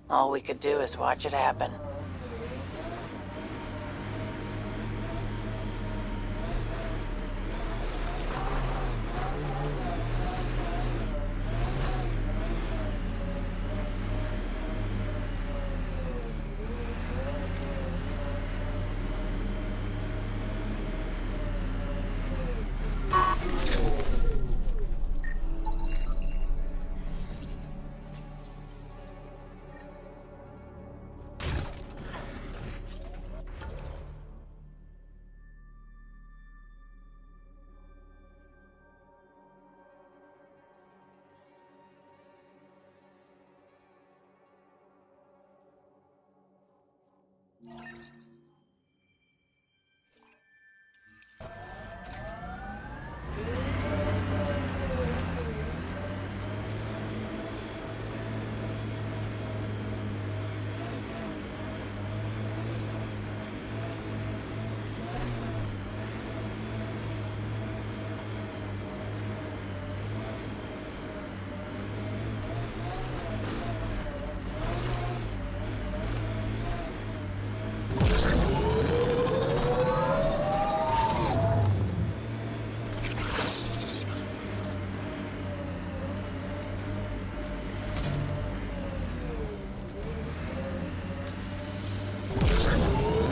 All we could do is watch it happen.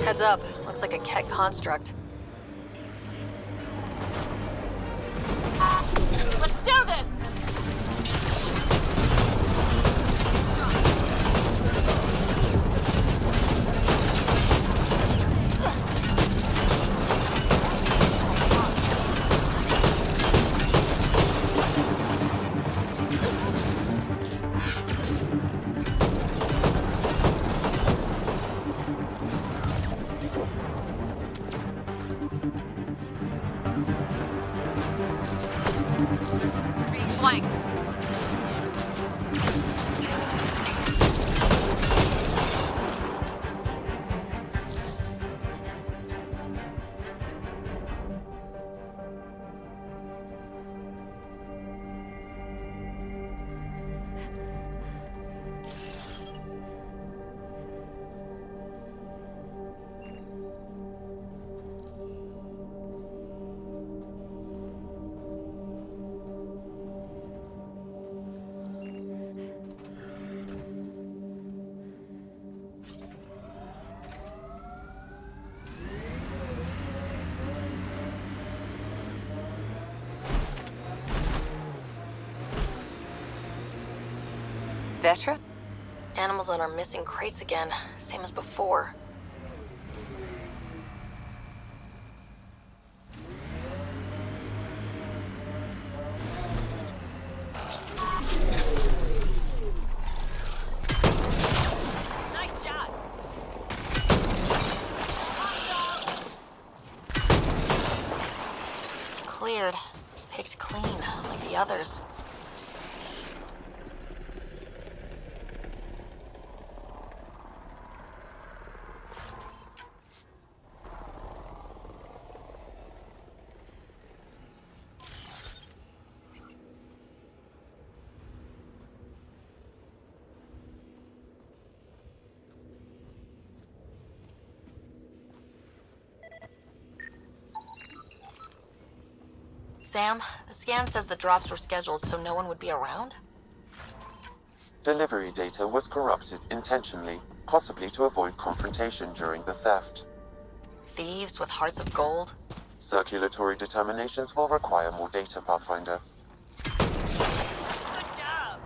Heads up. Looks like a Ket construct. Let's do this! Being flanked. Vetra? Animals on our missing crates again, same as before. Nice shot! Cleared. Picked clean, like the others. Sam, the scan says the drops were scheduled so no one would be around? Delivery data was corrupted intentionally, possibly to avoid confrontation during the theft. Thieves with hearts of gold? Circulatory determinations will require more data, Pathfinder. Good job!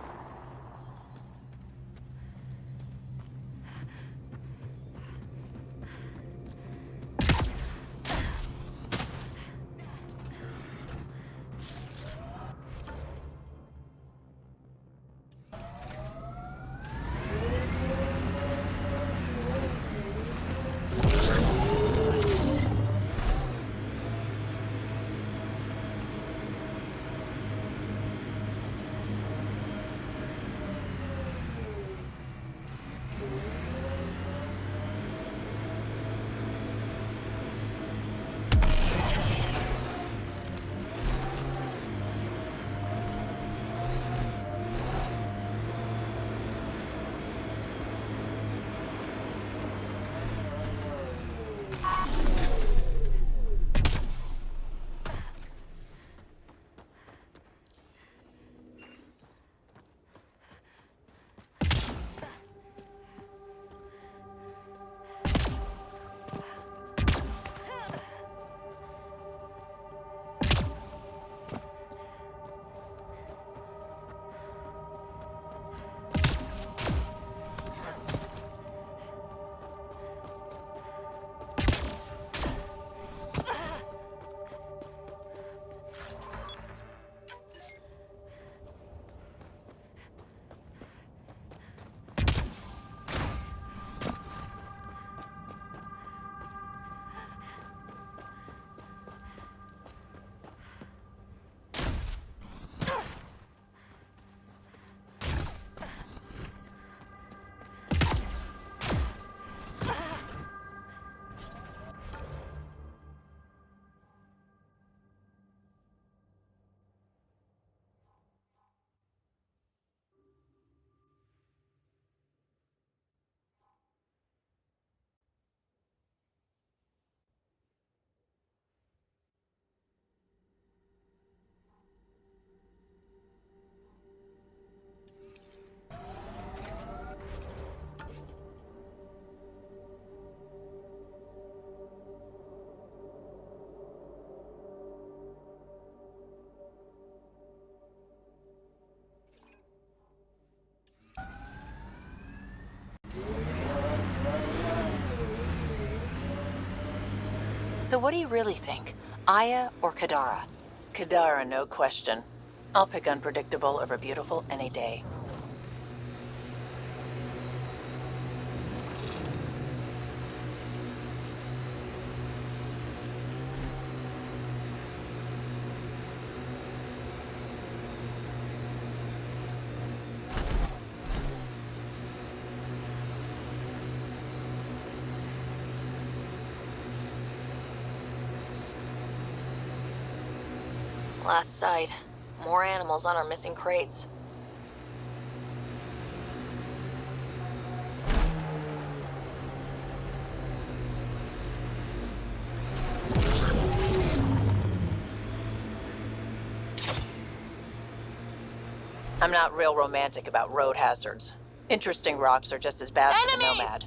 So what do you really think? Aya or Kadara? Kadara, no question. I'll pick unpredictable over beautiful any day. Last sight. More animals on our missing crates. I'm not real romantic about road hazards. Interesting rocks are just as bad for the Enemies! Nomad.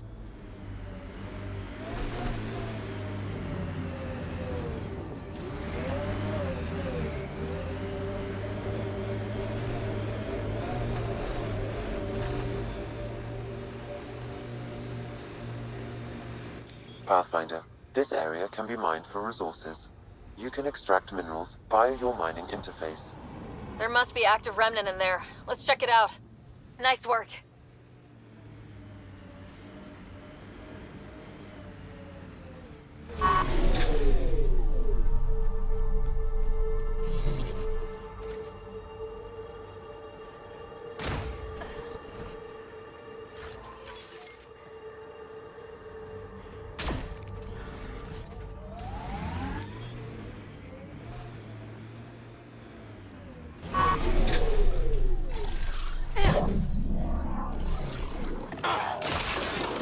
Pathfinder, this area can be mined for resources. You can extract minerals via your mining interface. There must be active remnant in there. Let's check it out. Nice work.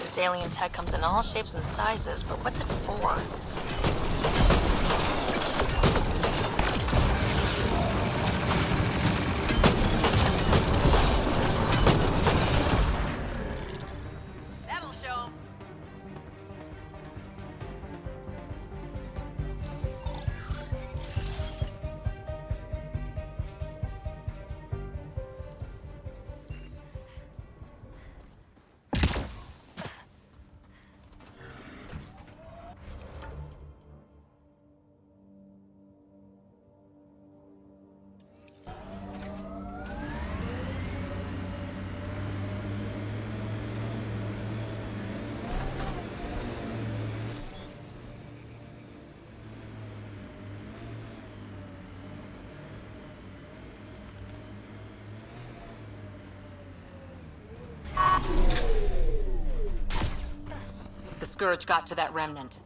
This alien tech comes in all shapes and sizes, but what's it for? That'll show 'em. The Scourge got to that remnant.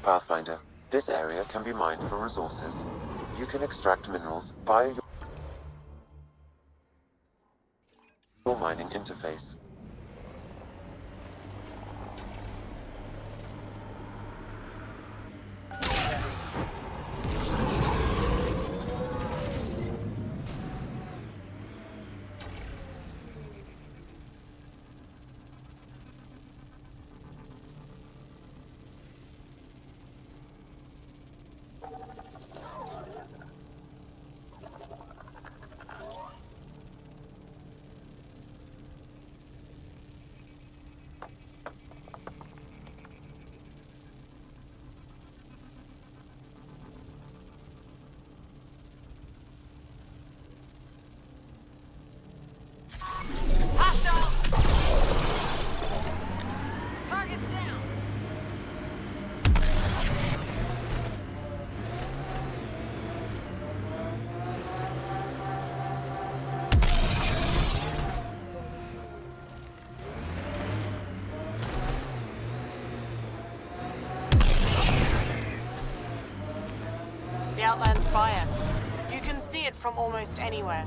Pathfinder, this area can be mined for resources. You can extract minerals via your mining interface. The Outland's fire. You can see it from almost anywhere.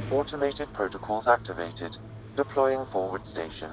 Automated protocols activated. Deploying forward station.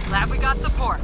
Glad we got support.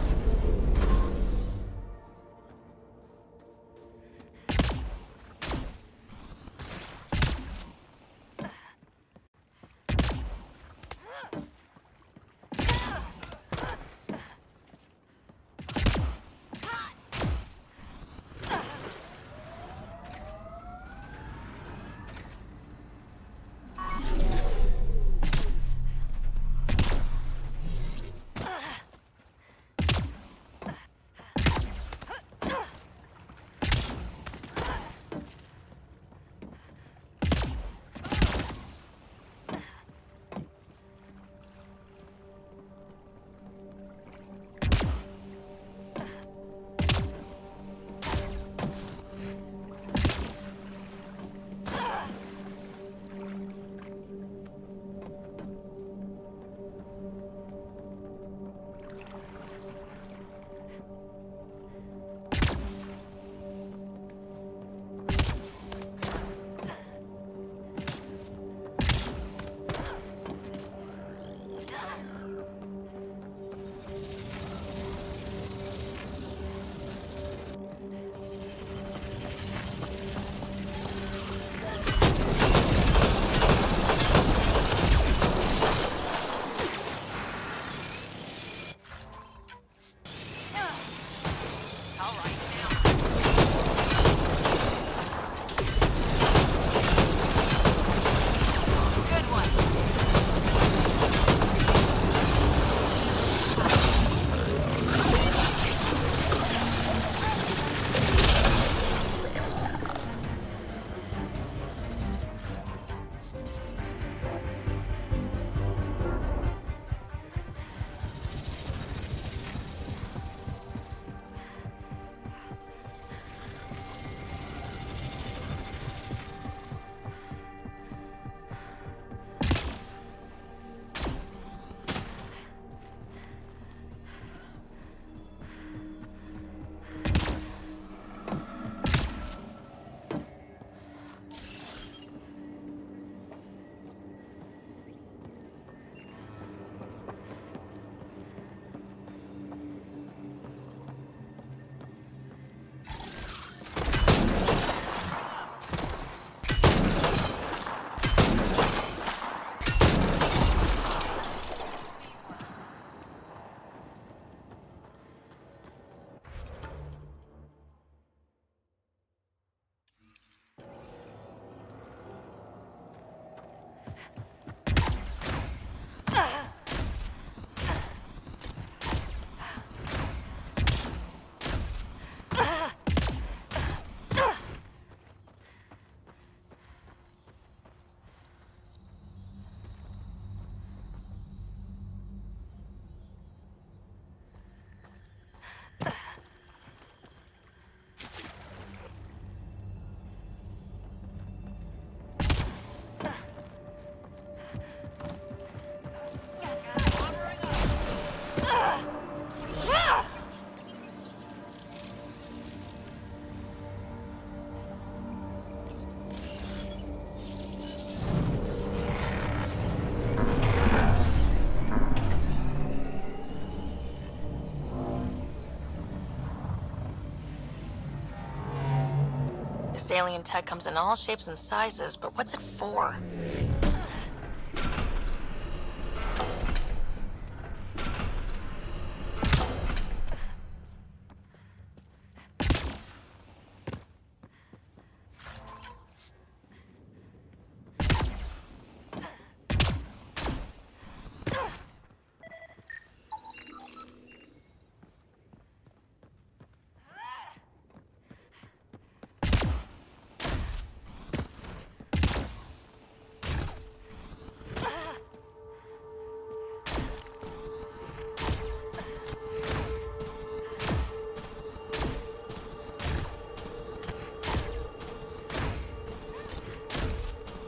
This alien tech comes in all shapes and sizes, but what's it for?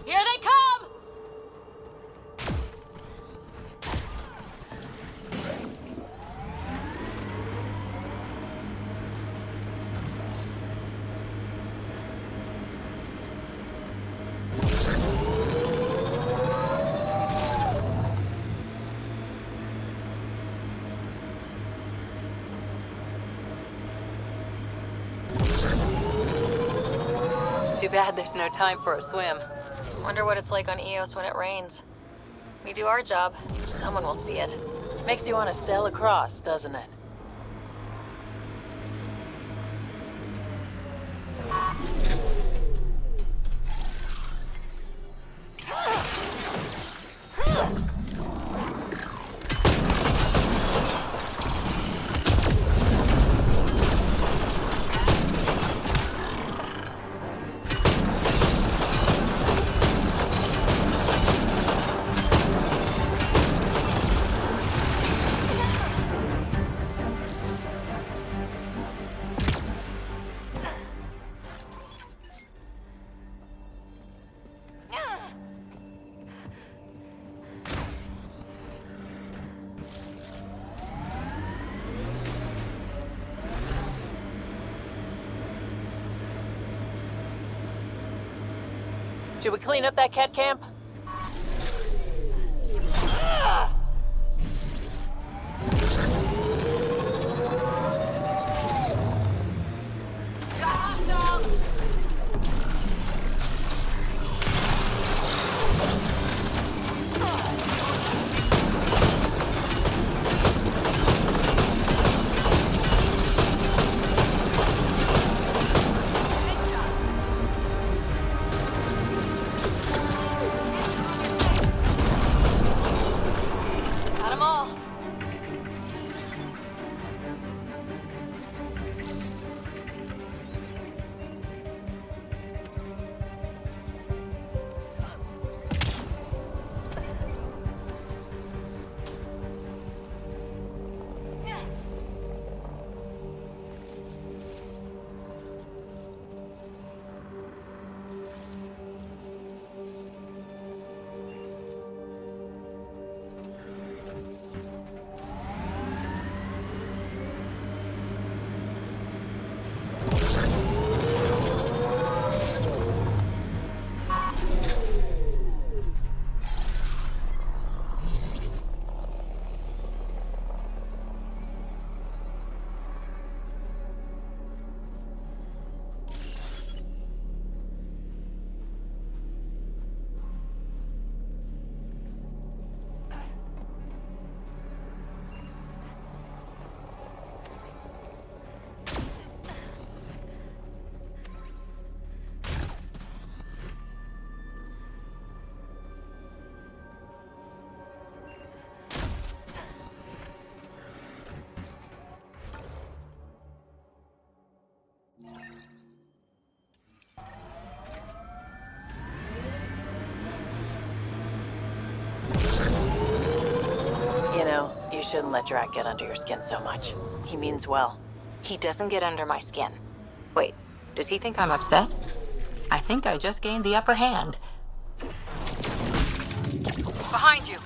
Here they come! Too bad there's no time for a swim. Wonder what it's like on Eos when it rains. We do our job, someone will see it. Makes you want to sail across, doesn't it? Should we clean up that cat camp? Got 'em all. You shouldn't let Drac get under your skin so much. He means well. He doesn't get under my skin. Wait, does he think I'm upset? I think I just gained the upper hand. Behind you!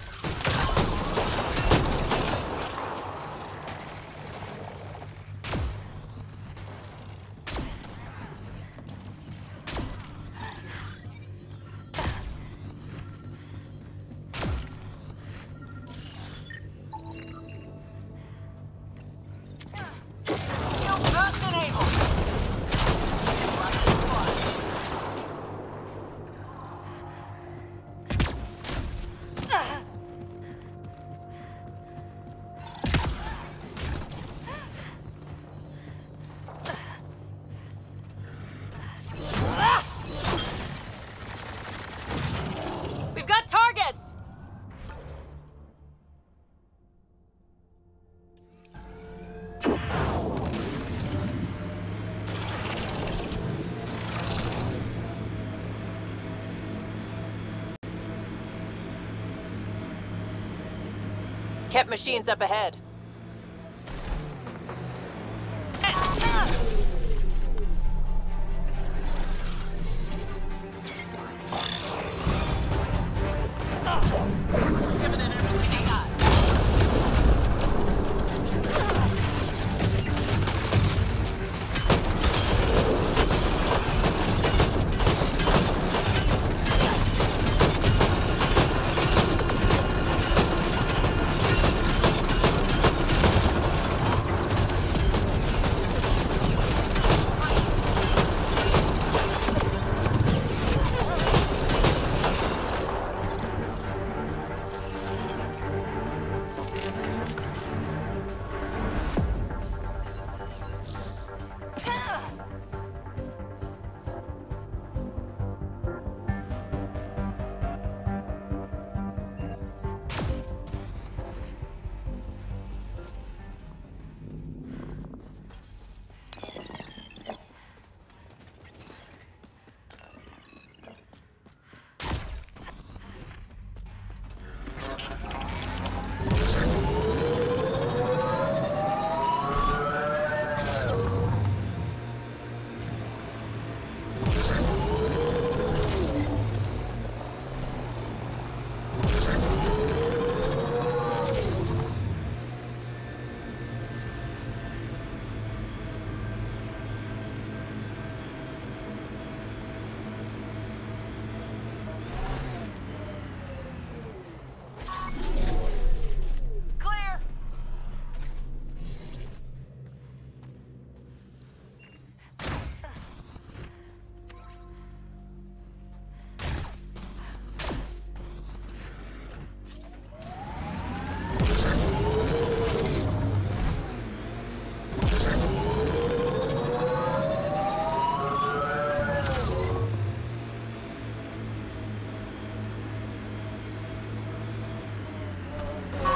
Kept machines up ahead.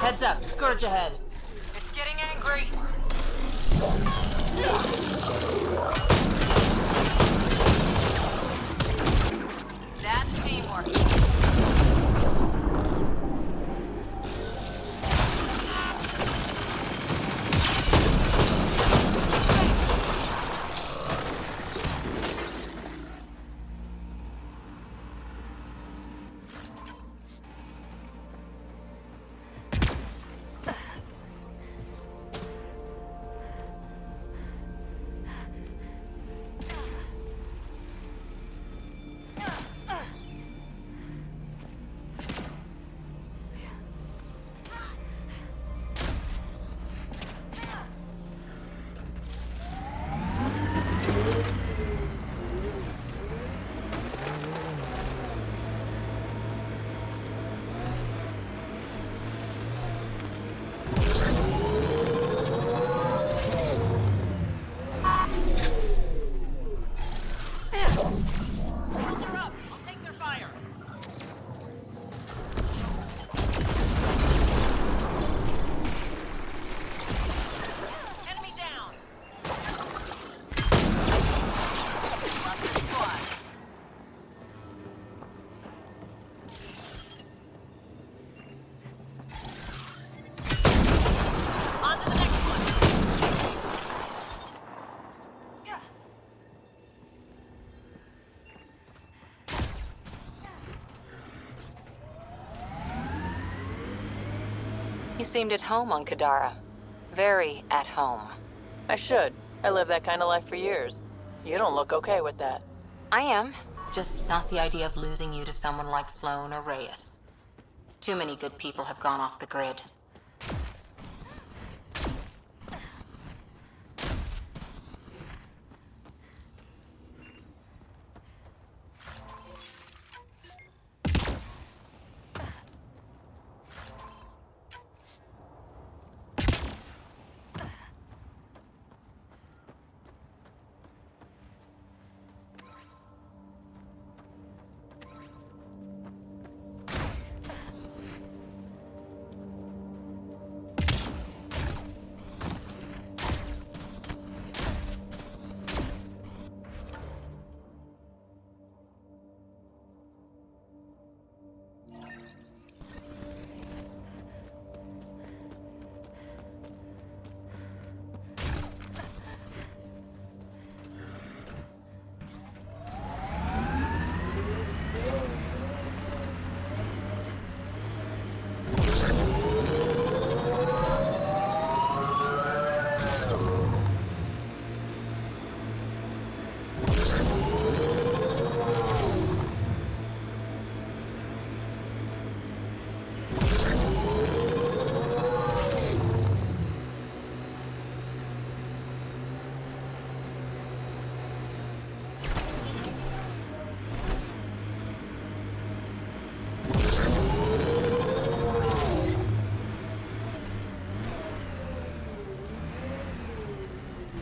Heads up, Scourge ahead. It's getting angry. That's teamwork. You seemed at home on Kadara. Very at home. I should. I lived that kind of life for years. You don't look okay with that. I am. Just not the idea of losing you to someone like Sloan or Reyes. Too many good people have gone off the grid.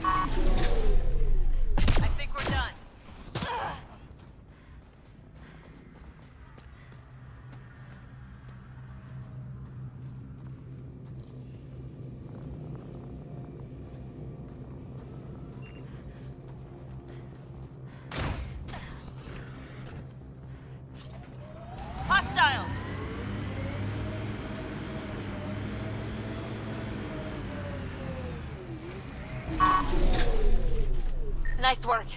I think we're done. Hostile! Nice work.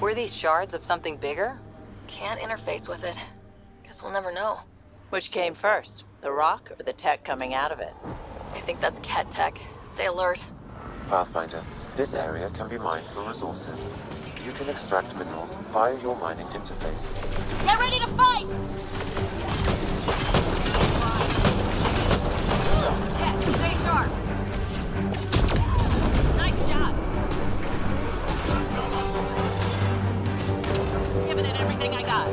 Were these shards of something bigger? Can't interface with it. Guess we'll never know. Which came first, the rock or the tech coming out of it? I think that's cat tech. Stay alert. Pathfinder, this area can be mined for resources. You can extract minerals via your mining interface. Get ready to fight! Yeah, stay sharp. Nice shot. Giving it everything I got.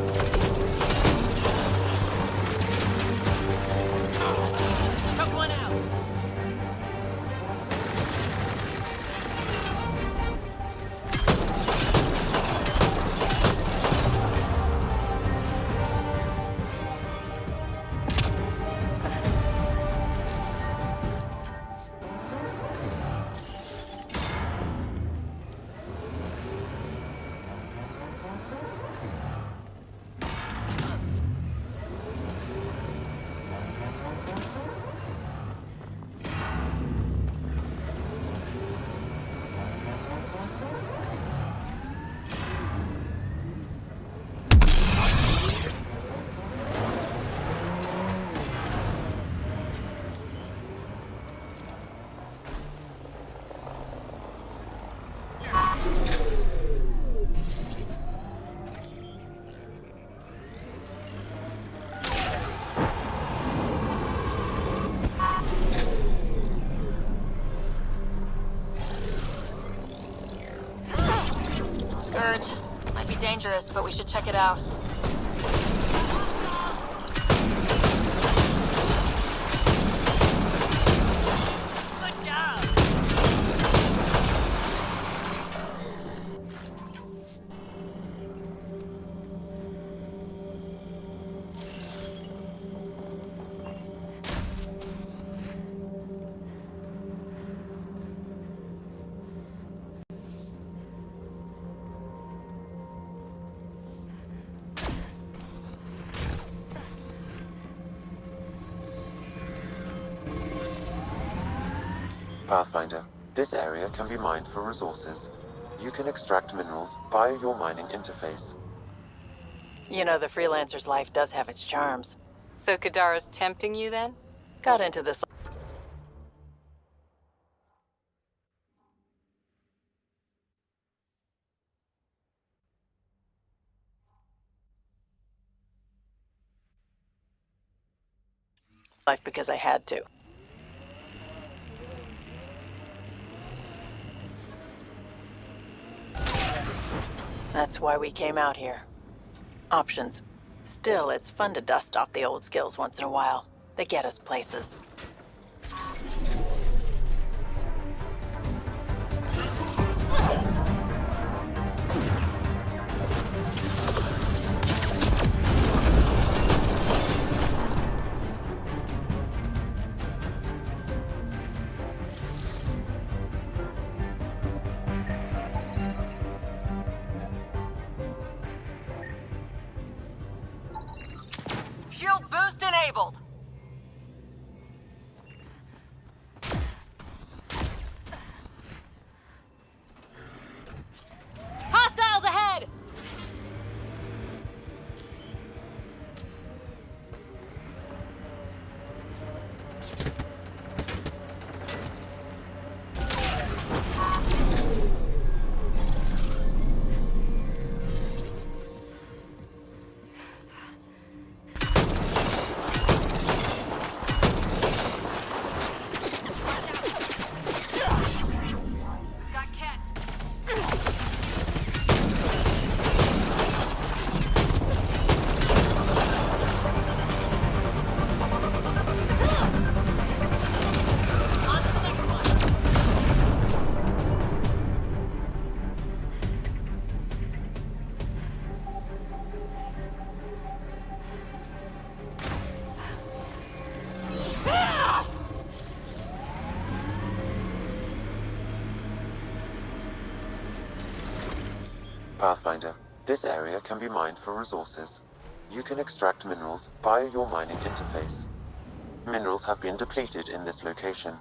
Took one out. Scourge. Might be dangerous, but we should check it out. Good job. Pathfinder, this area can be mined for resources. You can extract minerals via your mining interface. You know, the freelancer's life does have its charms. So Kadara's tempting you then? Got into this life because I had to. That's why we came out here. Options. Still, it's fun to dust off the old skills once in a while. They get us places. Pathfinder, this area can be mined for resources. You can extract minerals via your mining interface. Minerals have been depleted in this location.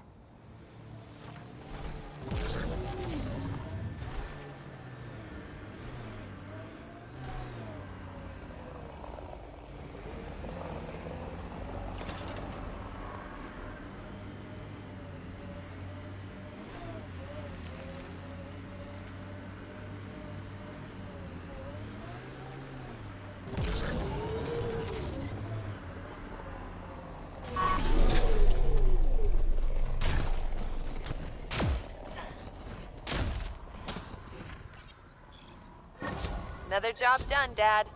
Another job done, Dad.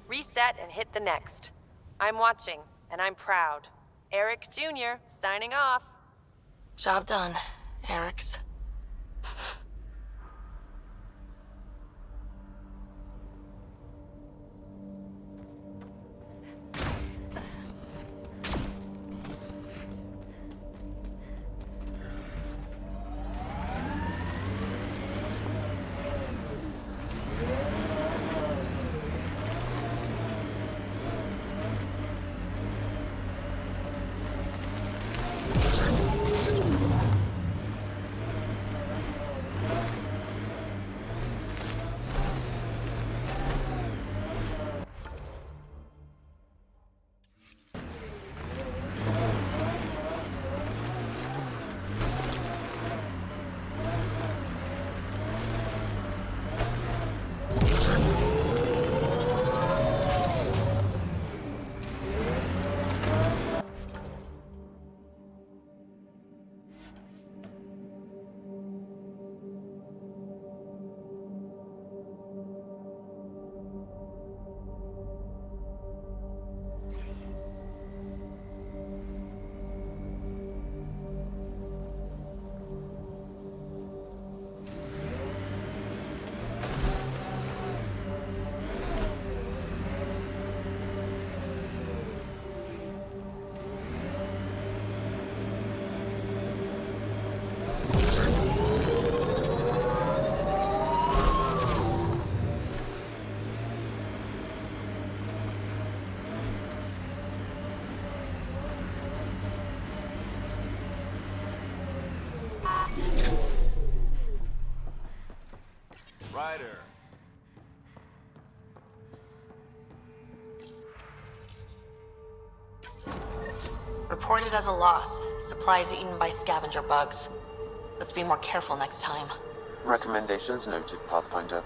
Reset and hit the next. I'm watching, and I'm proud. Eric Jr. signing off. Job done, Eric's. Ryder. Reported as a loss. Supplies eaten by scavenger bugs. Let's be more careful next time. Recommendations noted, Pathfinder.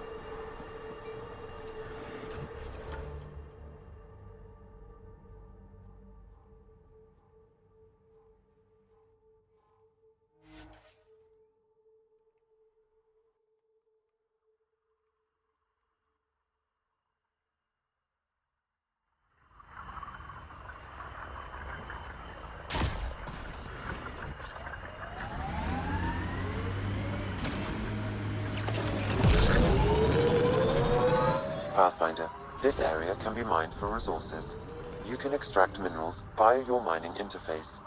Pathfinder, this area can be mined for resources. You can extract minerals via your mining interface.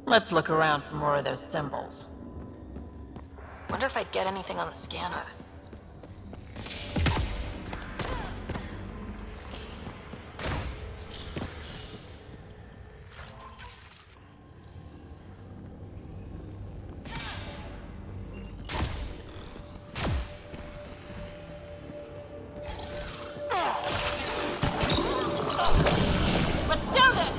Let's look around for more of those symbols. Wonder if I'd get anything on the scanner. Let's do this!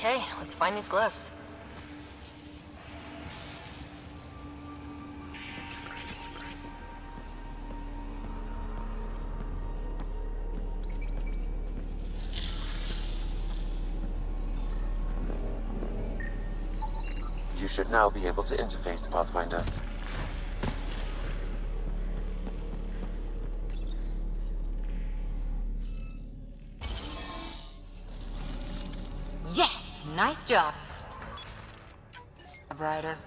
Okay, let's find these glyphs. You should now be able to interface, Pathfinder. Yes! Nice job. Brighter.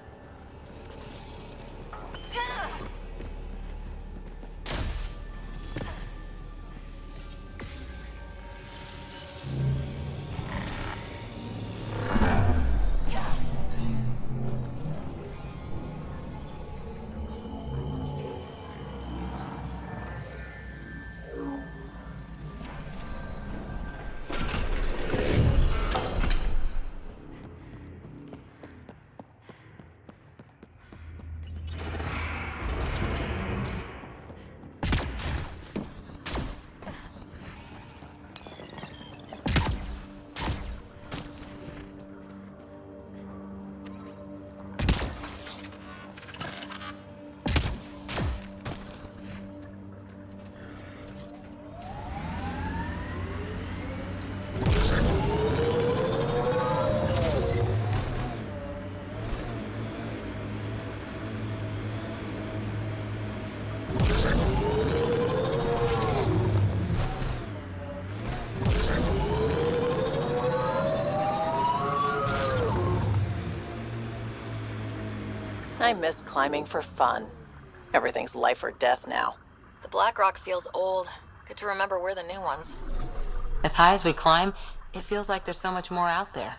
I miss climbing for fun. Everything's life or death now. The Black Rock feels old. Good to remember we're the new ones. As high as we climb, it feels like there's so much more out there.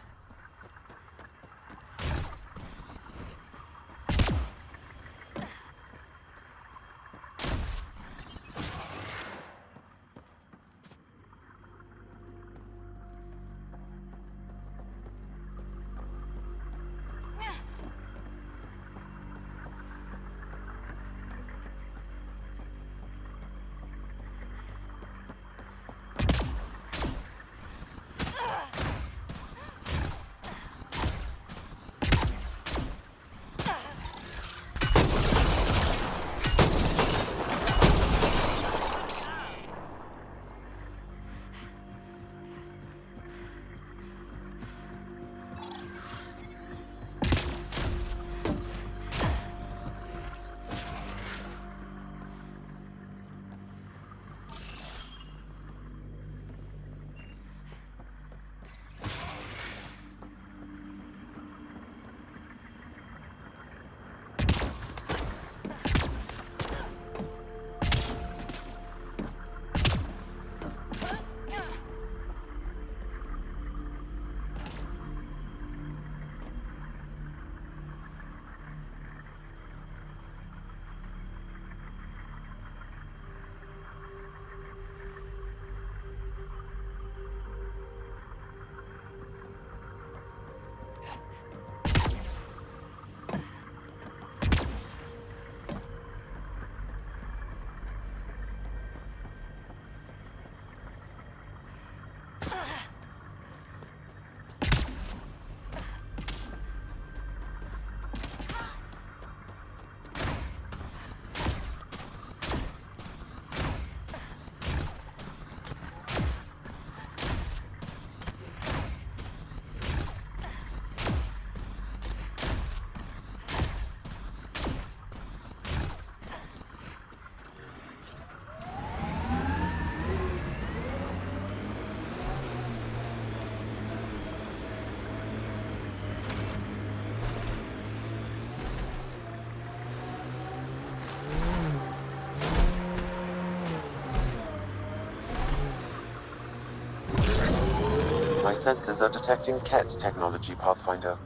My sensors are detecting Ket technology, Pathfinder.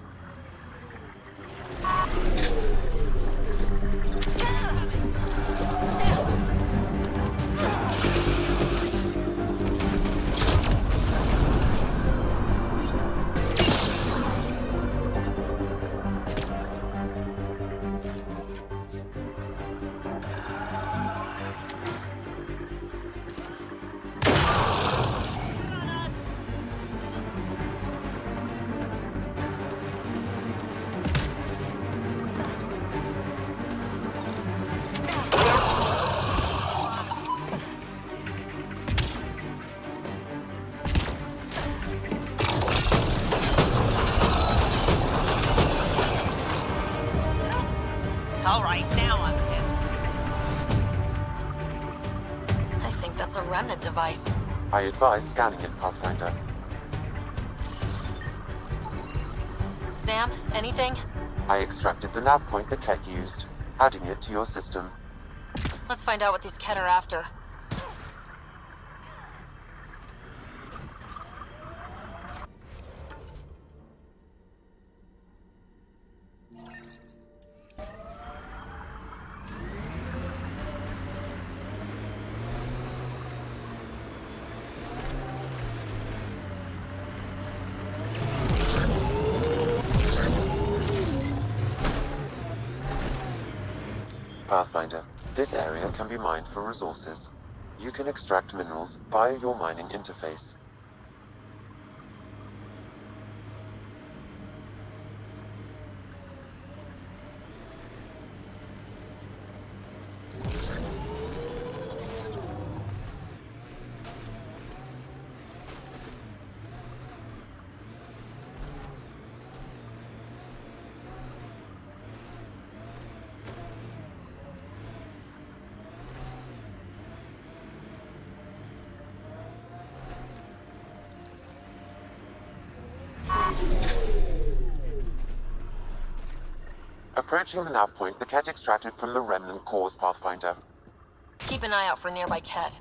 device. I advise scanning it, Pathfinder. Sam, anything? I extracted the nav point the Ket used, adding it to your system. Let's find out what these Ket are after. Pathfinder, this area can be mined for resources. You can extract minerals via your mining interface. Approaching the nav point the Ket extracted from the remnant cores, Pathfinder. Keep an eye out for nearby Ket.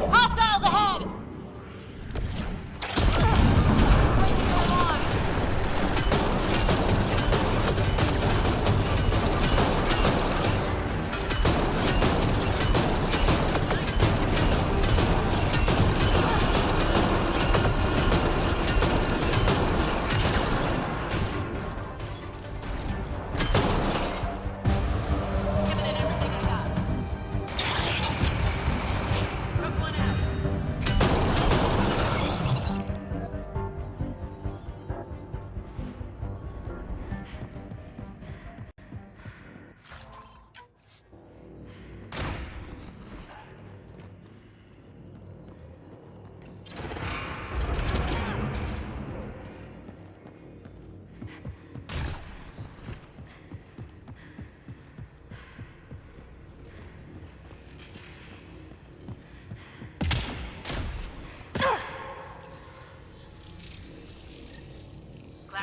Hostiles ahead!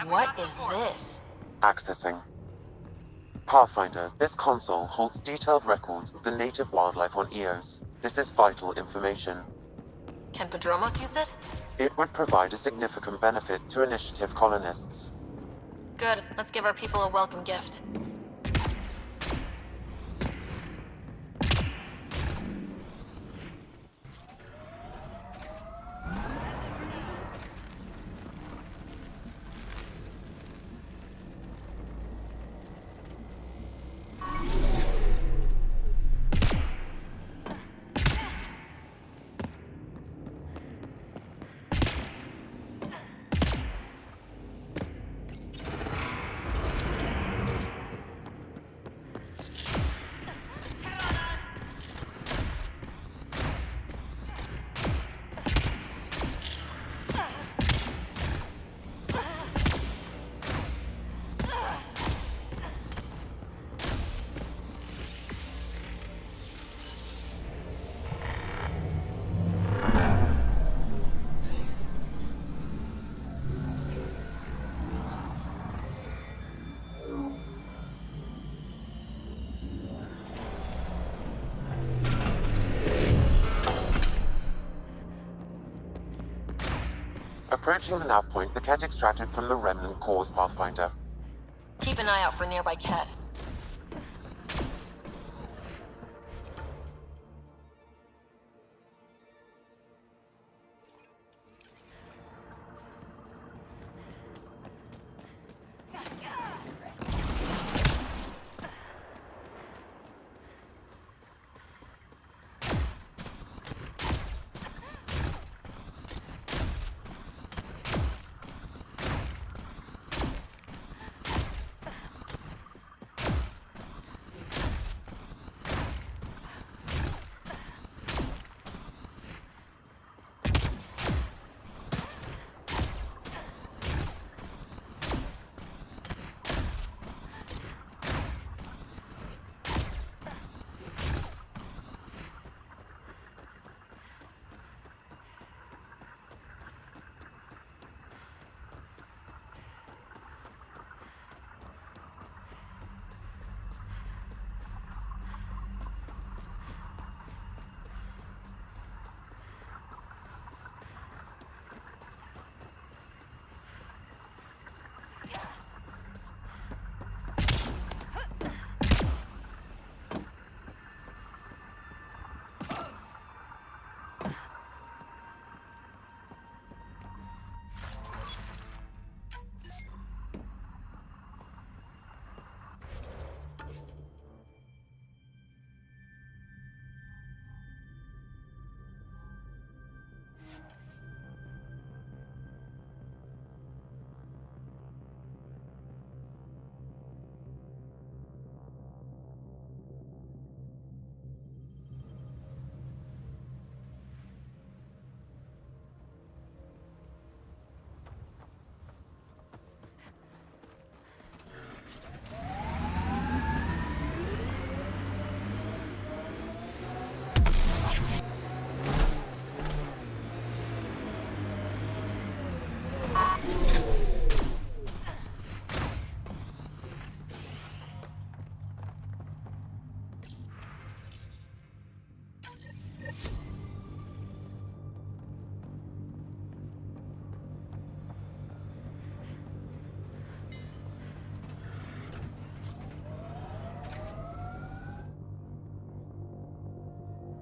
What is this? Accessing. Pathfinder, this console holds detailed records of the native wildlife on Eos. This is vital information. Can Padromos use it? It would provide a significant benefit to Initiative colonists. Good. Let's give our people a welcome gift. Approaching the nav point, the Ket extracted from the remnant cores, Pathfinder. Keep an eye out for nearby Ket.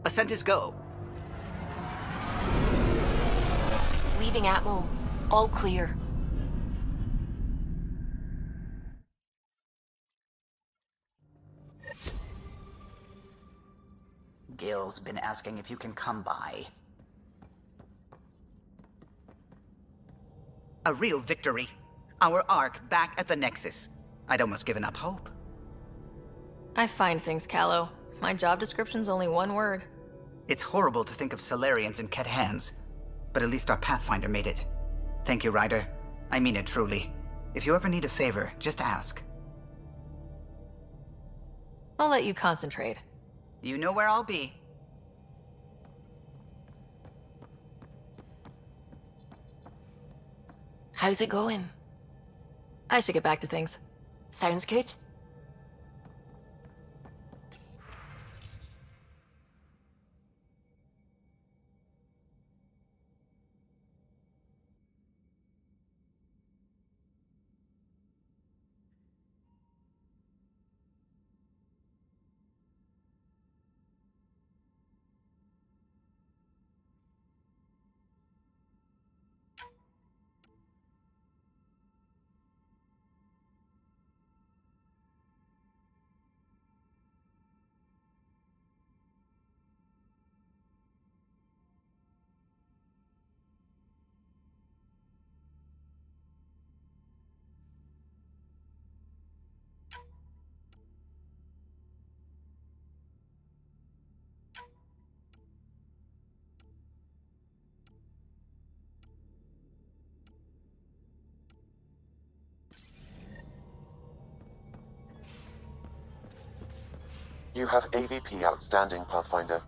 Ascent is go. Leaving Atmo. All clear. Gil's been asking if you can come by. A real victory. Our Ark back at the Nexus. I'd almost given up hope. I find things, Callow. My job description's only one word. It's horrible to think of Solarians in Ket hands, but at least our Pathfinder made it. Thank you, Ryder. I mean it truly. If you ever need a favor, just ask. I'll let you concentrate. You know where I'll be. How's it going? I should get back to things. Sounds good. You have AVP outstanding, Pathfinder.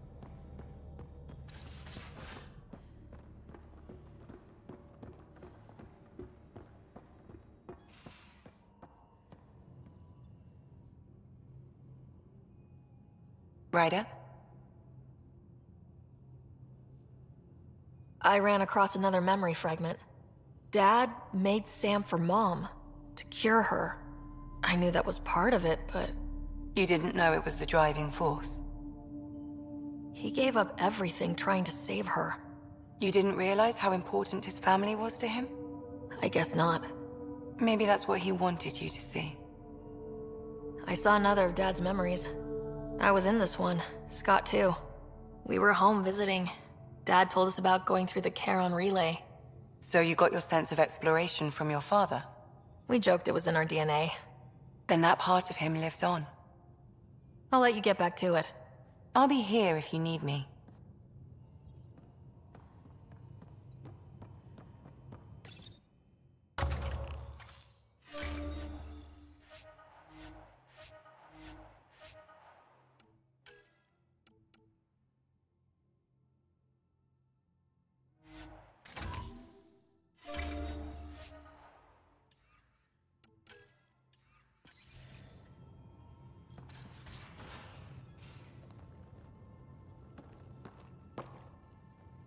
Ryder? I ran across another memory fragment. Dad made Sam for Mom, to cure her. I knew that was part of it, but You didn't know it was the driving force. he gave up everything trying to save her. You didn't realize how important his family was to him? I guess not. Maybe that's what he wanted you to see. I saw another of Dad's memories. I was in this one, Scott too. We were home visiting. Dad told us about going through the Charon relay. So you got your sense of exploration from your father? We joked it was in our DNA. Then that part of him lives on. I'll let you get back to it. I'll be here if you need me.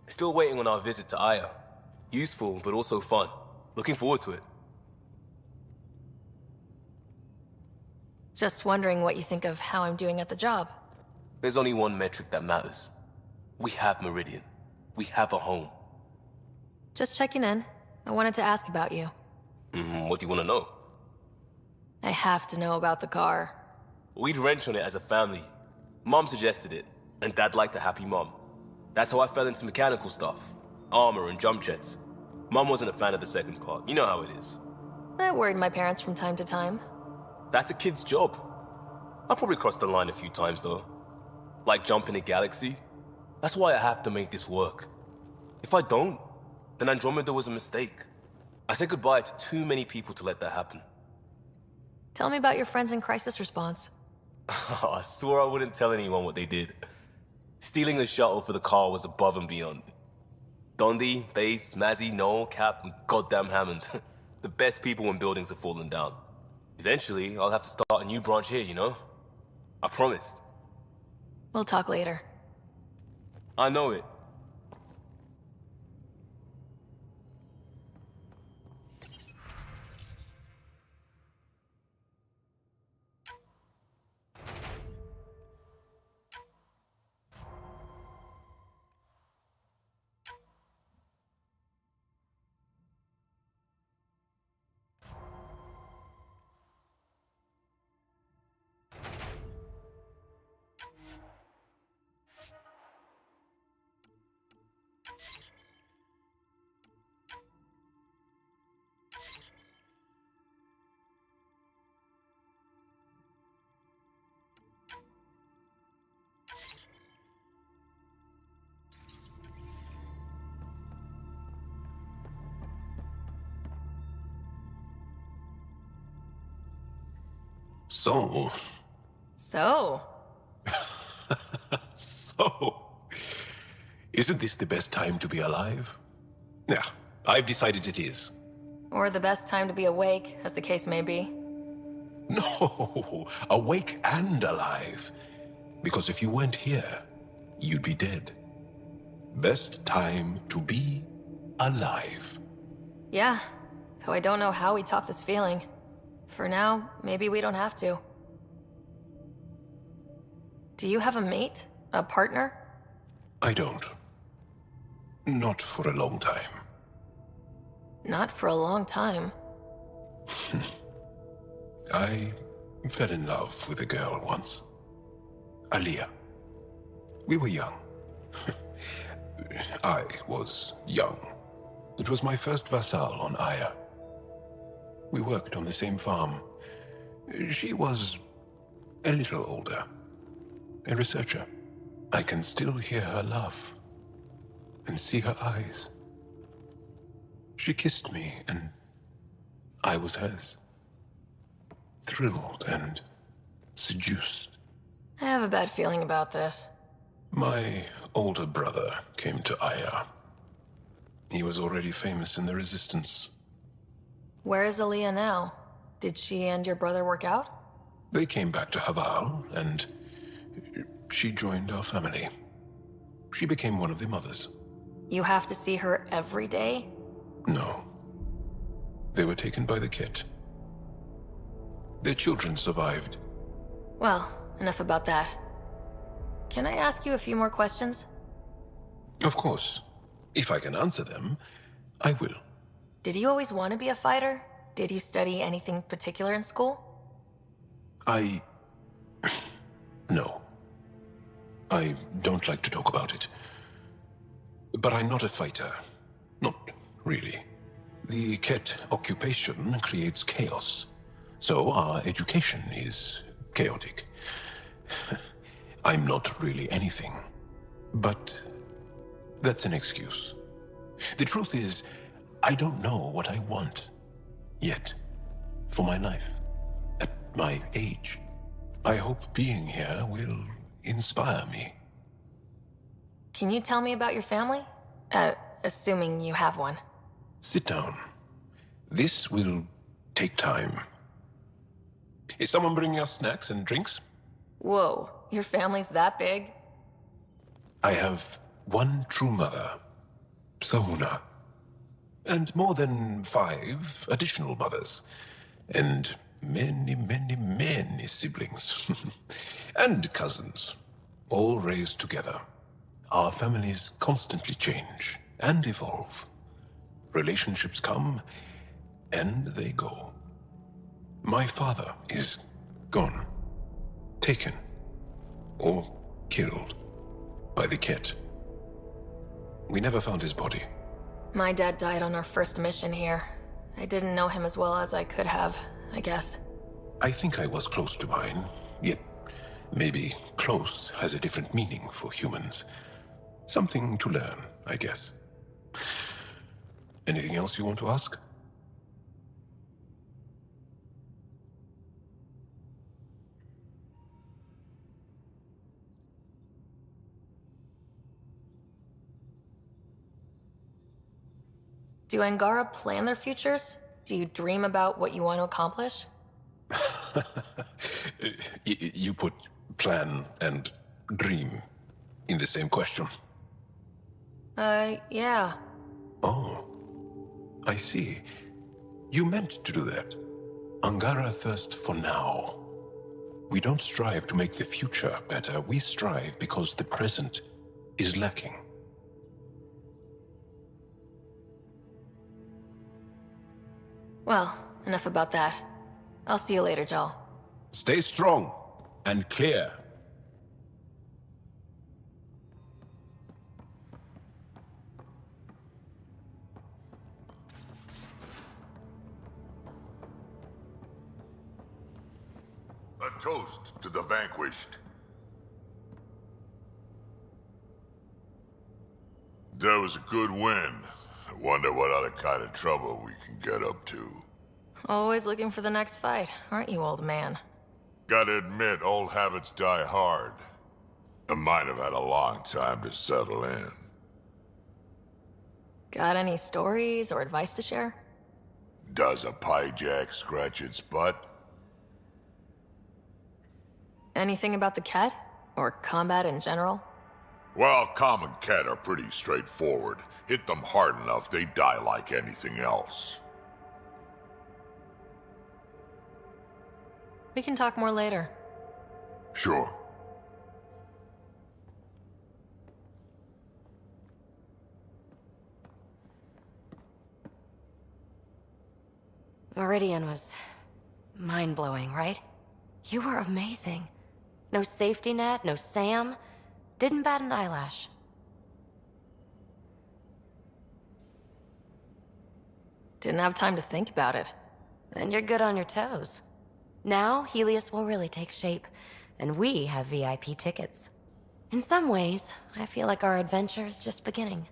Still waiting on our visit to Aya. Useful, but also fun. Looking forward to it. Just wondering what you think of how I'm doing at the job. There's only one metric that matters. We have Meridian. We have a home. Just checking in. I wanted to ask about you. What do you want to know? I have to know about the car. We'd wrench on it as a family. Mom suggested it, and Dad liked a happy mom. That's how I fell into mechanical stuff. Armor and jump jets. Mom wasn't a fan of the second part. You know how it is. I worried my parents from time to time. That's a kid's job. I'll probably cross the line a few times, though. Like jumping a galaxy. That's why I have to make this work. If I don't, then Andromeda was a mistake. I said goodbye to too many people to let that happen. Tell me about your friends in crisis response. I swore I wouldn't tell anyone what they did. Stealing the shuttle for the car was above and beyond. Dondi, Base, Mazzy, Noel, Cap, and goddamn Hammond. The best people when buildings have fallen down. Eventually, I'll have to start a new branch here, you know? I promised. We'll talk later. I know it. So, isn't this the best time to be alive? Yeah, I've decided it is. Or the best time to be awake, as the case may be. No, awake and alive. Because if you weren't here, you'd be dead. Best time to be alive. Yeah, though I don't know how we top this feeling. For now, maybe we don't have to. Do you have a mate? A partner? I don't. Not for a long time. Not for a long time. I fell in love with a girl once. Aliyah. We were young. I was young. It was my first vassal on Aya. We worked on the same farm. She was a little older. A researcher. I can still hear her laugh and see her eyes. She kissed me and I was hers. Thrilled and seduced. I have a bad feeling about this. My older brother came to Aya. He was already famous in the Resistance. Where is Aliyah now? Did she and your brother work out? They came back to Haval, and she joined our family. She became one of the mothers. You have to see her every day? No. They were taken by the Ket. Their children survived. Well, enough about that. Can I ask you a few more questions? Of course. If I can answer them, I will. Did you always want to be a fighter? Did you study anything particular in school? No. I don't like to talk about it. But I'm not a fighter. Not really. The Ket occupation creates chaos. So our education is chaotic. I'm not really anything. But that's an excuse. The truth is, I don't know what I want. Yet. For my life. At my age. I hope being here will inspire me. Can you tell me about your family? Assuming you have one. Sit down. This will take time. Is someone bringing us snacks and drinks? Whoa, your family's that big? I have one true mother, Sahuna, and more than 5 additional mothers, and many siblings, and cousins, all raised together. Our families constantly change and evolve. Relationships come and they go. My father is gone, taken, or killed by the Ket. We never found his body. My dad died on our first mission here. I didn't know him as well as I could have, I guess. I think I was close to mine, yet maybe close has a different meaning for humans. Something to learn, I guess. Anything else you want to ask? Do Angara plan their futures? Do you dream about what you want to accomplish? You put plan and dream in the same question. Yeah. Oh, I see. You meant to do that. Angara thirst for now. We don't strive to make the future better. We strive because the present is lacking. Well, enough about that. I'll see you later, Jal. Stay strong and clear. A toast to the vanquished. That was a good win. I wonder what other kind of trouble we can get up to. Always looking for the next fight, aren't you, old man? Gotta admit, old habits die hard. And mine have had a long time to settle in. Got any stories or advice to share? Does a piejack scratch its butt? Anything about the Ket? Or combat in general? Well, common cat are pretty straightforward. Hit them hard enough, they die like anything else. We can talk more later. Sure. Meridian was mind-blowing, right? You were amazing. No safety net, no Sam. Didn't bat an eyelash. Didn't have time to think about it. Then you're good on your toes. Now, Helios will really take shape, and we have VIP tickets. In some ways, I feel like our adventure is just beginning.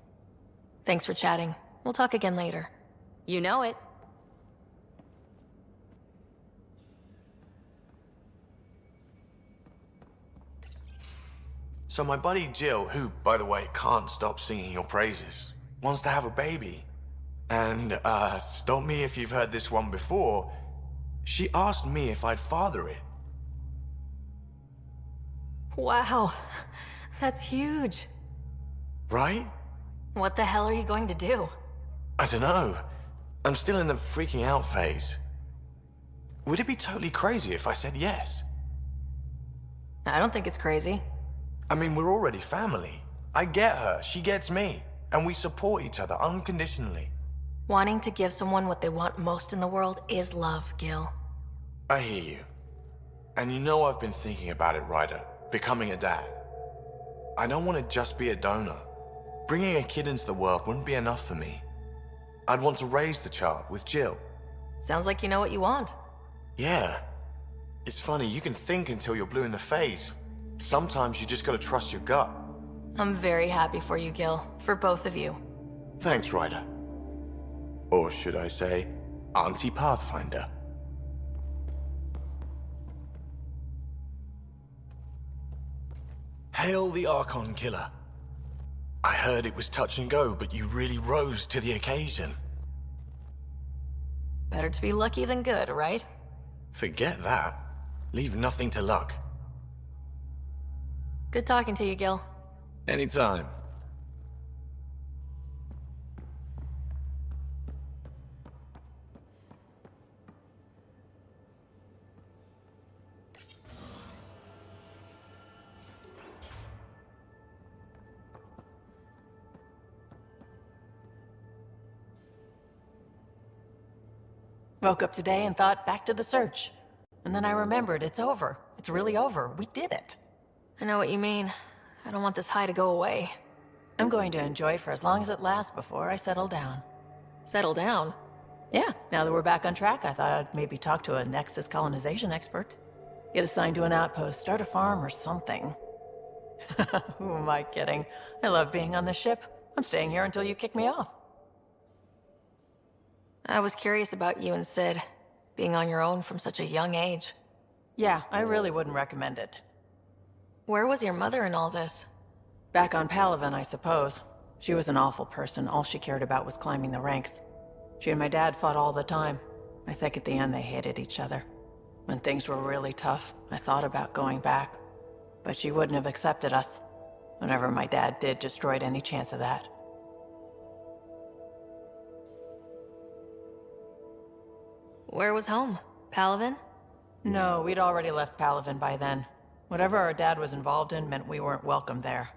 Thanks for chatting. We'll talk again later. You know it. So my buddy Jill, who, by the way, can't stop singing your praises, wants to have a baby. And, stop me if you've heard this one before, she asked me if I'd father it. Wow, that's huge. Right? What the hell are you going to do? I don't know. I'm still in the freaking out phase. Would it be totally crazy if I said yes? I don't think it's crazy. I mean, we're already family. I get her, she gets me, and we support each other unconditionally. Wanting to give someone what they want most in the world is love, Gil. I hear you. And you know I've been thinking about it, Ryder. Becoming a dad. I don't want to just be a donor. Bringing a kid into the world wouldn't be enough for me. I'd want to raise the child with Jill. Sounds like you know what you want. Yeah. It's funny, you can think until you're blue in the face. Sometimes you just gotta trust your gut. I'm very happy for you, Gil. For both of you. Thanks, Ryder. Or should I say, Auntie Pathfinder. Hail the Archon Killer. I heard it was touch and go, but you really rose to the occasion. Better to be lucky than good, right? Forget that. Leave nothing to luck. Good talking to you, Gil. Anytime. Woke up today and thought, back to the search. And then I remembered, it's over. It's really over. We did it. I know what you mean. I don't want this high to go away. I'm going to enjoy it for as long as it lasts before I settle down. Settle down? Yeah, now that we're back on track, I thought I'd maybe talk to a Nexus colonization expert. Get assigned to an outpost, start a farm or something. Who am I kidding? I love being on the ship. I'm staying here until you kick me off. I was curious about you and Sid, being on your own from such a young age. Yeah, I really wouldn't recommend it. Where was your mother in all this? Back on Palaven, I suppose. She was an awful person. All she cared about was climbing the ranks. She and my dad fought all the time. I think at the end they hated each other. When things were really tough, I thought about going back. But she wouldn't have accepted us. Whatever my dad did destroyed any chance of that. Where was home? Palaven? No, we'd already left Palaven by then. Whatever our dad was involved in meant we weren't welcome there.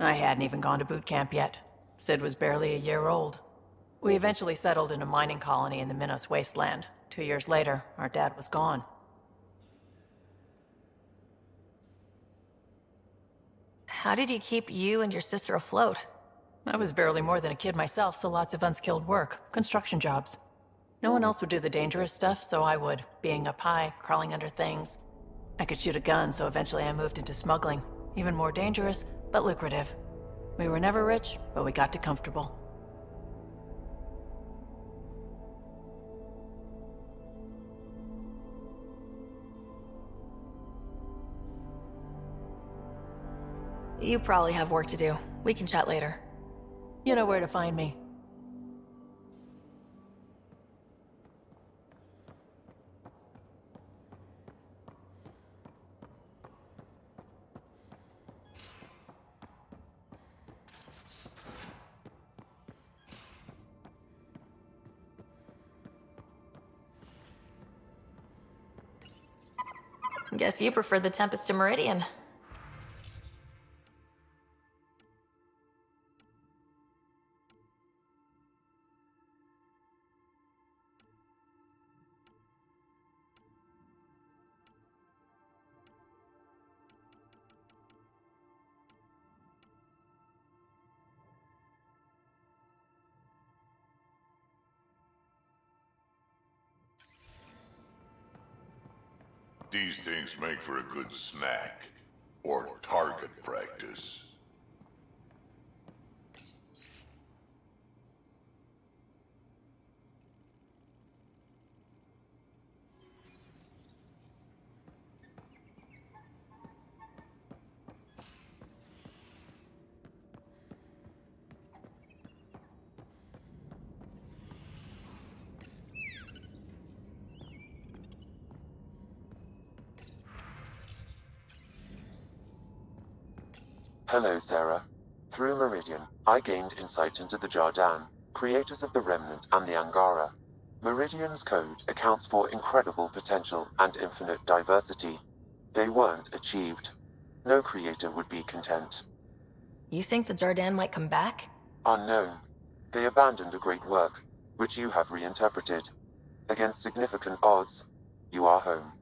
I hadn't even gone to boot camp yet. Sid was barely a year old. We eventually settled in a mining colony in the Minos wasteland. 2 years later, our dad was gone. How did he keep you and your sister afloat? I was barely more than a kid myself, so lots of unskilled work, construction jobs. No one else would do the dangerous stuff, so I would, being up high, crawling under things. I could shoot a gun, so eventually I moved into smuggling. Even more dangerous, but lucrative. We were never rich, but we got to comfortable. You probably have work to do. We can chat later. You know where to find me. Guess you prefer the Tempest to Meridian. These things make for a good snack. Or target practice. Hello, Sarah. Through Meridian, I gained insight into the Jardan, creators of the Remnant and the Angara. Meridian's code accounts for incredible potential and infinite diversity. They weren't achieved. No creator would be content. You think the Jardin might come back? Unknown. They abandoned a great work, which you have reinterpreted. Against significant odds, you are home.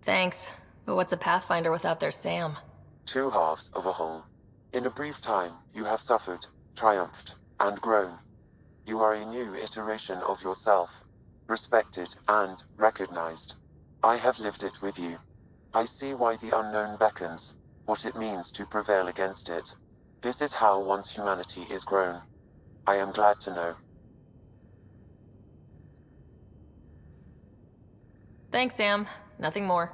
Thanks, but what's a Pathfinder without their Sam? Two halves of a whole. In a brief time, you have suffered, triumphed, and grown. You are a new iteration of yourself, respected and recognized. I have lived it with you. I see why the unknown beckons, what it means to prevail against it. This is how one's humanity is grown. I am glad to know. Thanks, Sam. Nothing more.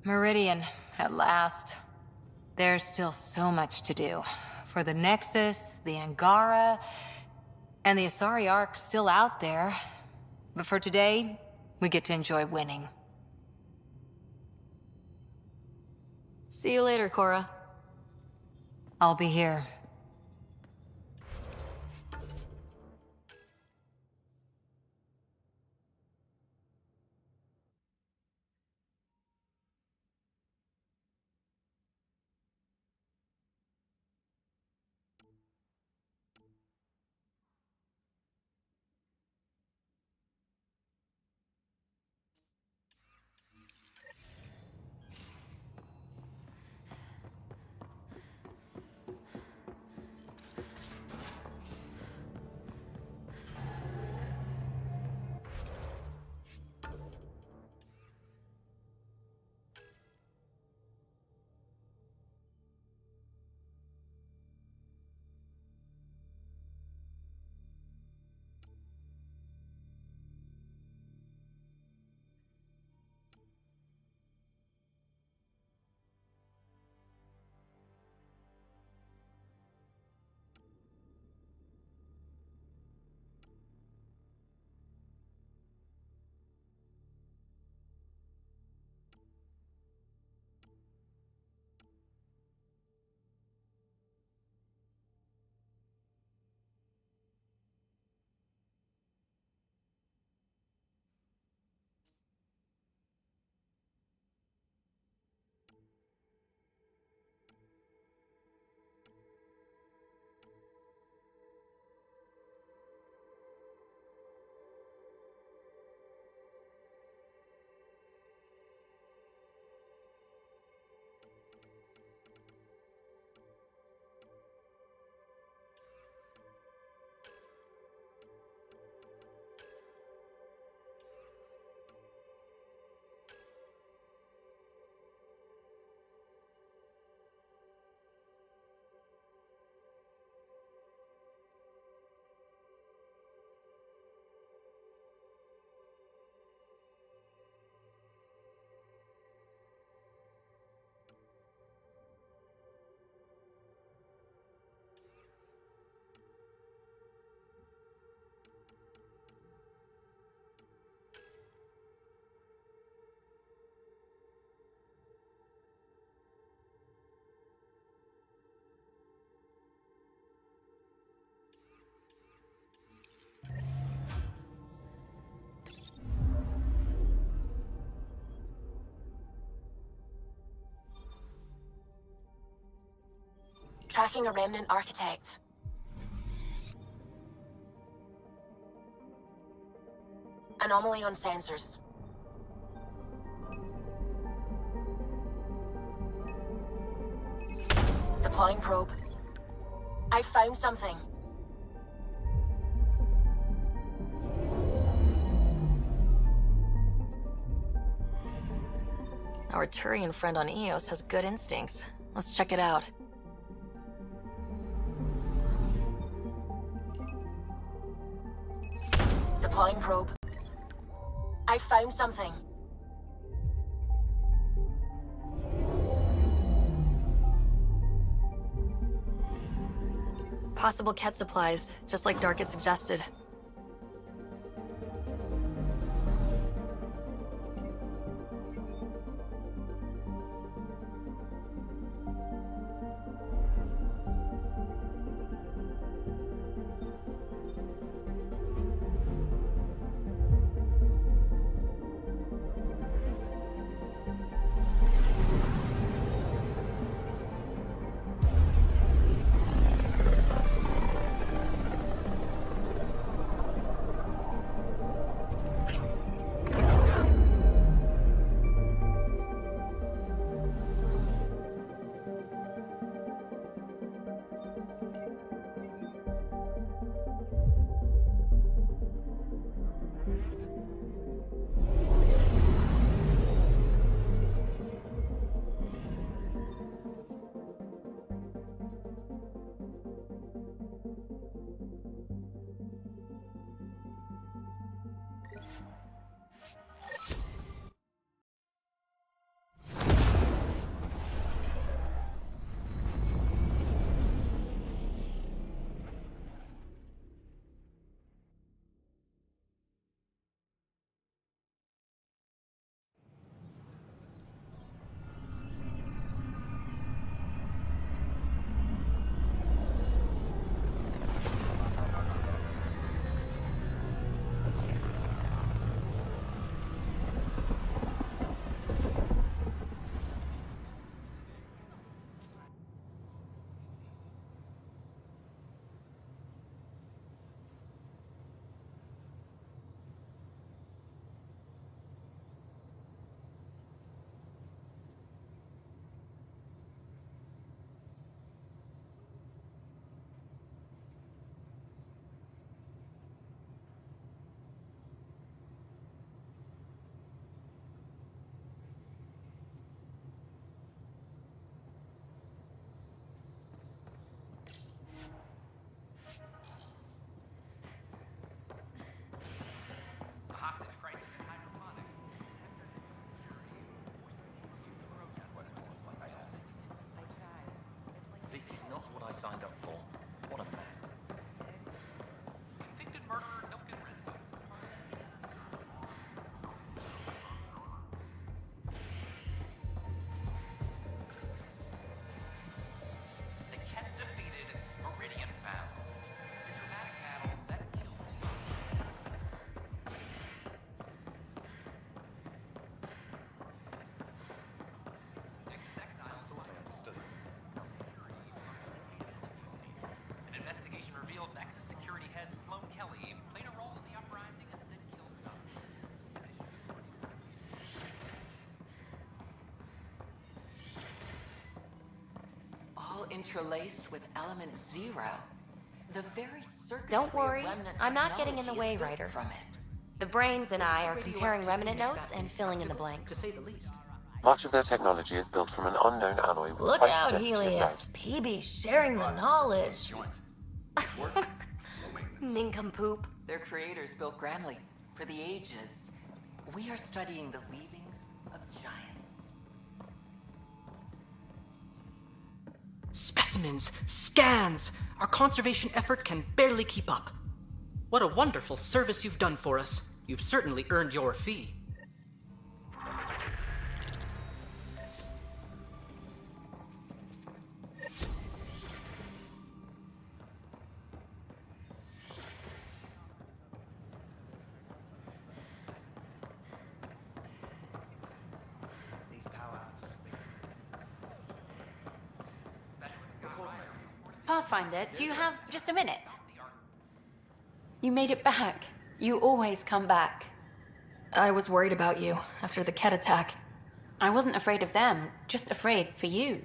Meridian, at last. There's still so much to do. For the Nexus, the Angara, and the Asari Ark still out there. But for today, we get to enjoy winning. See you later, Cora. I'll be here. Tracking a remnant architect. Anomaly on sensors. Deploying probe. I found something. Our Turian friend on Eos has good instincts. Let's check it out. Deploying probe. I found something. Possible Ket supplies, just like Dark had suggested. This is not what I signed up for. What a mess. Convicted murderer, no good riddance. The Ket defeated, Meridian found. A dramatic battle that killed me. Nexus Exile thought I understood. An investigation revealed Nexus security head Sloan Kelly played a role in the uprising and then killed Doug. All interlaced with element zero. The very circuitry Don't worry, of remnant I'm not getting in the technology way, is built Ryder. from it. The brains and I are comparing remnant notes and filling in the To blanks. say the least. Much of their technology is built from an unknown alloy with Look twice out, the density of Helios. lead. PB sharing the knowledge. Nincompoop. Their creators built grandly for the ages. We are studying the leavings of giants. Specimens, scans! Our conservation effort can barely keep up. What a wonderful service you've done for us. You've certainly earned your fee. These power outages have been... Specialist Scott Ryder. Pathfinder, do you have just a minute? You made it back. You always come back. I was worried about you after the Ket attack. I wasn't afraid of them, just afraid for you.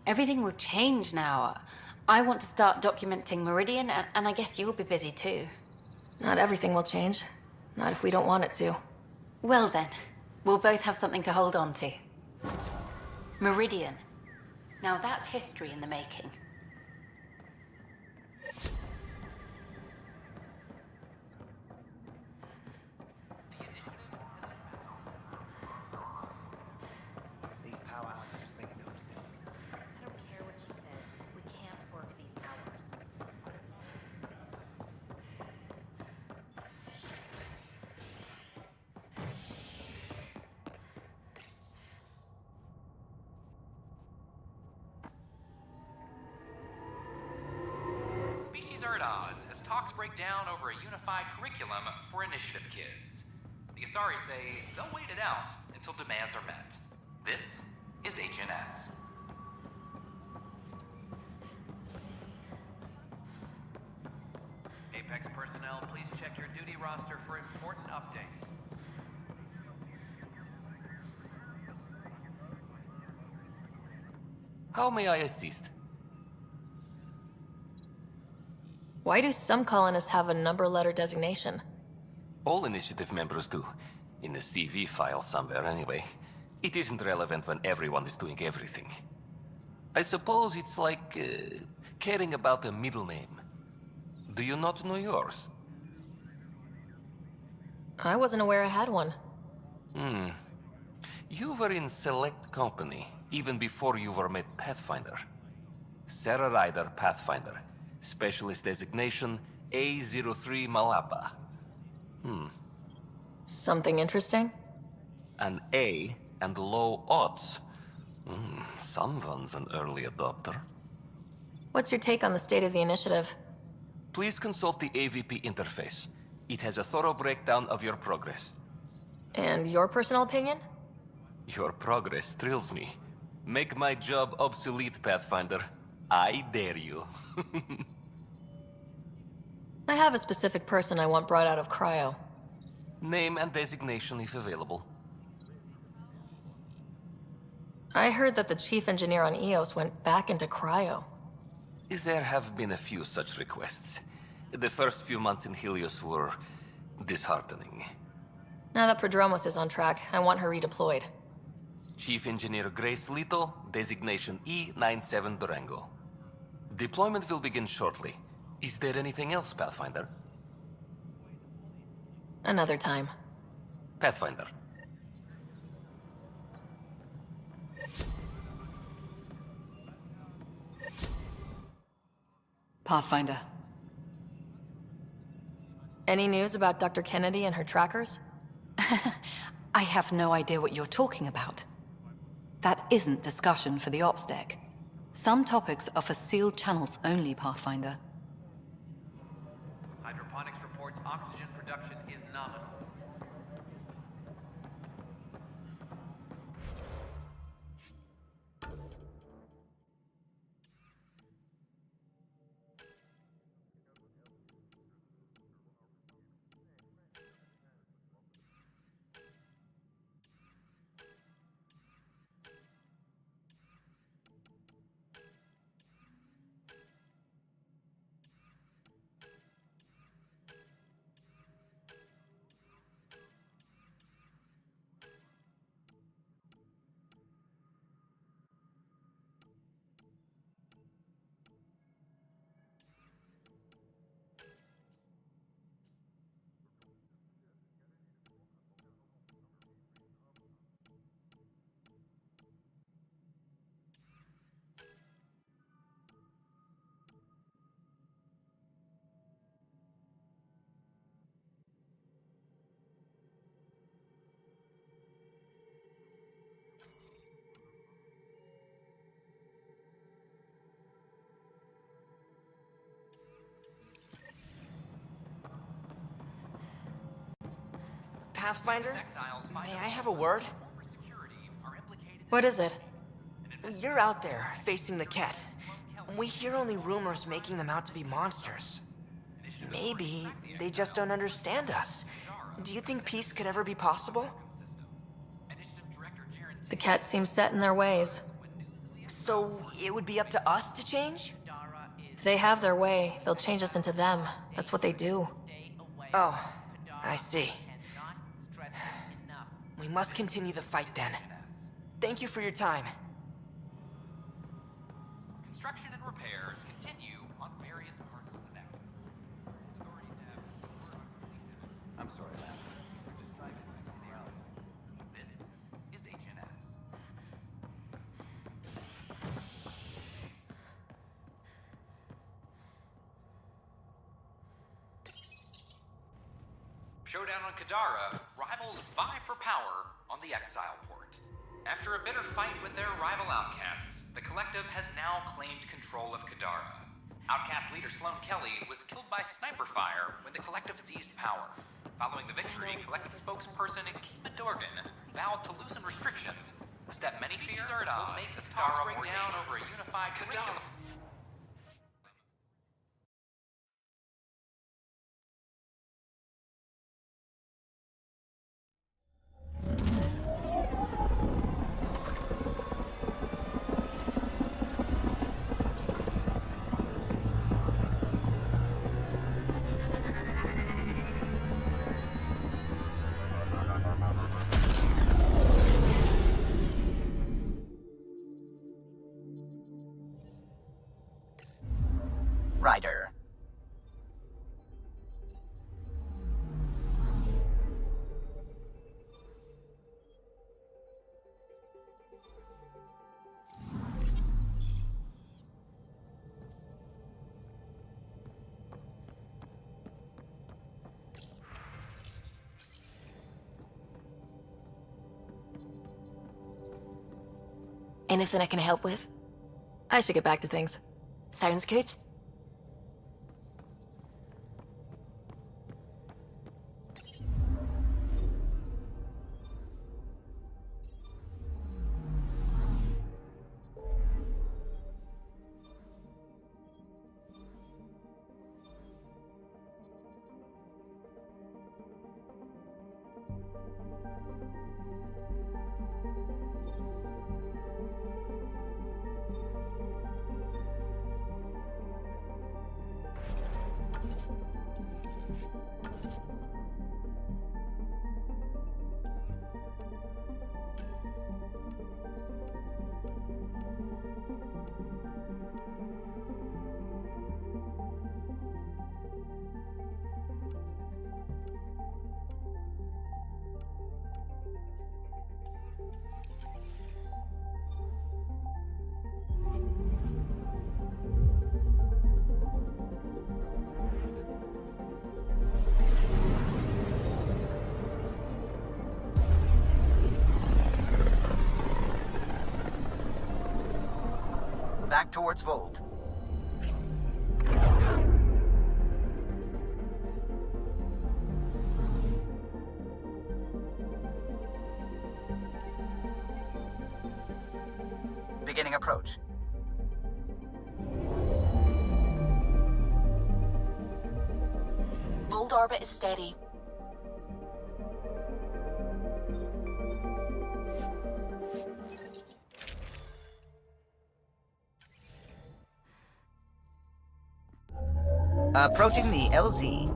Everything will change now. I want to start documenting Meridian, and I guess you'll be busy too. Not everything will change. Not if we don't want it to. Well then, we'll both have something to hold on to. Meridian. Now that's history in the making. These powerhouses just make no sense. I don't care what she says. We can't work these hours. Species are at odds as talks break down over a unified curriculum for initiative kids. The Asari say they'll wait it out until demands are met. This is HNS. Apex personnel, please check your duty roster for important updates. How may I assist? Why do some colonists have a number letter designation? All initiative members do. In the CV file somewhere, anyway. It isn't relevant when everyone is doing everything. I suppose it's like caring about a middle name. Do you not know yours? I wasn't aware I had one. You were in Select Company, even before you were made Pathfinder. Sarah Ryder, Pathfinder. Specialist designation A03 Malapa. Something interesting? An A and low odds. Someone's an early adopter. What's your take on the state of the initiative? Please consult the AVP interface. It has a thorough breakdown of your progress. And your personal opinion? Your progress thrills me. Make my job obsolete, Pathfinder. I dare you. I have a specific person I want brought out of cryo. Name and designation if available. I heard that the chief engineer on Eos went back into cryo. There have been a few such requests. The first few months in Helios were disheartening. Now that Prodromos is on track, I want her redeployed. Chief Engineer Grace Lito, designation E97 Durango. Deployment will begin shortly. Is there anything else, Pathfinder? Another time. Pathfinder. Pathfinder. Any news about Dr. Kennedy and her trackers? I have no idea what you're talking about. That isn't discussion for the ops deck. Some topics are for sealed channels only, Pathfinder. Hydroponics reports oxygen production is nominal. Pathfinder, may I have a word? What is it? You're out there, facing the Ket. We hear only rumors making them out to be monsters. Maybe they just don't understand us. Do you think peace could ever be possible? The Ket seems set in their ways. So it would be up to us to change? If they have their way, they'll change us into them. That's what they do. Oh, I see. We must continue the fight then. Thank you for your time. Construction and repairs continue on various parts of the Nexus. I'm sorry, man. We're just trying to do something else. This is HNS. Showdown on Kadara, rivals vie for power on the Exile port. After a bitter fight with their rival outcasts, the Collective has now claimed control of Kadara. Outcast leader Sloane Kelly was killed by sniper fire when the Collective seized power. Following the victory, Collective spokesperson Kima Dorgan vowed to loosen restrictions, a step many fear will make the talks break down over a unified curriculum. Ryder. Anything I can help with? I should get back to things. Sounds good. Back towards Vold. Beginning approach. Vold orbit is steady. Approaching the LZ.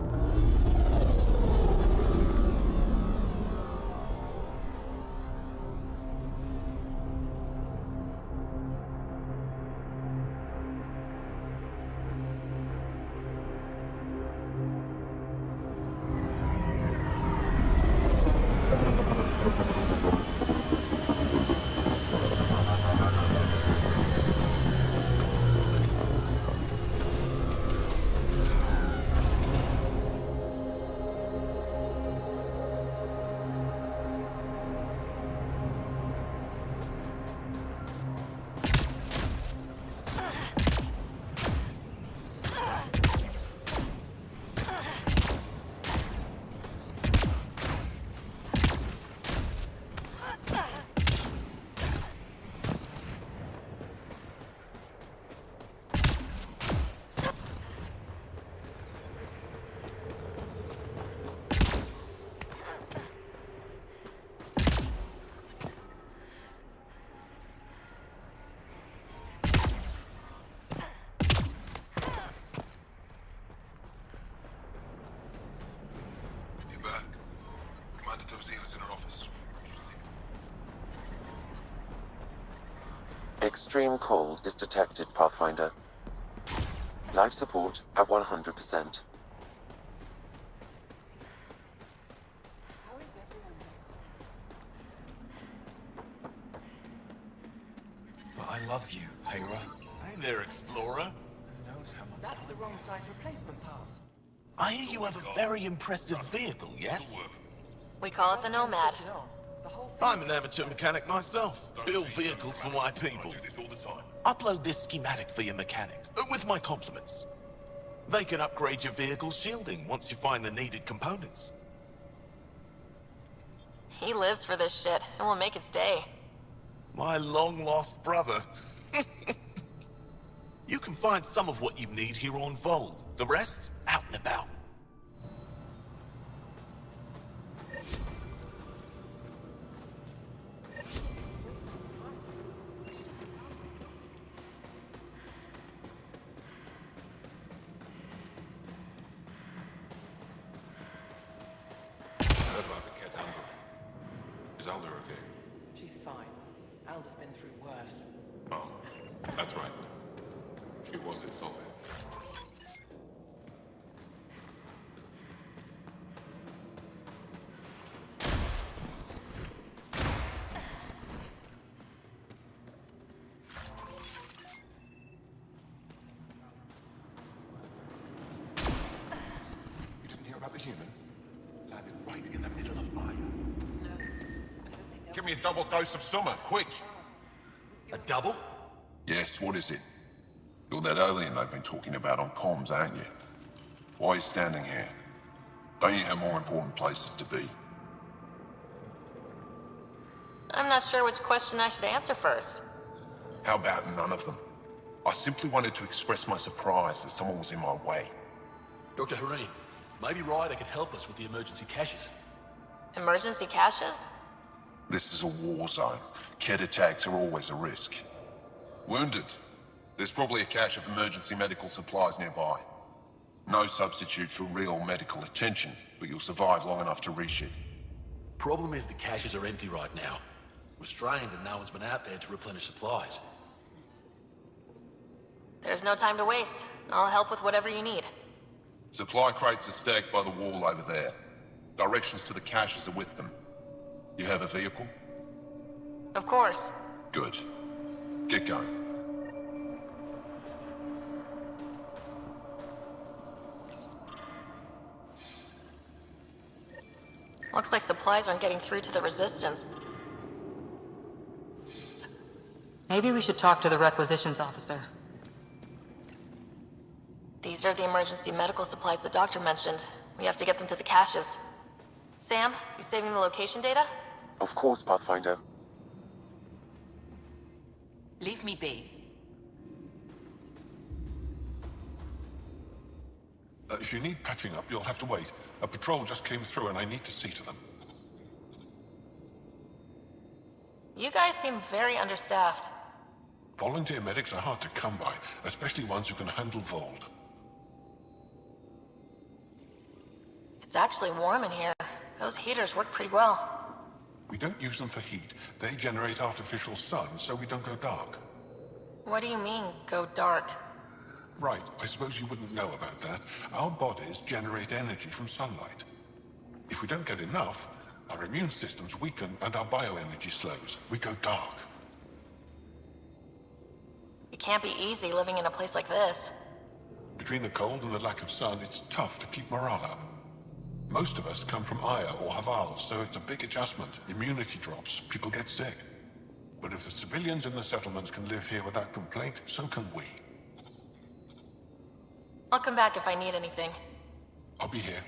Extreme cold is detected, Pathfinder. Life support at 100%. But I love you, Hera. Hey there, Explorer. Who knows how much That's the wrong size replacement part. I hear you have a very impressive vehicle, yes? We call it the Nomad. I'm an amateur mechanic myself. Build vehicles for my people. Upload this schematic for your mechanic, with my compliments. They can upgrade your vehicle's shielding once you find the needed components. He lives for this shit, and will make his day. My long-lost brother. You can find some of what you need here on Vold. The rest, out and about. Heard about the Ket ambush. Is Alder okay? She's fine. Alda's been through worse. Oh, that's right. She was at Solve. You didn't hear about the human? Landed right in the middle of Aya. Give me a double dose of summer, quick! A double? Yes, what is it? You're that alien they've been talking about on comms, aren't you? Why are you standing here? Don't you have more important places to be? I'm not sure which question I should answer first. How about none of them? I simply wanted to express my surprise that someone was in my way. Dr. Hareen, maybe Ryder could help us with the emergency caches. Emergency caches? This is a war zone. Ket attacks are always a risk. Wounded? There's probably a cache of emergency medical supplies nearby. No substitute for real medical attention, but you'll survive long enough to reship. Problem is the caches are empty right now. We're strained and no one's been out there to replenish supplies. There's no time to waste. I'll help with whatever you need. Supply crates are stacked by the wall over there. Directions to the caches are with them. You have a vehicle? Of course. Good. Get going. Looks like supplies aren't getting through to the Resistance. Maybe we should talk to the requisitions officer. These are the emergency medical supplies the doctor mentioned. We have to get them to the caches. Sam, you saving the location data? Of course, Pathfinder. Leave me be. If you need patching up, you'll have to wait. A patrol just came through and I need to see to them. You guys seem very understaffed. Volunteer medics are hard to come by, especially ones who can handle Vold. It's actually warm in here. Those heaters work pretty well. We don't use them for heat. They generate artificial sun, so we don't go dark. What do you mean, go dark? Right, I suppose you wouldn't know about that. Our bodies generate energy from sunlight. If we don't get enough, our immune systems weaken and our bioenergy slows. We go dark. It can't be easy living in a place like this. Between the cold and the lack of sun, it's tough to keep morale up. Most of us come from Aya or Haval, so it's a big adjustment. Immunity drops, people get sick. But if the civilians in the settlements can live here without complaint, so can we. I'll come back if I need anything. I'll be here.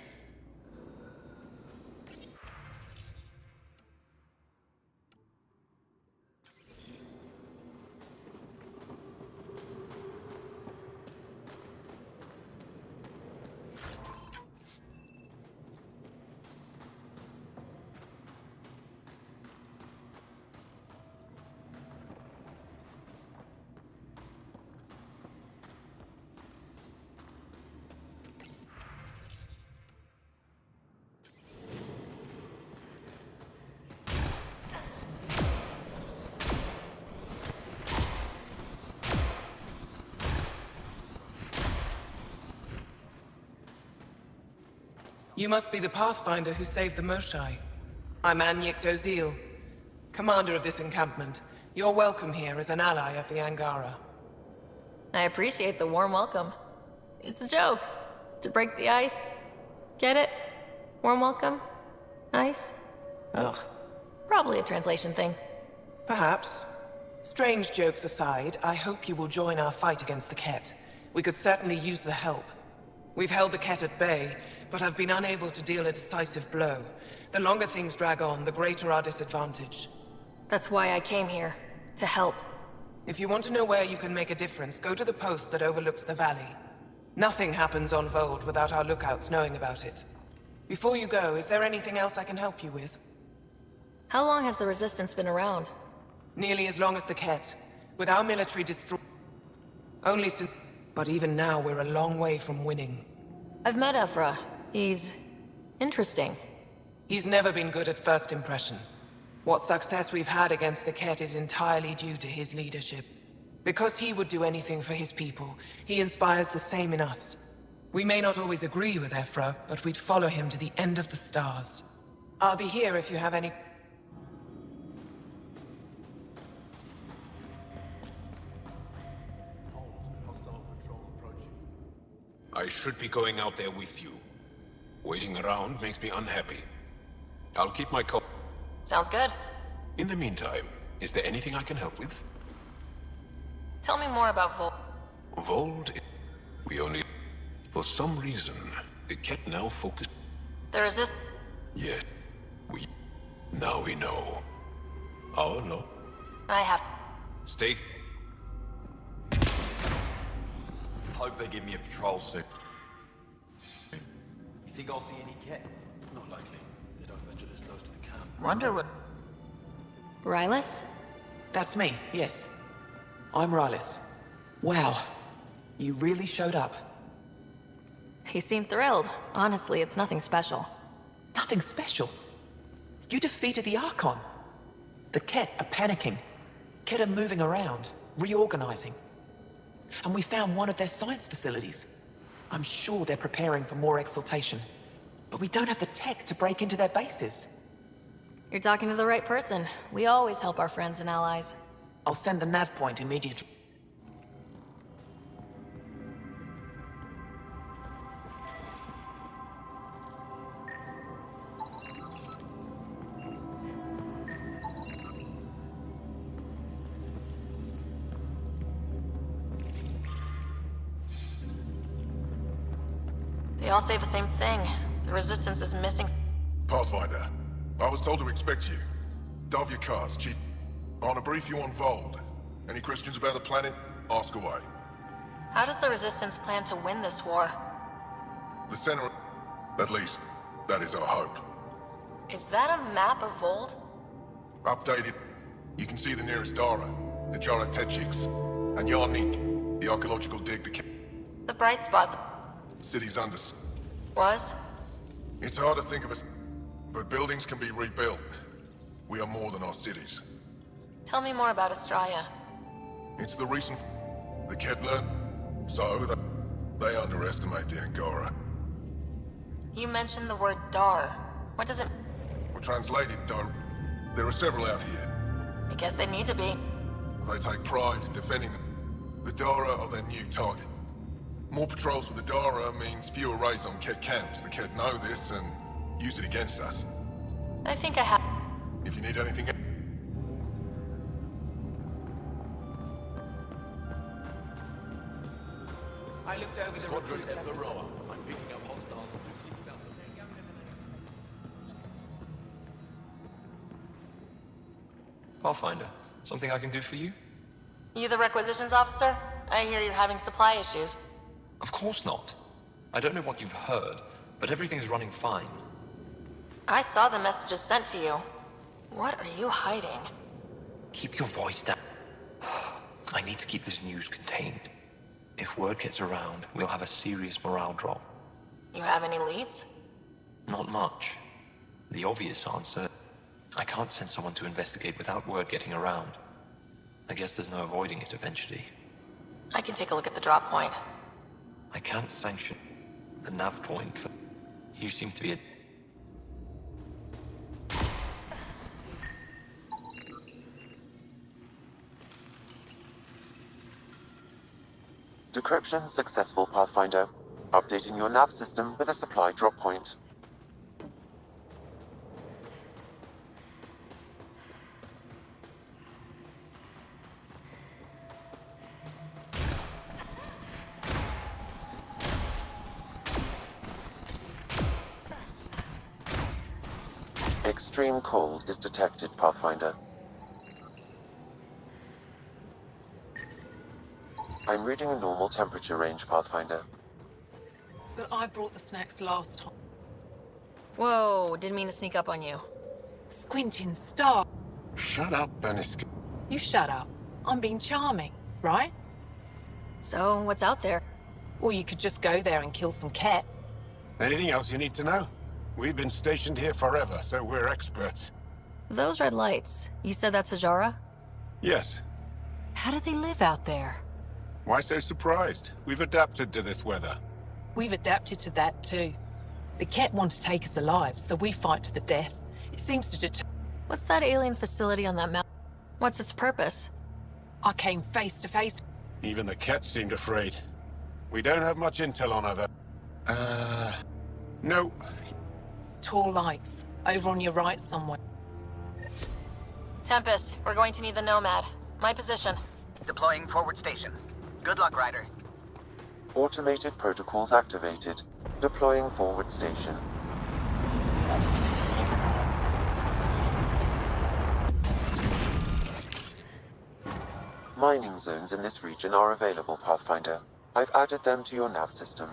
You must be the Pathfinder who saved the Moshai. I'm Anyik Dozil, commander of this encampment. You're welcome here as an ally of the Angara. I appreciate the warm welcome. It's a joke. To break the ice. Get it? Warm welcome? Ice? Ugh. Probably a translation thing. Perhaps. Strange jokes aside, I hope you will join our fight against the Ket. We could certainly use the help. We've held the Ket at bay, but have been unable to deal a decisive blow. The longer things drag on, the greater our disadvantage. That's why I came here. To help. If you want to know where you can make a difference, go to the post that overlooks the valley. Nothing happens on Vold without our lookouts knowing about it. Before you go, is there anything else I can help you with? How long has the Resistance been around? Nearly as long as the Ket. With our military only since... But even now, we're a long way from winning. I've met Ephra. He's... interesting. He's never been good at first impressions. What success we've had against the Ket is entirely due to his leadership. Because he would do anything for his people, he inspires the same in us. We may not always agree with Ephra, but we'd follow him to the end of the stars. I'll be here if you have any... I should be going out there with you. Waiting around makes me unhappy. I'll keep my call. Sounds good. In the meantime, is there anything I can help with? Tell me more about Vold. Vold? We only... For some reason, the Ket now focus... The Resist... Yes, we... Now we know. Oh, no. I have... Stay... Hope they give me a patrol soon. You think I'll see any Ket? Not likely. They don't venture this close to the camp. Wonder what... Rylus? That's me, yes. I'm Rylus. Wow. You really showed up. He seemed thrilled. Honestly, it's nothing special. Nothing special? You defeated the Archon. The Ket are panicking. Ket are moving around, reorganizing. And we found one of their science facilities. I'm sure they're preparing for more exaltation. But we don't have the tech to break into their bases. You're talking to the right person. We always help our friends and allies. I'll send the nav point immediately. They all say the same thing. The Resistance is missing... Pathfinder, I was told to expect you. Dove your cars, Chief. I want to brief you on Vold. Any questions about the planet? Ask away. How does the Resistance plan to win this war? The center... At least, that is our hope. Is that a map of Vold? Updated. You can see the nearest Dara, the Jara Techiks, and Yarnik, the archaeological dig the... The bright spots... City's under... Was? It's hard to think of us, but buildings can be rebuilt. We are more than our cities. Tell me more about Astraea. It's the recent... The Ket learned, so they underestimate the Angara. You mentioned the word Dar. What does it... Well, translated, Dar. There are several out here. I guess they need to be. They take pride in defending them. The Dara are their new target. More patrols with the Dara means fewer raids on Ket camps. The Ket know this and use it against us. I think I have... If you need anything... I looked over the Squadron recruits. Evaroa. I'm picking up hostiles. Pathfinder, something I can do for you? You the requisitions officer? I hear you're having supply issues. Of course not. I don't know what you've heard, but everything's running fine. I saw the messages sent to you. What are you hiding? Keep your voice down. I need to keep this news contained. If word gets around, we'll have a serious morale drop. You have any leads? Not much. The obvious answer, I can't send someone to investigate without word getting around. I guess there's no avoiding it eventually. I can take a look at the drop point. I can't sanction the nav point for... You seem to be a... Decryption successful, Pathfinder. Updating your nav system with a supply drop point. Extreme cold is detected, Pathfinder. I'm reading a normal temperature range, Pathfinder. But I brought the snacks last time. Whoa, didn't mean to sneak up on you. Squinting star. Shut up, Banisk. You shut up. I'm being charming, right? So, what's out there? Or you could just go there and kill some cat. Anything else you need to know? We've been stationed here forever, so we're experts. Those red lights, you said that's Ajara? Yes. How do they live out there? Why so surprised? We've adapted to this weather. We've adapted to that too. The cat want to take us alive, so we fight to the death. It seems to deter... What's that alien facility on that mountain? What's its purpose? I came face to face. Even the cat seemed afraid. We don't have much intel on her, though. No. Tall lights, over on your right somewhere. Tempest, we're going to need the Nomad. My position. Deploying forward station. Good luck, Ryder. Automated protocols activated. Deploying forward station. Mining zones in this region are available, Pathfinder. I've added them to your nav system.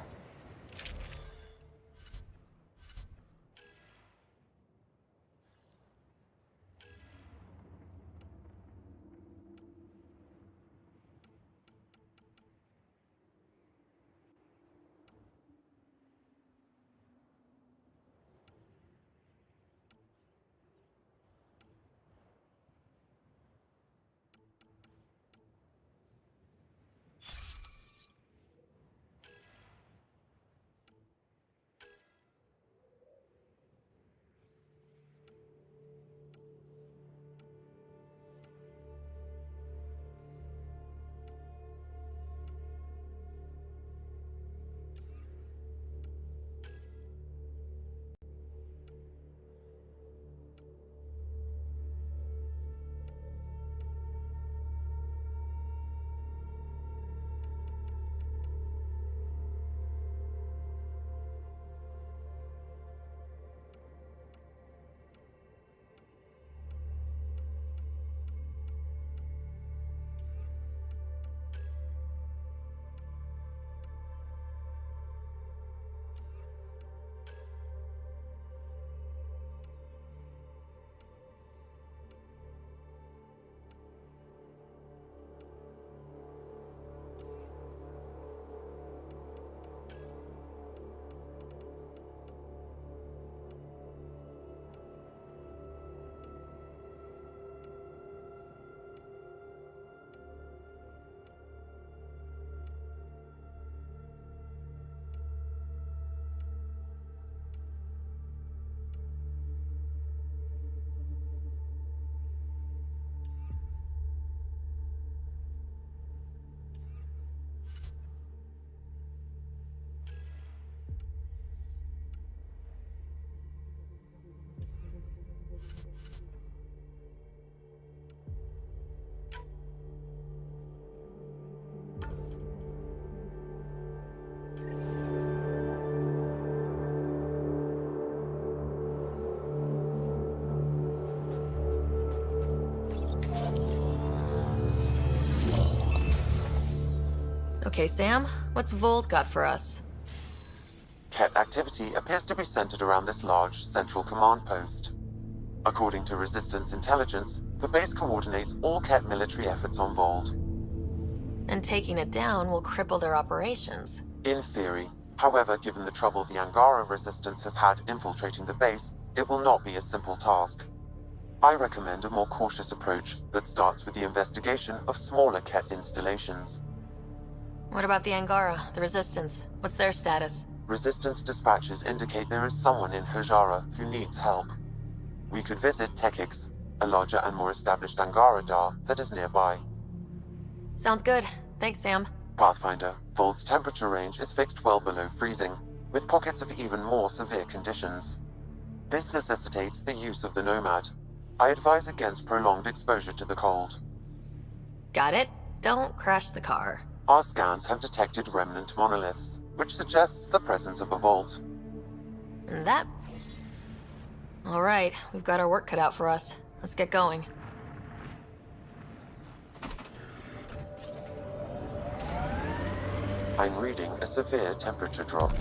Okay, Sam, what's Vold got for us? Ket activity appears to be centered around this large central command post. According to Resistance intelligence, the base coordinates all Ket military efforts on Vold. And taking it down will cripple their operations. In theory. However, given the trouble the Angara Resistance has had infiltrating the base, it will not be a simple task. I recommend a more cautious approach that starts with the investigation of smaller Ket installations. What about the Angara, the Resistance? What's their status? Resistance dispatches indicate there is someone in Hojara who needs help. We could visit Tekix, a larger and more established Angara Dar that is nearby. Sounds good. Thanks, Sam. Pathfinder, Vault's temperature range is fixed well below freezing, with pockets of even more severe conditions. This necessitates the use of the Nomad. I advise against prolonged exposure to the cold. Got it. Don't crash the car. Our scans have detected remnant monoliths, which suggests the presence of a vault. And that... All right, we've got our work cut out for us. Let's get going. I'm reading a severe temperature drop.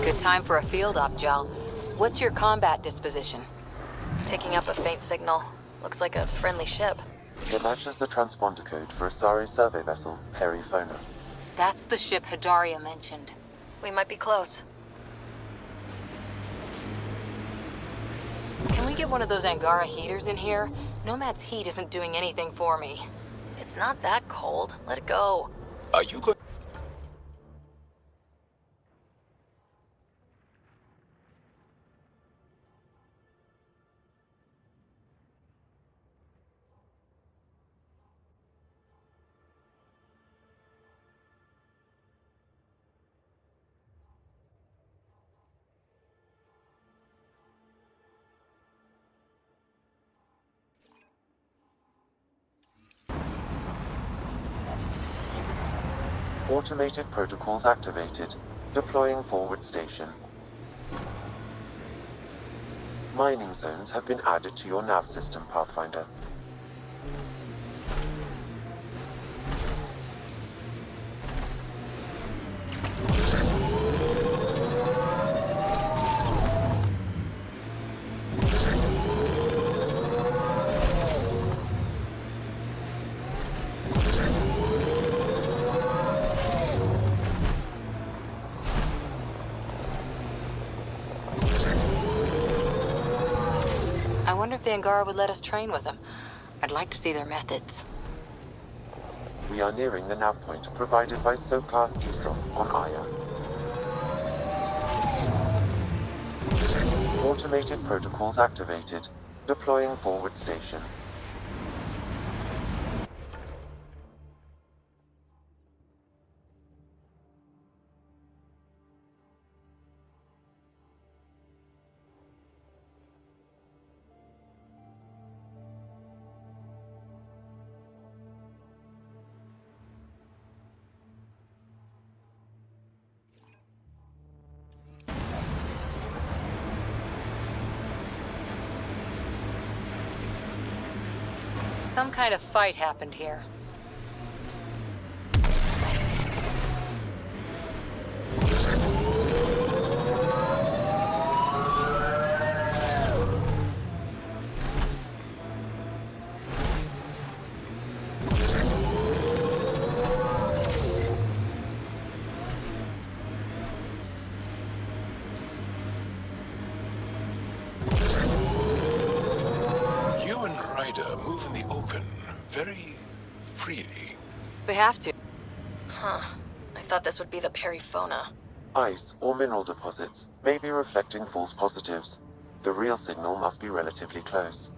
Good time for a field op, Jal. What's your combat disposition? Picking up a faint signal. Looks like a friendly ship. It matches the transponder code for Asari survey vessel, Perifona. That's the ship Hidaria mentioned. We might be close. Can we get one of those Angara heaters in here? Nomad's heat isn't doing anything for me. It's not that cold. Let it go. Are you good? Automated protocols activated. Deploying forward station. Mining zones have been added to your nav system, Pathfinder. I wonder if the Angara would let us train with them. I'd like to see their methods. We are nearing the nav point provided by Sokar Isof on Aya. Automated protocols activated. Deploying forward station. Some kind of fight happened here. Move in the open, very freely. We have to. Huh. I thought this would be the Perifona. Ice or mineral deposits may be reflecting false positives. The real signal must be relatively close.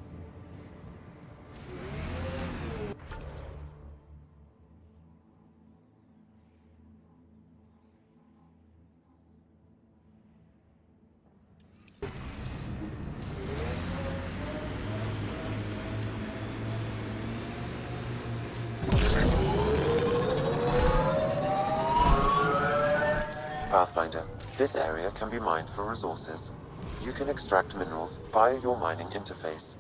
Pathfinder, This area can be mined for resources. You can extract minerals via your mining interface.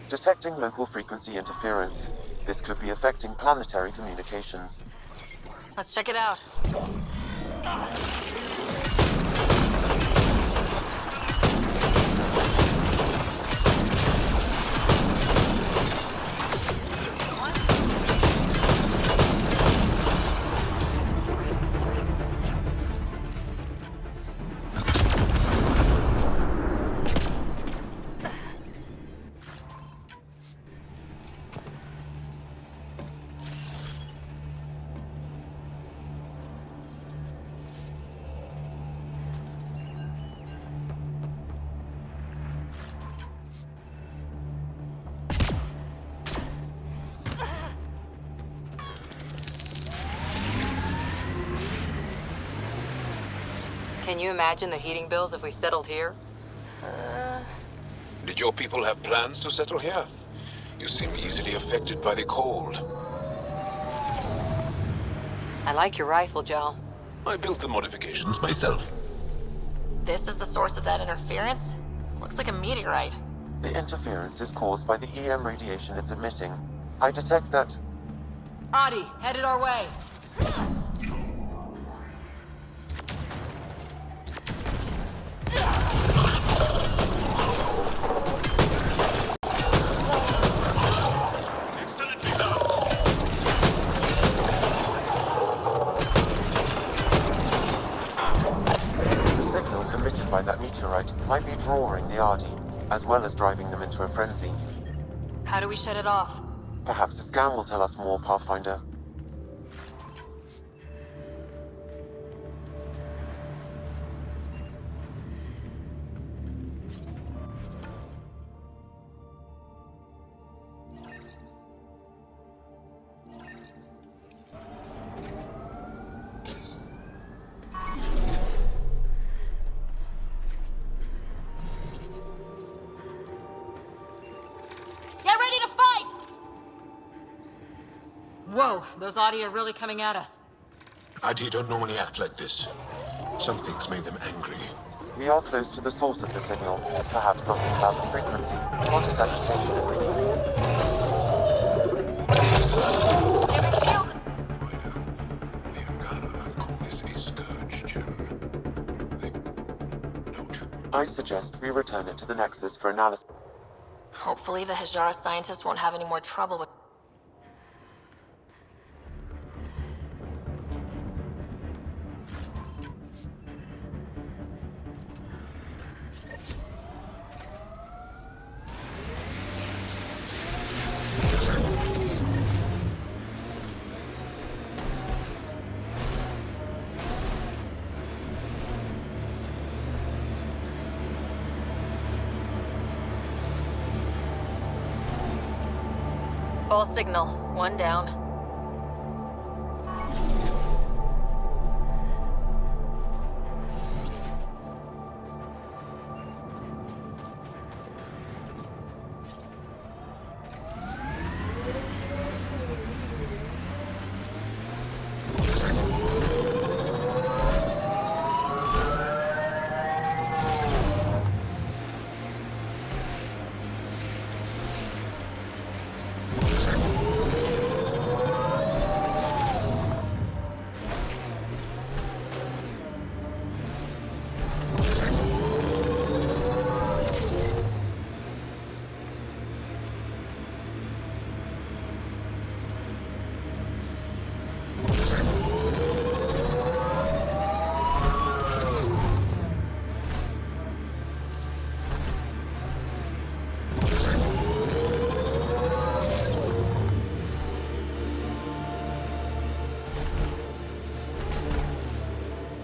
Detecting local frequency interference. This could be affecting planetary communications. Let's check it out. Can you imagine the heating bills if we settled here? Did your people have plans to settle here? You seem easily affected by the cold. I like your rifle, Jal. I built the modifications myself. This is the source of that interference? Looks like a meteorite. The interference is caused by the EM radiation it's emitting. I detect that... Adi, headed our way. by that meteorite might be drawing the Ardi, as well as driving them into a frenzy. How do we shut it off? Perhaps the scan will tell us more, Pathfinder. Whoa, those Adi are really coming at us. Adi don't normally act like this. Something's made them angry. We are close to the source of the signal. Perhaps something about the frequency causes agitation it released. I suggest we return it to the Nexus for analysis. Hopefully the Hajara scientists won't have any more trouble with... False signal. One down.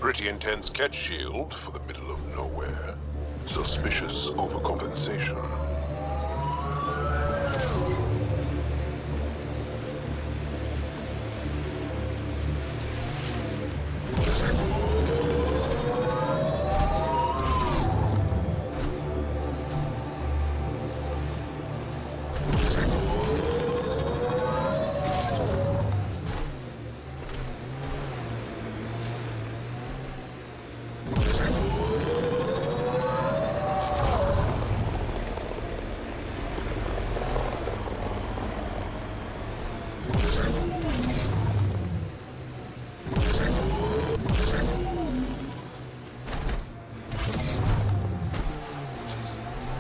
Pretty intense catch shield for the middle of nowhere. Suspicious overcompensation.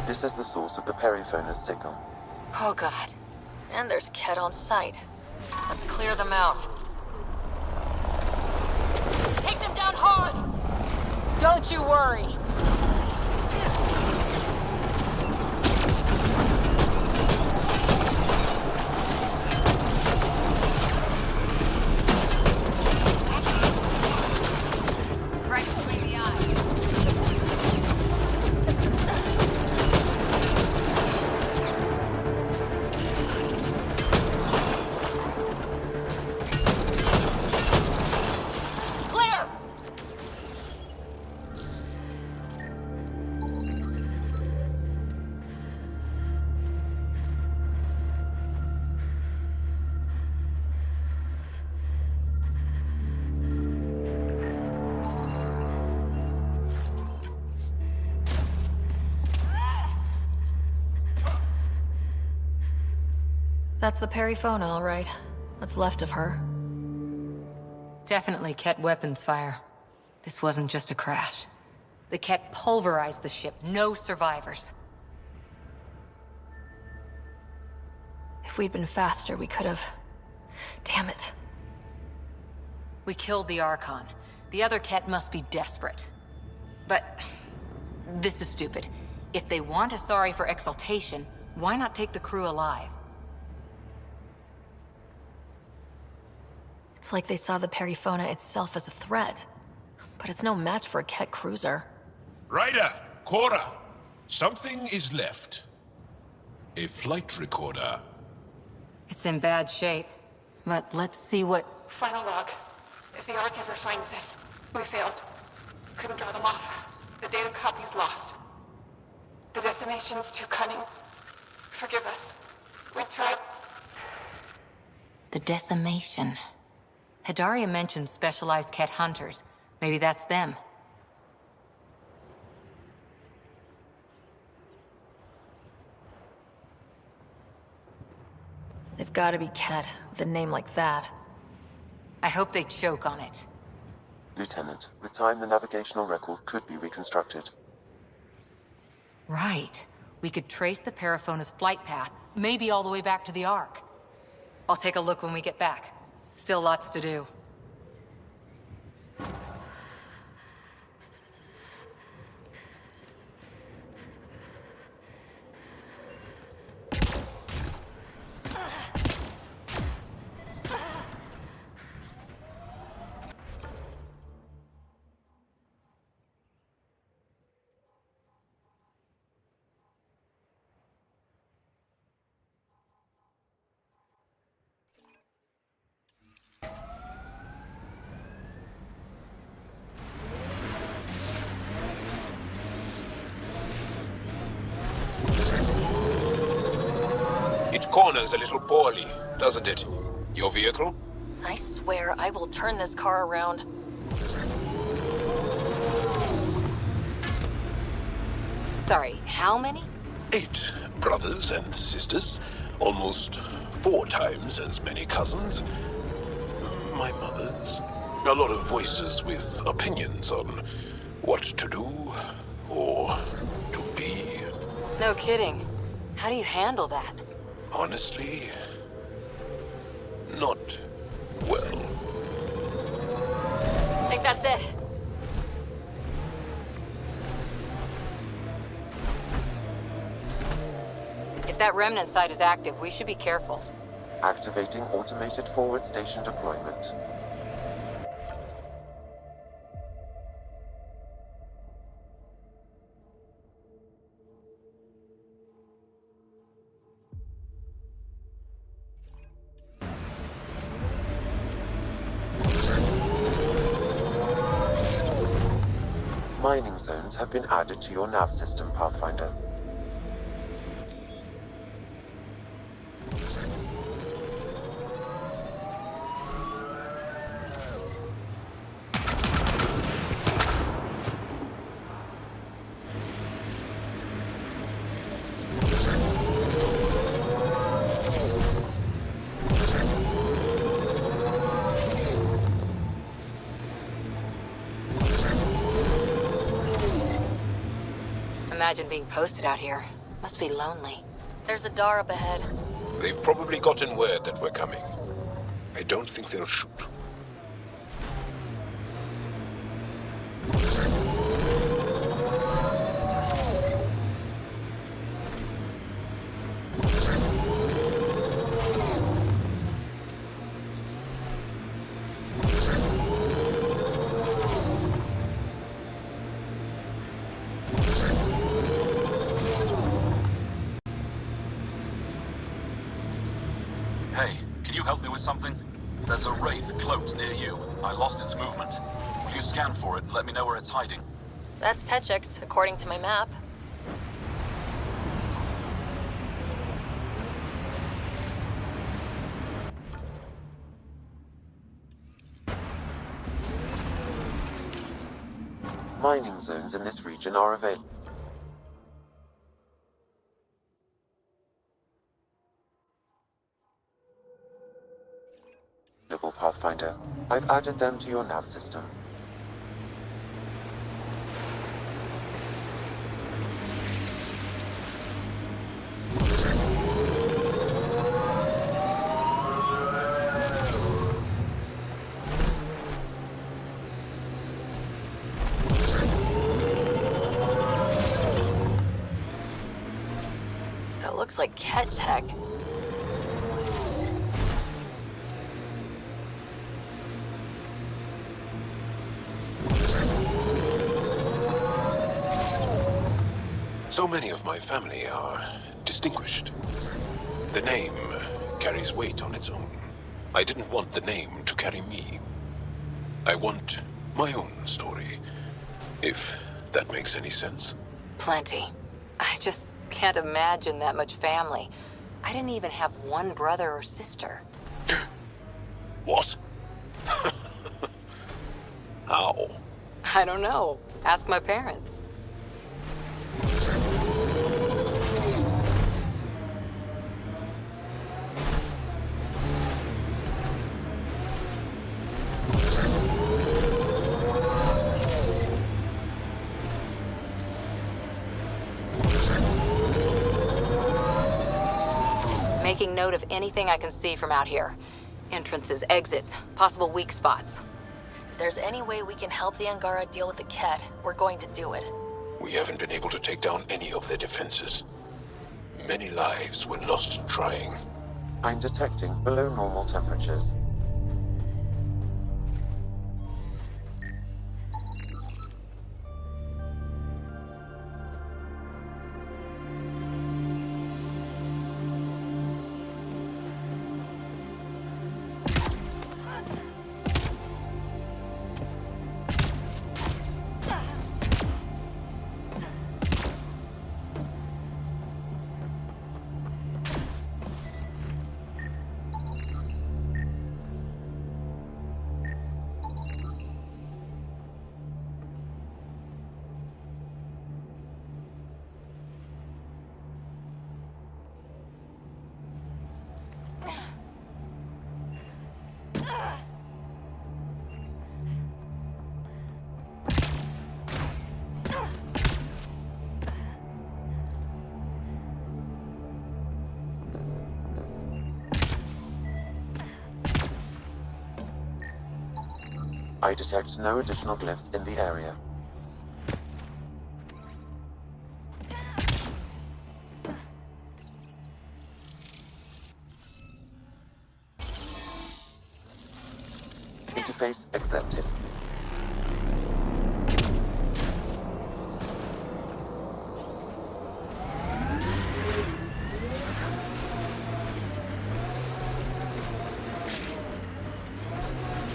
This is the source of the periphone's signal. Oh god. And there's Ket on site. Let's clear them out. Take them down hard! Don't you worry. Right between the eyes. Clear! That's the Perifona, all right. What's left of her. Definitely Ket weapons fire. This wasn't just a crash. The Ket pulverized the ship. No survivors. If we'd been faster, we could have. Damn it. We killed the Archon. The other Ket must be desperate. But this is stupid. If they want Asari for exaltation, why not take the crew alive? It's like they saw the Perifona itself as a threat. But it's no match for a Ket cruiser. Ryder, Cora, something is left. A flight recorder. It's in bad shape. But let's see what... Final log. If the Ark ever finds this, we failed. Couldn't draw them off. The data copy's lost. The decimation's too cunning. Forgive us. We tried. The decimation. Hidaria mentioned specialized Ket hunters. Maybe that's them. They've gotta be Ket, with a name like that. I hope they choke on it. Lieutenant, with time the navigational record could be reconstructed. Right. We could trace the Perifona's flight path, maybe all the way back to the Ark. I'll take a look when we get back. Still lots to do. It corners a little poorly, doesn't it? Your vehicle? I swear I will turn this car around. Sorry, how many? 8 brothers and sisters. Almost 4 times as many cousins. My mother's. A lot of voices with opinions on what to do or to be. No kidding. How do you handle that? Honestly, not well. I think that's it. If that remnant site is active, we should be careful. Activating automated forward station deployment. Mining zones have been added to your nav system, Pathfinder. Imagine being posted out here. Must be lonely. There's a door up ahead. They've probably gotten word that we're coming. I don't think they'll shoot. Hey, can you help me with something? There's a wraith cloaked near you. I lost its movement. Will you scan for it and let me know where it's hiding? That's Techix, according to my map. Mining zones in this region are available. Pathfinder. I've added them to your nav system. That looks like Ket tech. So many of my family are distinguished. The name carries weight on its own. I didn't want the name to carry me. I want my own story, if that makes any sense. Plenty. I just can't imagine that much family. I didn't even have one brother or sister. What? How? I don't know. Ask my parents. Making note of anything I can see from out here. Entrances, exits, possible weak spots. If there's any way we can help the Angara deal with the Ket, we're going to do it. We haven't been able to take down any of their defenses. Many lives were lost trying. I'm detecting below normal temperatures. I detect no additional glyphs in the area. Interface accepted.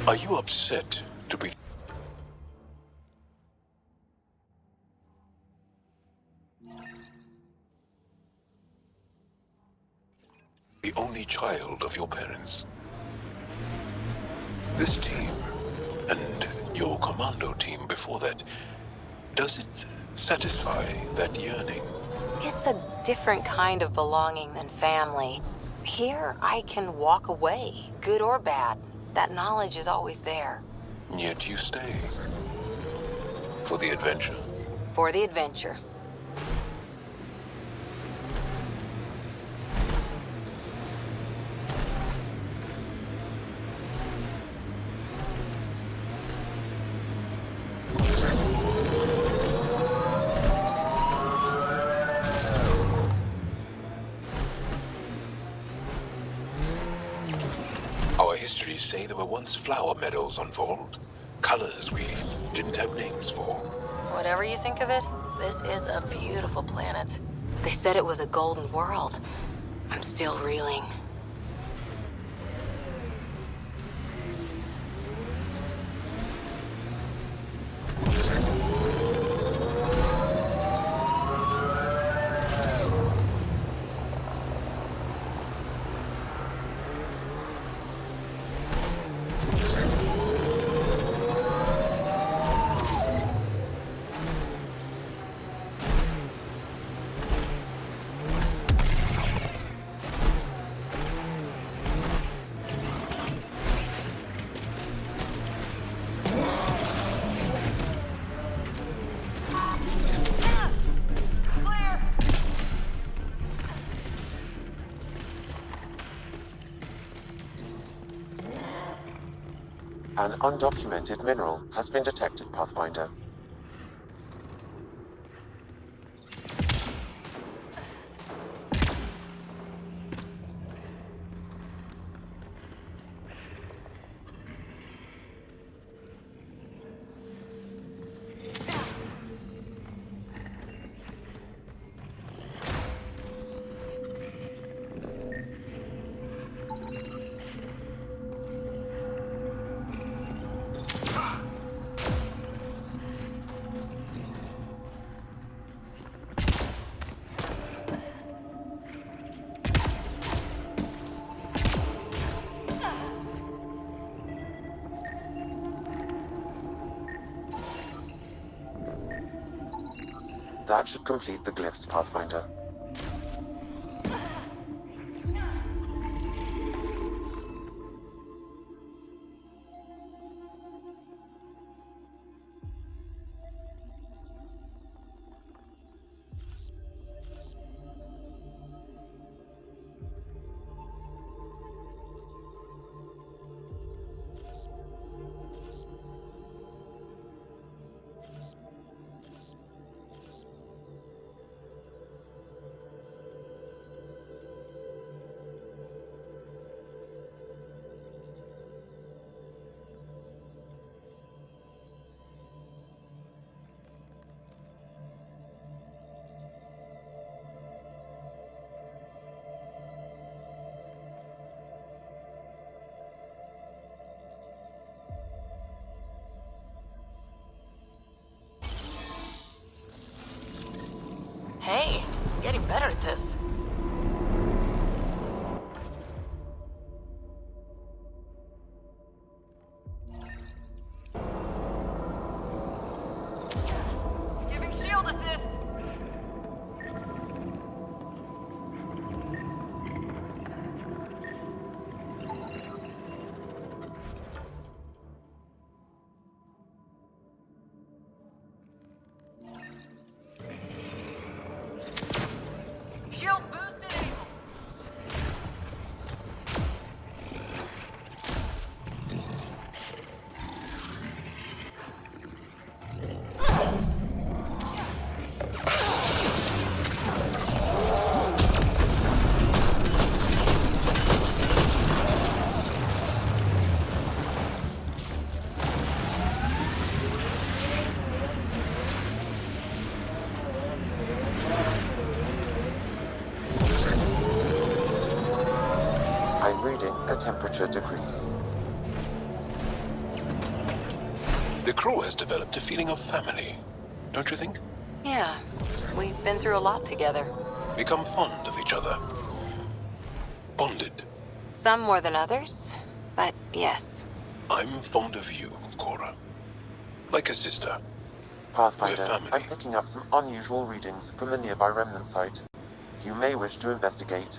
Are you upset to be... only child of your parents. This team, and your commando team before that, does it satisfy that yearning? It's a different kind of belonging than family. Here, I can walk away, good or bad. That knowledge is always there. Yet you stay. For the adventure? For the adventure. Our histories say there were once flower meadows on Vold. Colors we didn't have names for. Whatever you think of it, this is a beautiful planet. They said it was a golden world. I'm still reeling. An undocumented mineral has been detected, Pathfinder. That should complete the glyphs, Pathfinder. Hey, I'm getting better at this. Giving shield assist. Shield boosted. I'm reading a temperature decrease. The crew has developed a feeling of family, don't you think? Yeah, we've been through a lot together. Become fond of each other. Bonded. Some more than others, but yes. I'm fond of you, Cora. Like a sister. Pathfinder, We're family. I'm picking up some unusual readings from the nearby remnant site. You may wish to investigate.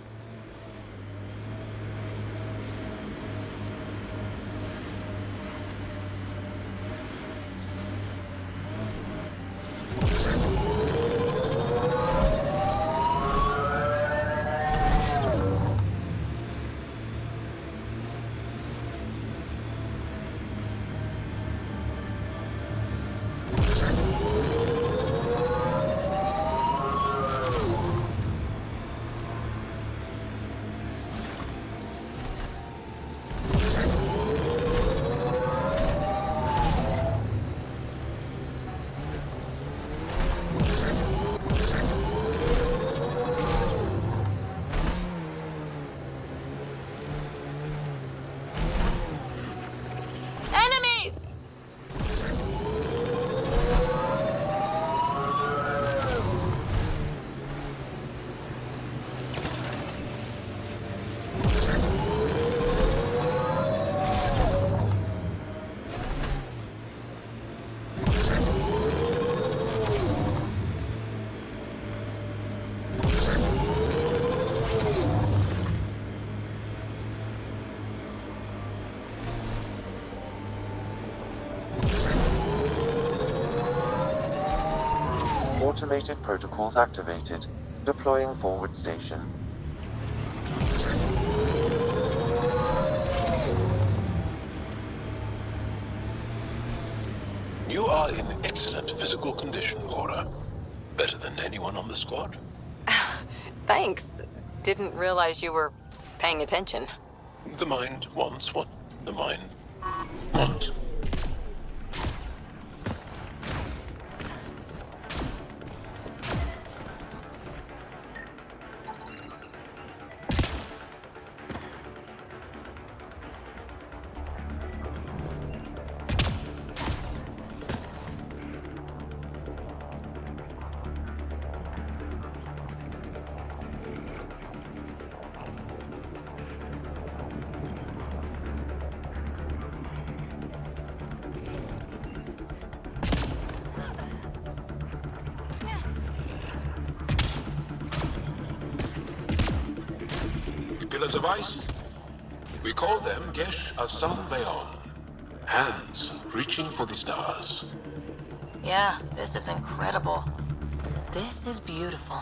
Enemies! Automated protocols activated. Deploying forward station. You are in excellent physical condition, Cora. Better than anyone on the squad. Thanks. Didn't realize you were paying attention. The mind wants what the mind wants. Pillars of ice? We call them Gesh Asan Veon. Hands reaching for the stars. Yeah, this is incredible. This is beautiful.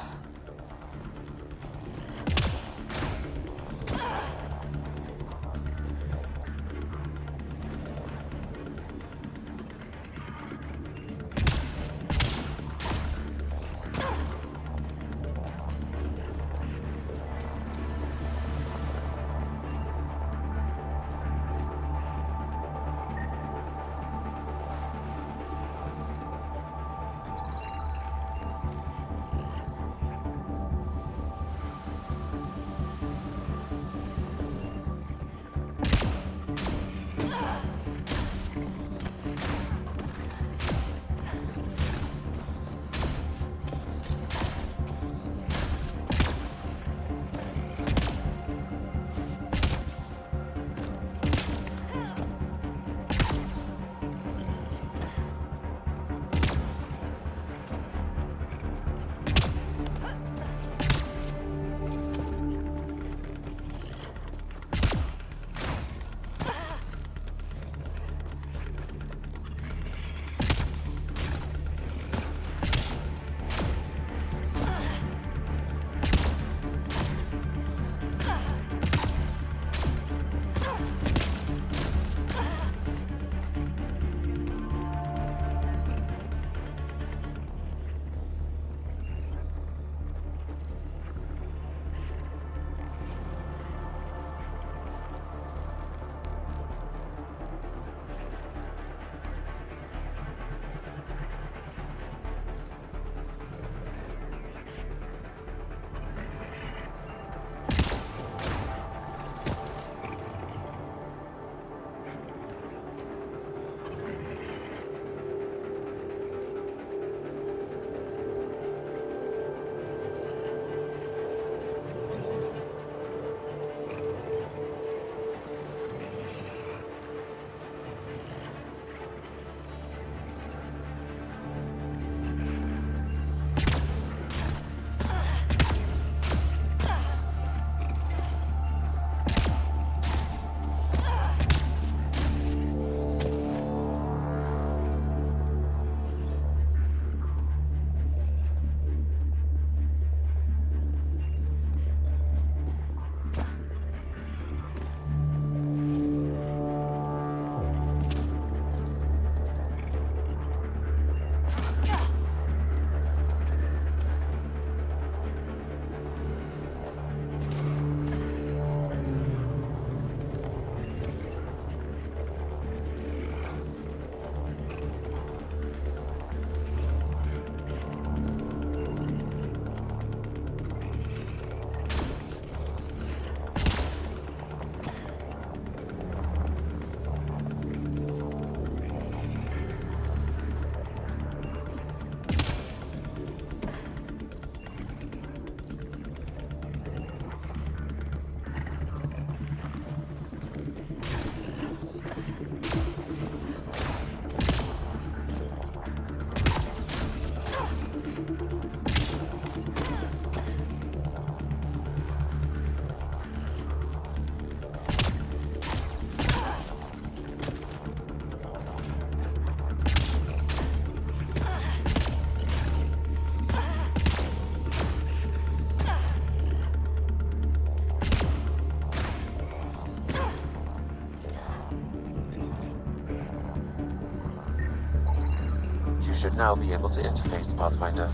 should now be able to interface, Pathfinder.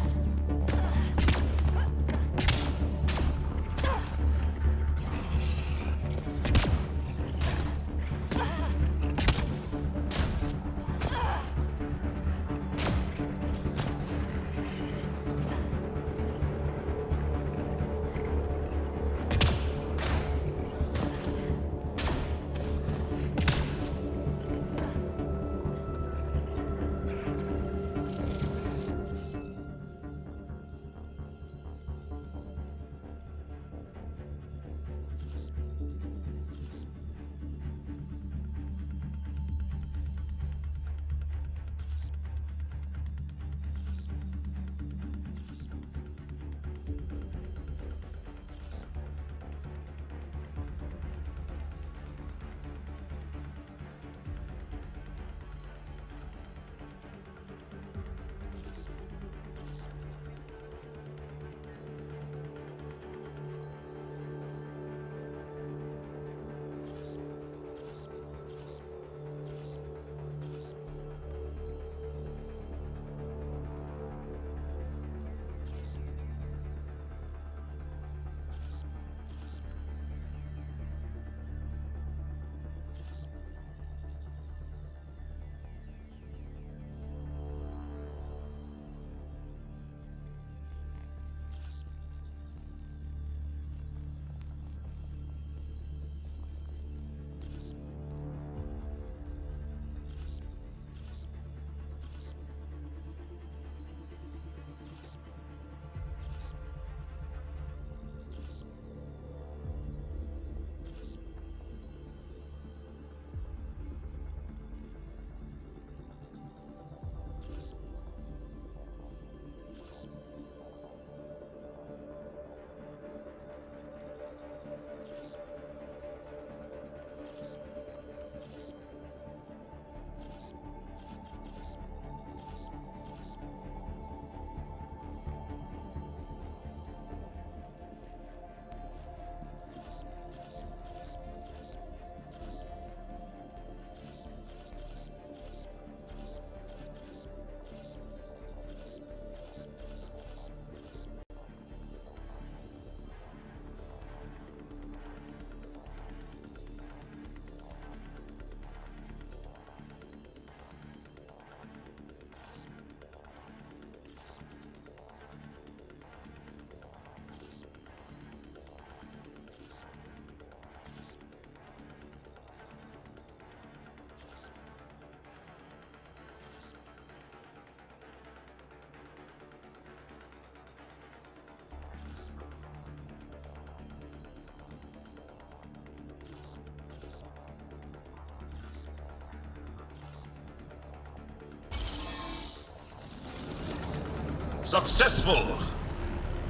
Successful!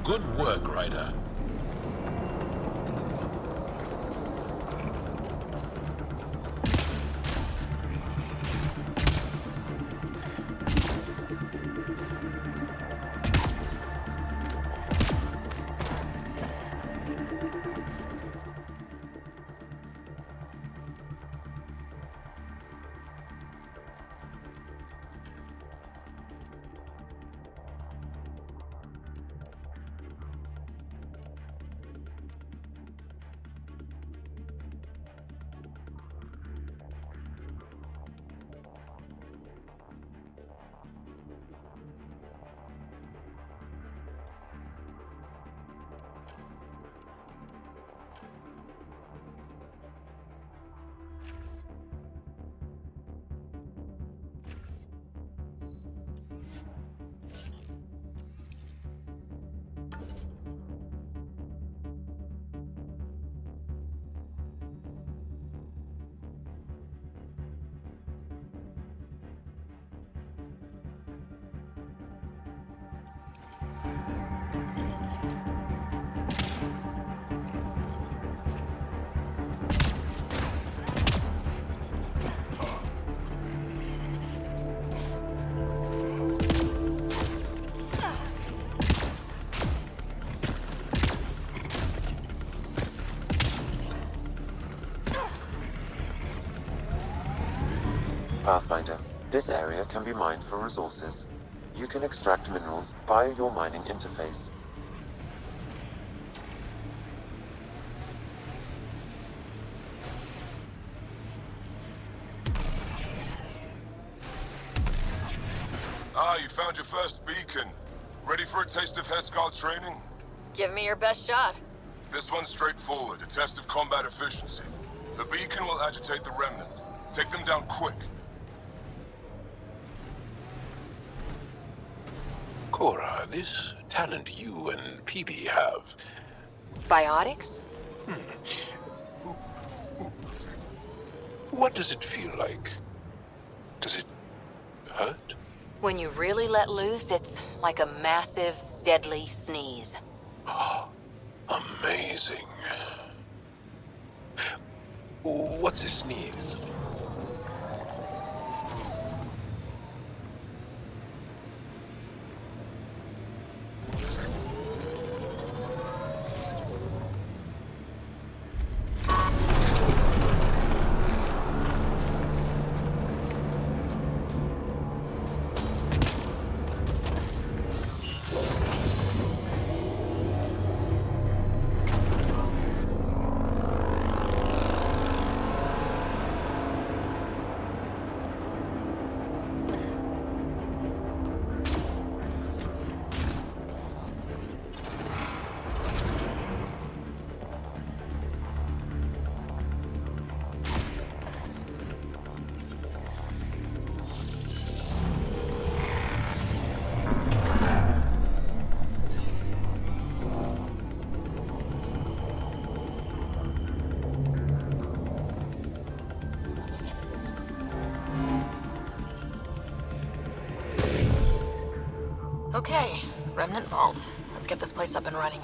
Good work, Ryder. Pathfinder, this area can be mined for resources. You can extract minerals via your mining interface. Ah, you found your first beacon. Ready for a taste of Heskar training? Give me your best shot. This one's straightforward, a test of combat efficiency. The beacon will agitate the Remnant. Take them down quick. Cora, this talent you and Peebee have. Biotics? What does it feel like? Does it hurt? When you really let loose, it's like a massive, deadly sneeze. Amazing. What's a sneeze? Okay, Remnant Vault. Let's get this place up and running.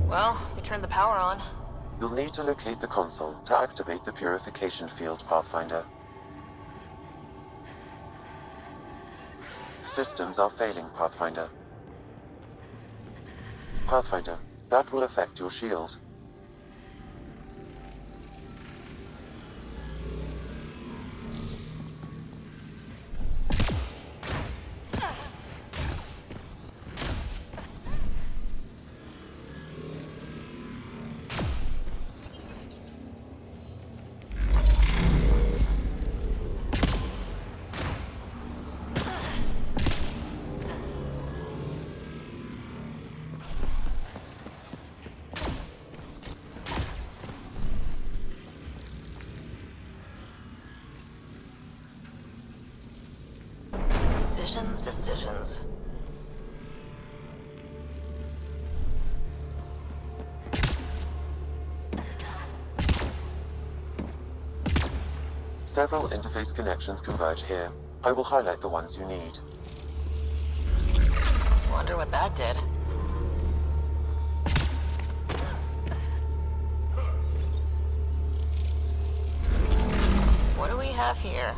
Well, we turned the power on. You'll need to locate the console to activate the purification field, Pathfinder. Systems are failing, Pathfinder. Pathfinder, that will affect your shield. Decisions. Several interface connections converge here. I will highlight the ones you need. Wonder what that did. What do we have here?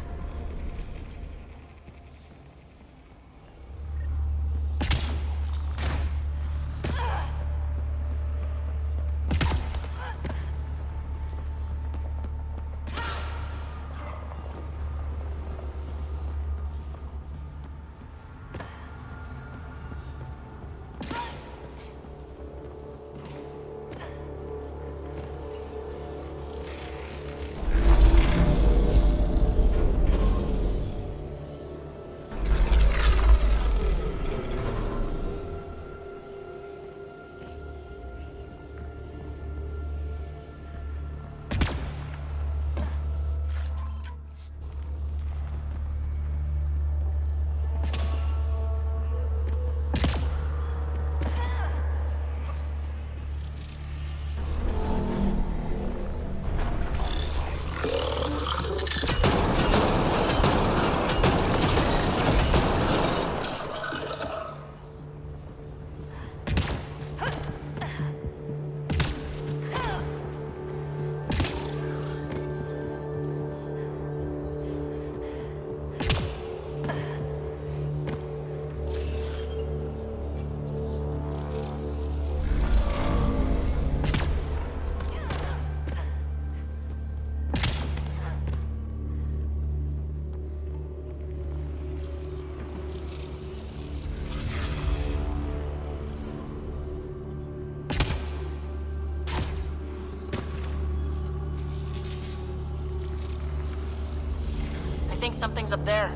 think something's up there.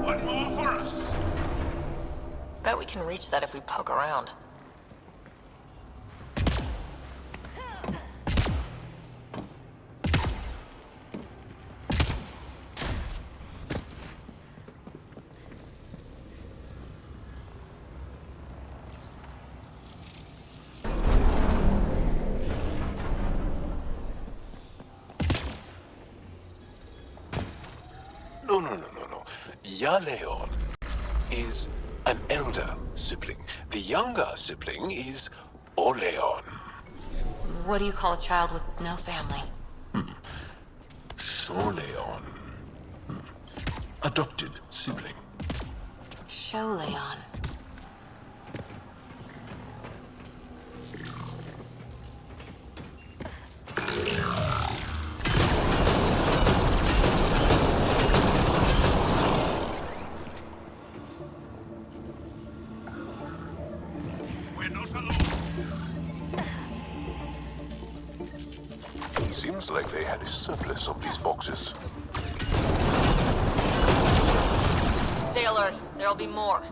One more for us. Bet we can reach that if we poke around. No. Yaleon is an elder sibling. The younger sibling is Oleon. What do you call a child with no family? Sholeon. Adopted sibling. Show Leon. Seems like they had a surplus of these boxes. Stay alert. There'll be more.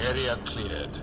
Area cleared.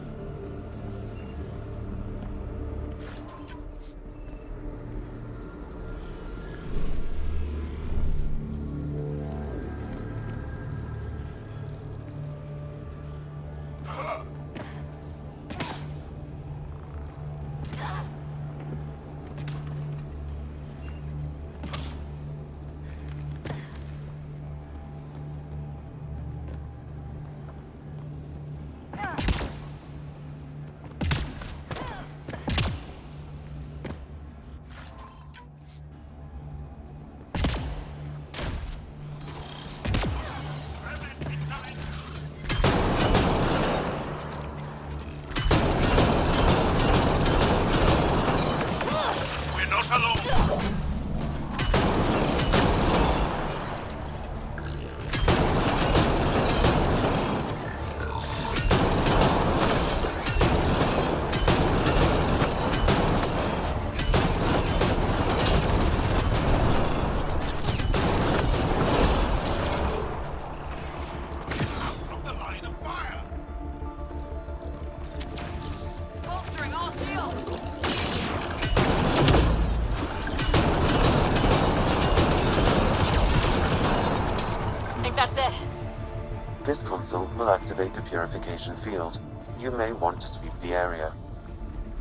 This console will activate the purification field. You may want to sweep the area.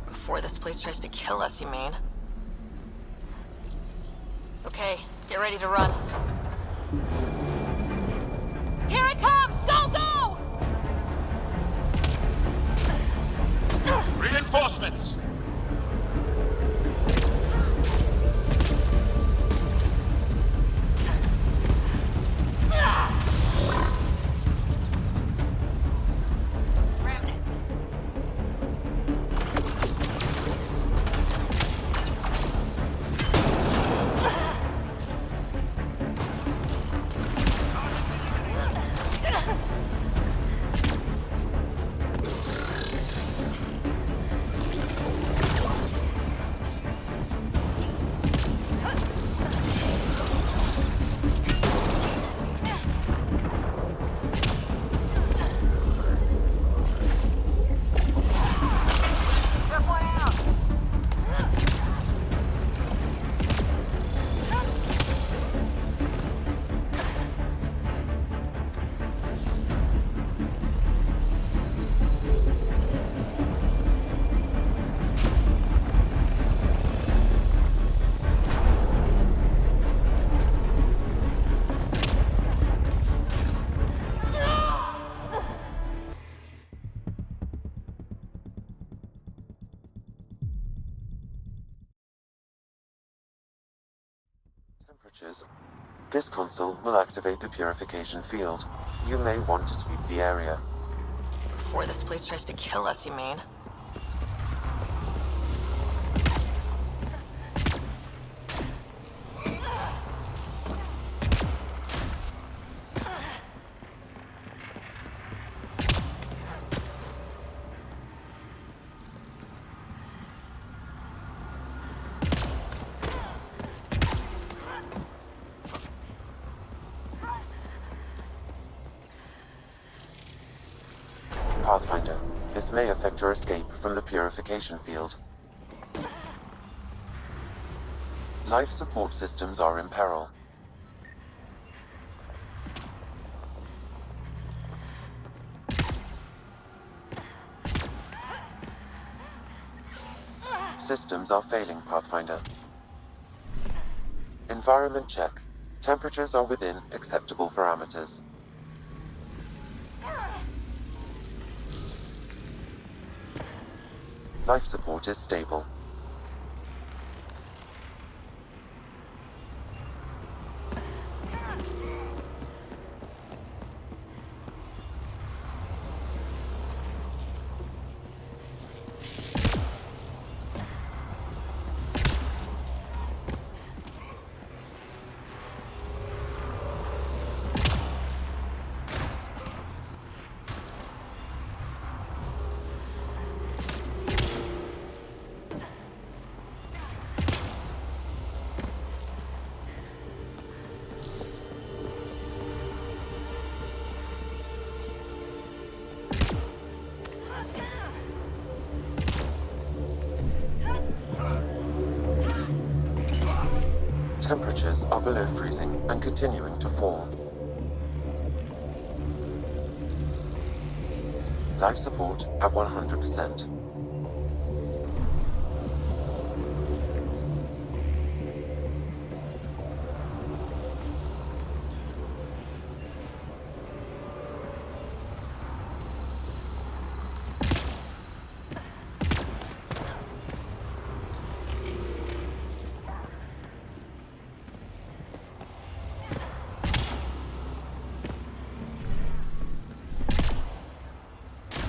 Before this place tries to kill us, you mean? Okay, get ready to run. Here it comes! Go, go! Reinforcements! temperatures. This console will activate the purification field. You may want to sweep the area. Before this place tries to kill us, you mean? Pathfinder, this may affect your escape from the purification field. Life support systems are in peril. Systems are failing, Pathfinder. Environment check. Temperatures are within acceptable parameters. Life support is stable. Temperatures are below freezing and continuing to fall. Life support at 100%.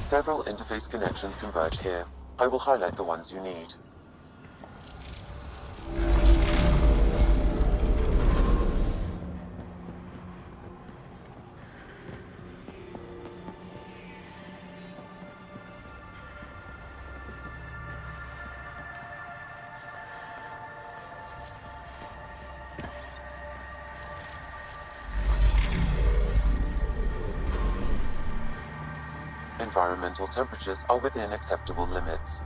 Several interface connections converge here. I will highlight the ones you need. Environmental temperatures are within acceptable limits.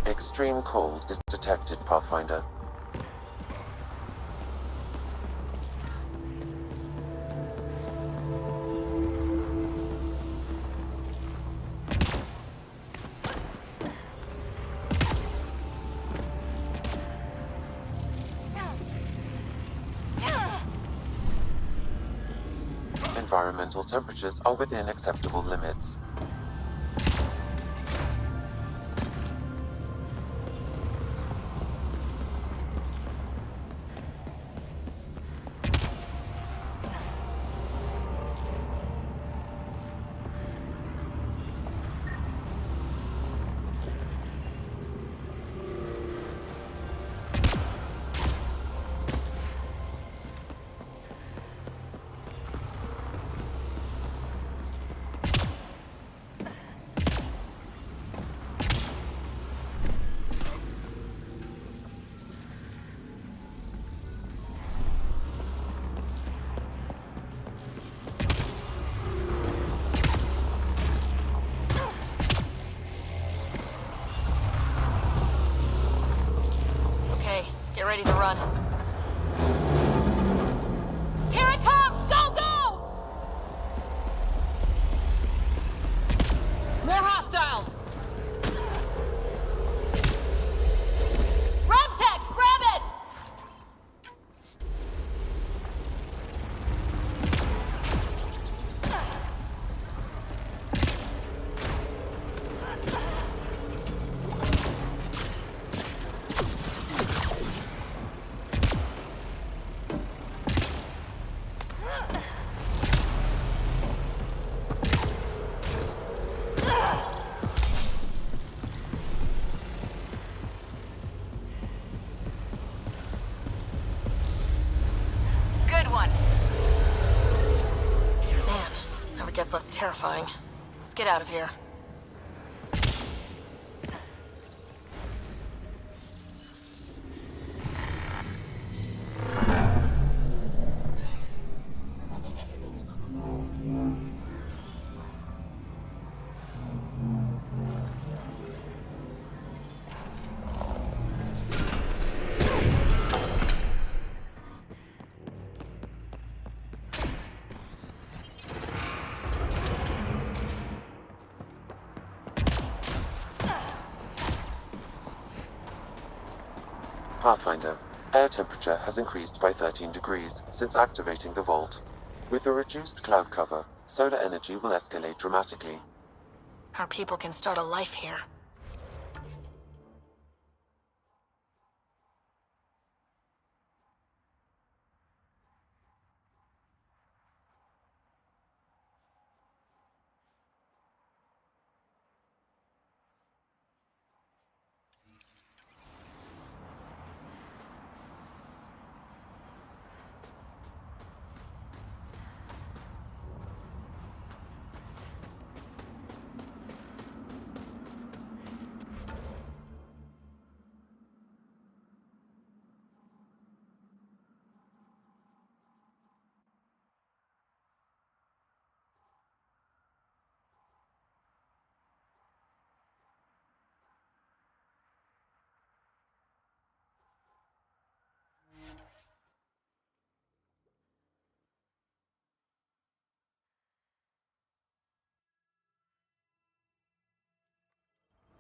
Extreme cold is detected, Pathfinder. Environmental temperatures are within acceptable limits. Get ready to run. Here it comes! Go, go! More hostiles! Remtech, grab it! Good one. Man, never gets less terrifying. Let's get out of here. Pathfinder, air temperature has increased by 13 degrees since activating the vault. With the reduced cloud cover, solar energy will escalate dramatically. Our people can start a life here.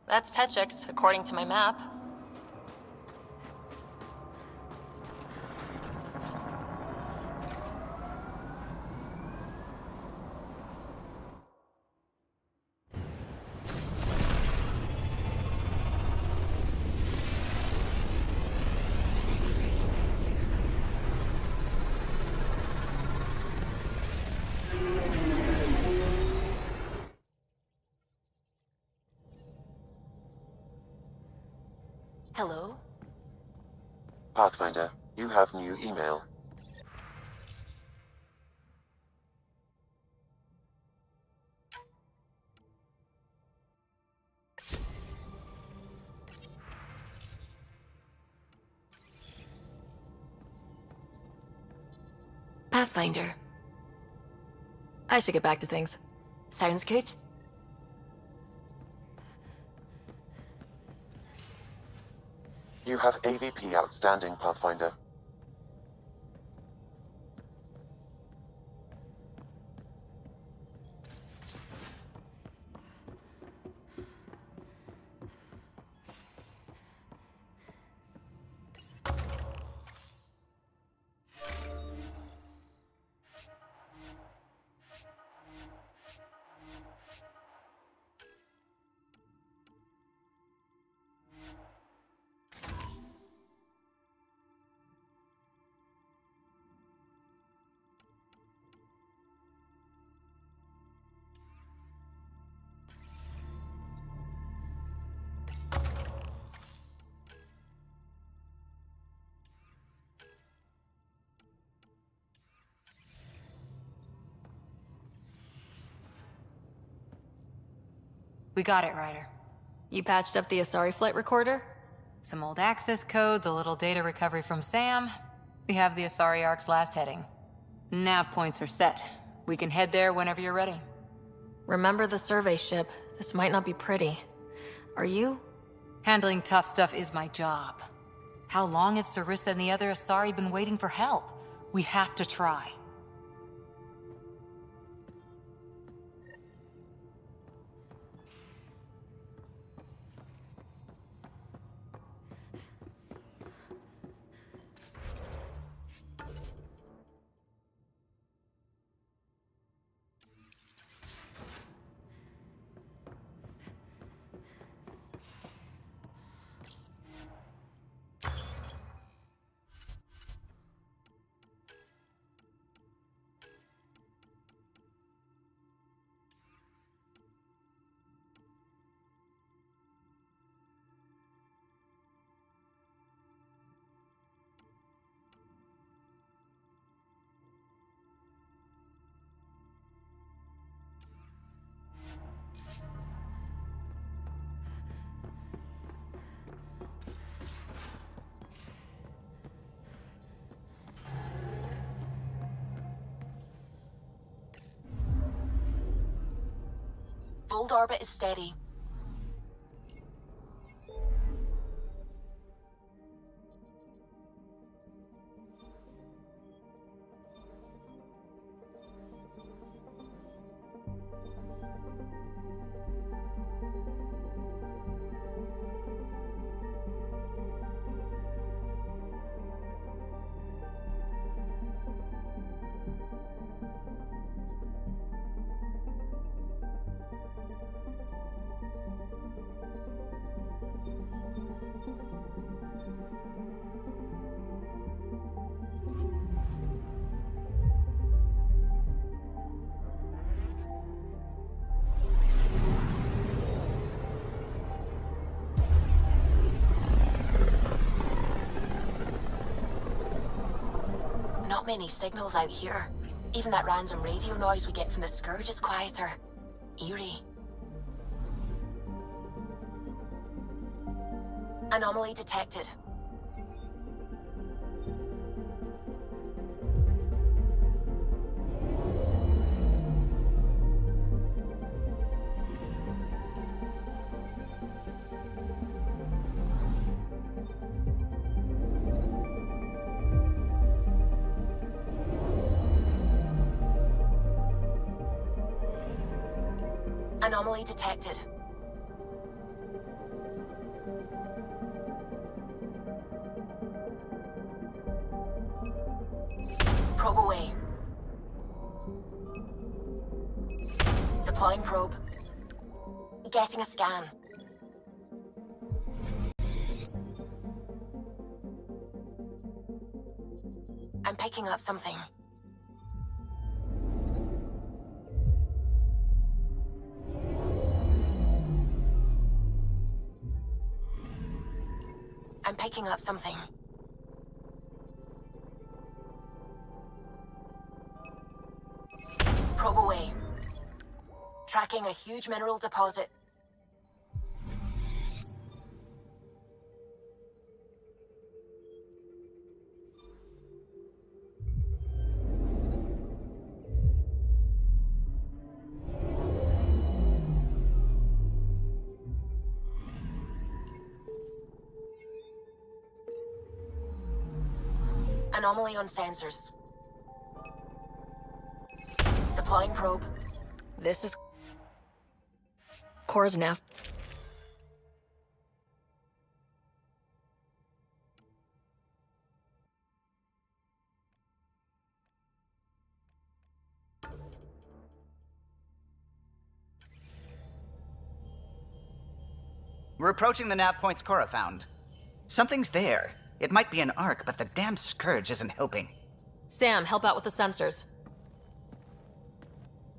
That's Techix, according to my map. Hello? Pathfinder, you have new email. Pathfinder. I should get back to things. Sounds good. You have AVP outstanding, Pathfinder. We got it, Ryder. You patched up the Asari flight recorder? Some old access codes, a little data recovery from Sam. We have the Asari Ark's last heading. Nav points are set. We can head there whenever you're ready. Remember the survey ship. This might not be pretty. Are you? Handling tough stuff is my job. How long have Sarissa and the other Asari been waiting for help? We have to try. Fold orbit is steady. Not many signals out here. Even that random radio noise we get from the Scourge is quieter. Eerie. Anomaly detected. Anomaly detected. Probe away. Deploying probe. Getting a scan. I'm picking up something. I'm picking up something. Probe away. Tracking a huge mineral deposit. Anomaly on sensors. Deploying probe. This is Core's nav. We're approaching the nav points Cora found. Something's there. It might be an arc, but the damn Scourge isn't helping. Sam, help out with the sensors.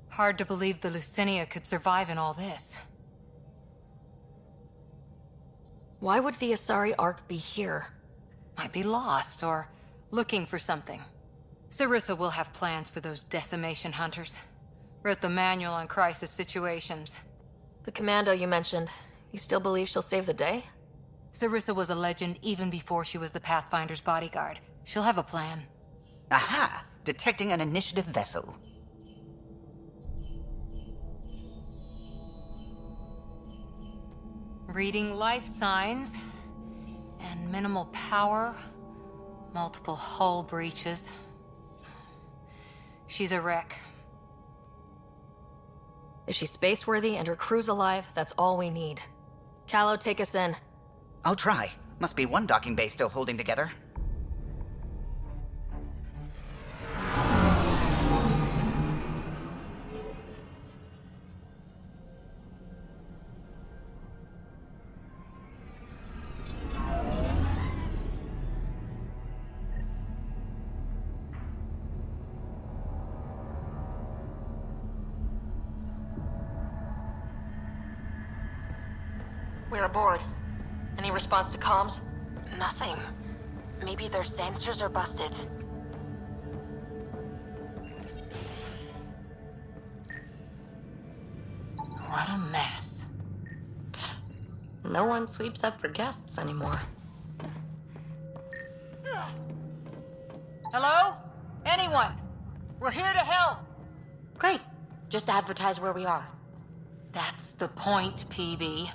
Hard to believe the Lucinia could survive in all this. Why would the Asari Ark be here? Might be lost or looking for something. Sarissa will have plans for those decimation hunters. Wrote the manual on crisis situations. The commando you mentioned, you still believe she'll save the day? Sarissa was a legend even before she was the Pathfinder's bodyguard. She'll have a plan. Aha! Detecting an initiative vessel. Reading life signs. And minimal power, multiple hull breaches. She's a wreck. If she's space-worthy and her crew's alive, that's all we need. Callow, take us in. I'll try. Must be one docking bay still holding together. We're aboard. Any response to comms? Nothing. Maybe their sensors are busted. What a mess. No one sweeps up for guests anymore. Hello? Anyone? We're here to help. Great. Just advertise where we are. That's the point, PB.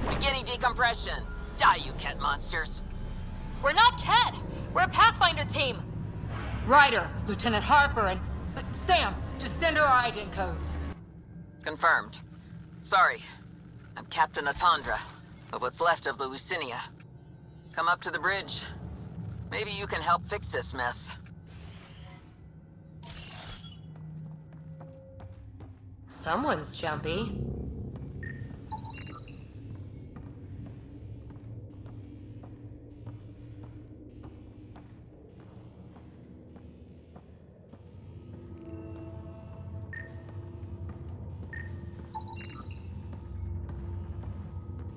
Beginning decompression. Die, you Ket monsters. We're not Ket! We're a Pathfinder team! Ryder, Lieutenant Harper, and... Sam, just send her our ident codes. Confirmed. Sorry. I'm Captain Atandra, of what's left of the Lucinia. Come up to the bridge. Maybe you can help fix this mess. Someone's jumpy.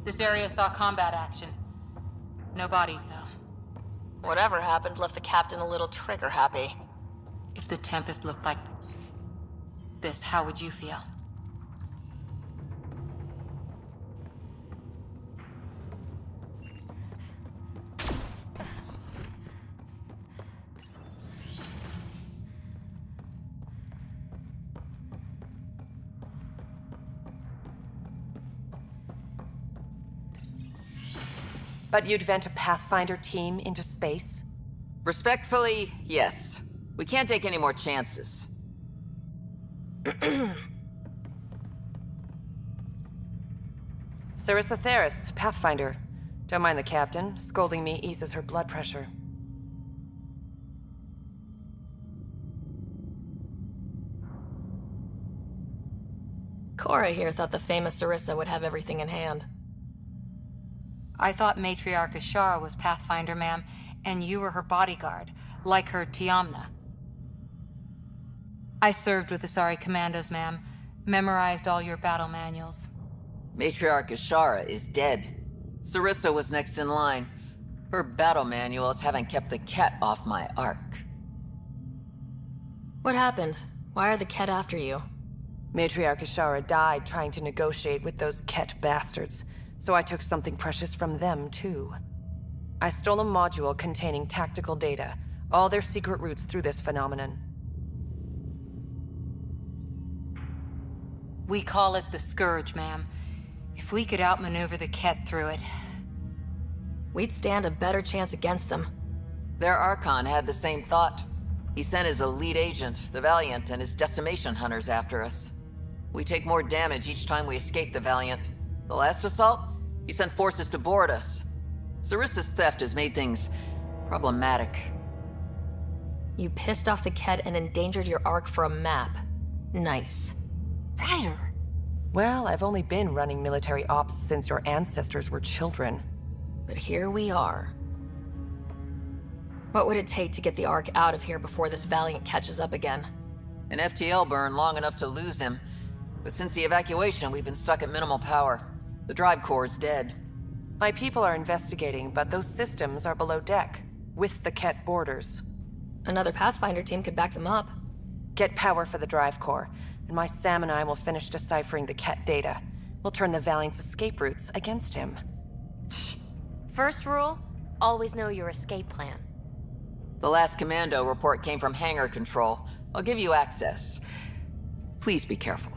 This area saw combat action. No bodies, though. Whatever happened left the captain a little trigger happy. If the Tempest looked like this, how would you feel? But you'd vent a Pathfinder team into space? Respectfully, yes. We can't take any more chances. Sarissa Theris, Pathfinder. Don't mind the captain. Scolding me eases her blood pressure. Cora here thought the famous Sarissa would have everything in hand. I thought Matriarch Ashara was Pathfinder, ma'am, and you were her bodyguard, like her Tiamna. I served with Asari Commandos, ma'am. Memorized all your battle manuals. Matriarch Ashara is dead. Sarissa was next in line. Her battle manuals haven't kept the Ket off my ark. What happened? Why are the Ket after you? Matriarch Ashara died trying to negotiate with those Ket bastards, so I took something precious from them, too. I stole a module containing tactical data, all their secret routes through this phenomenon. We call it the Scourge, ma'am. If we could outmaneuver the Ket through it... we'd stand a better chance against them. Their Archon had the same thought. He sent his elite agent, the Valiant, and his decimation hunters after us. We take more damage each time we escape the Valiant. The last assault, he sent forces to board us. Sarissa's theft has made things problematic. You pissed off the Ket and endangered your ark for a map. Nice. Ryder! Well, I've only been running military ops since your ancestors were children. But here we are. What would it take to get the ark out of here before this Valiant catches up again? An FTL burn long enough to lose him. But since the evacuation, we've been stuck at minimal power. The drive core is dead. My people are investigating, but those systems are below deck, with the Ket borders. Another Pathfinder team could back them up. Get power for the drive core, and my Sam and I will finish deciphering the Ket data. We'll turn the Valiant's escape routes against him. First rule, always know your escape plan. The last commando report came from hangar control. I'll give you access. Please be careful.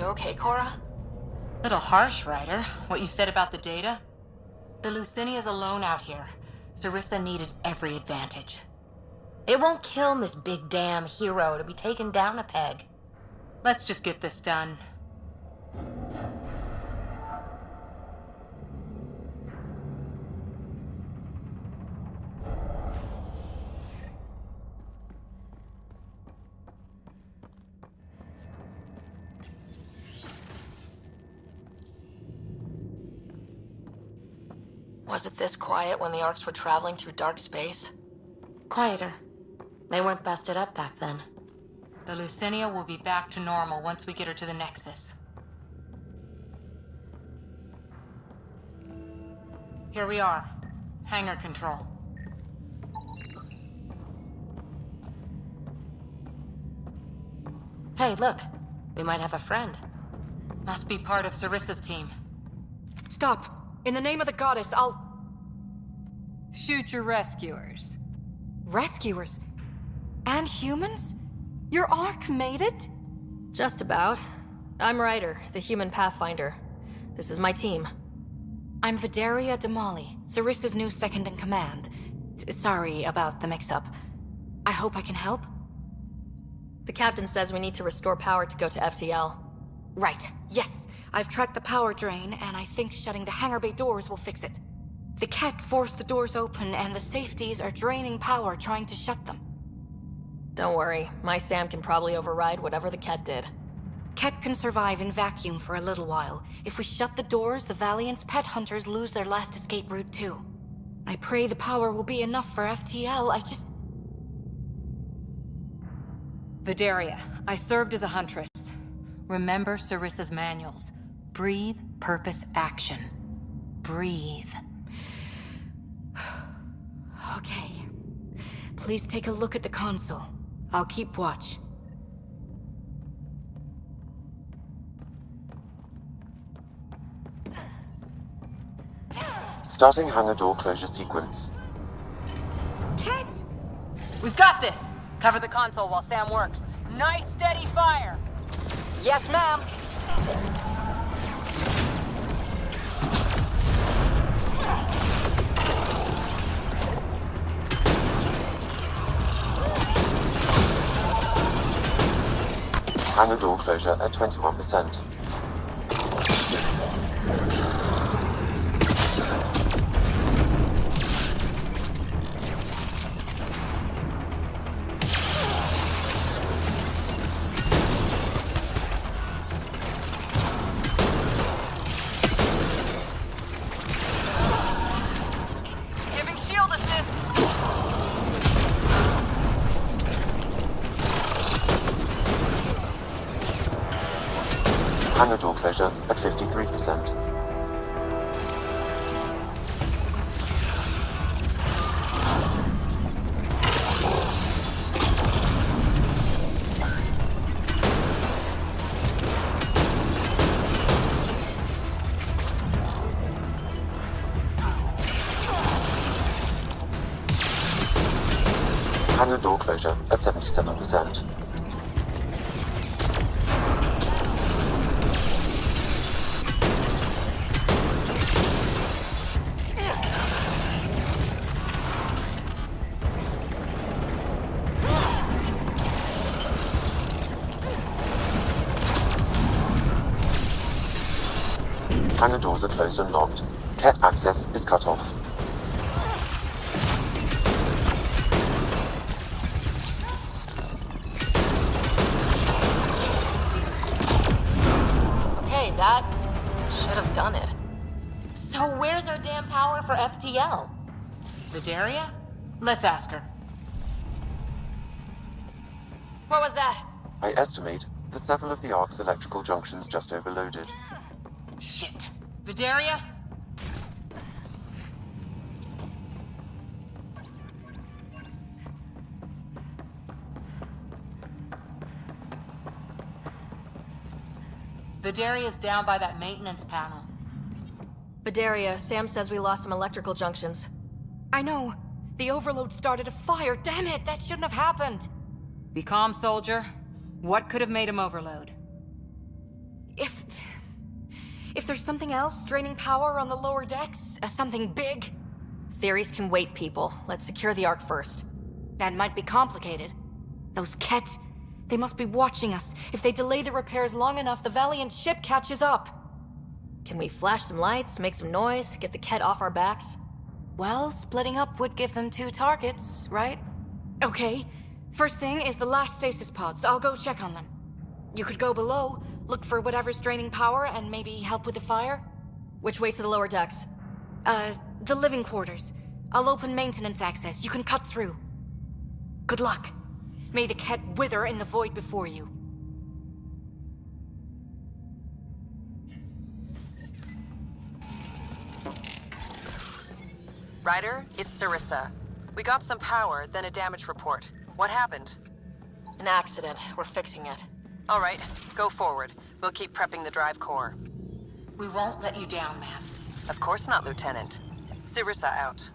okay, Cora? Little harsh, Ryder, what you said about the data. The Lucinia's alone out here. Sarissa needed every advantage. It won't kill Miss Big Damn Hero to be taken down a peg. Let's just get this done. Was it this quiet when the Arks were traveling through dark space? Quieter. They weren't busted up back then. The Lucinia will be back to normal once we get her to the Nexus. Here we are. Hangar control. Hey, look. We might have a friend. Must be part of Sarissa's team. Stop! In the name of the goddess, I'll... Shoot your rescuers. Rescuers? And humans? Your Ark made it? Just about. I'm Ryder, the human pathfinder. This is my team. I'm Vidaria Damali, Sarissa's new second-in-command. Sorry about the mix-up. I hope I can help? The captain says we need to restore power to go to FTL. Right, yes. I've tracked the power drain, and I think shutting the hangar bay doors will fix it. The Ket forced the doors open, and the safeties are draining power trying to shut them. Don't worry, my Sam can probably override whatever the Ket did. Ket can survive in vacuum for a little while. If we shut the doors, the Valiant's pet hunters lose their last escape route too. I pray the power will be enough for FTL, I just... Vidaria, I served as a huntress. Remember Sarissa's manuals. Breathe, purpose, action. Breathe. Okay. Please take a look at the console. I'll keep watch. Starting hangar door closure sequence. Ket! We've got this! Cover the console while Sam works. Nice steady fire! Yes, ma'am! Hangar door closure at 21%. Giving shield assist! Hangar door closure at 53%. Hangar door closure at 77%. Hangar doors are closed and locked. Ket access is cut off. Okay, that should have done it. So where's our damn power for FTL? Vidaria? Let's ask her. What was that? I estimate that several of the Ark's electrical junctions just overloaded. Shit. Vidaria? Vidaria's down by that maintenance panel. Vidaria, Sam says we lost some electrical junctions. I know. The overload started a fire. Damn it, that shouldn't have happened. Be calm, soldier. What could have made him overload? there's something else draining power on the lower decks? Something big? Theories can wait, people. Let's secure the Ark first. That might be complicated. Those Ket, they must be watching us. If they delay the repairs long enough, the Valiant ship catches up. Can we flash some lights, make some noise, get the Ket off our backs? Well, splitting up would give them 2 targets, right? Okay. First thing is the last stasis pods. I'll go check on them. You could go below, look for whatever's draining power, and maybe help with the fire? Which way to the lower decks? The living quarters. I'll open maintenance access. You can cut through. Good luck. May the Ket wither in the void before you. Ryder, it's Sarissa. We got some power, then a damage report. What happened? An accident. We're fixing it. All right, go forward. We'll keep prepping the drive core. We won't let you down, ma'am. Of course not, Lieutenant. Sarissa out.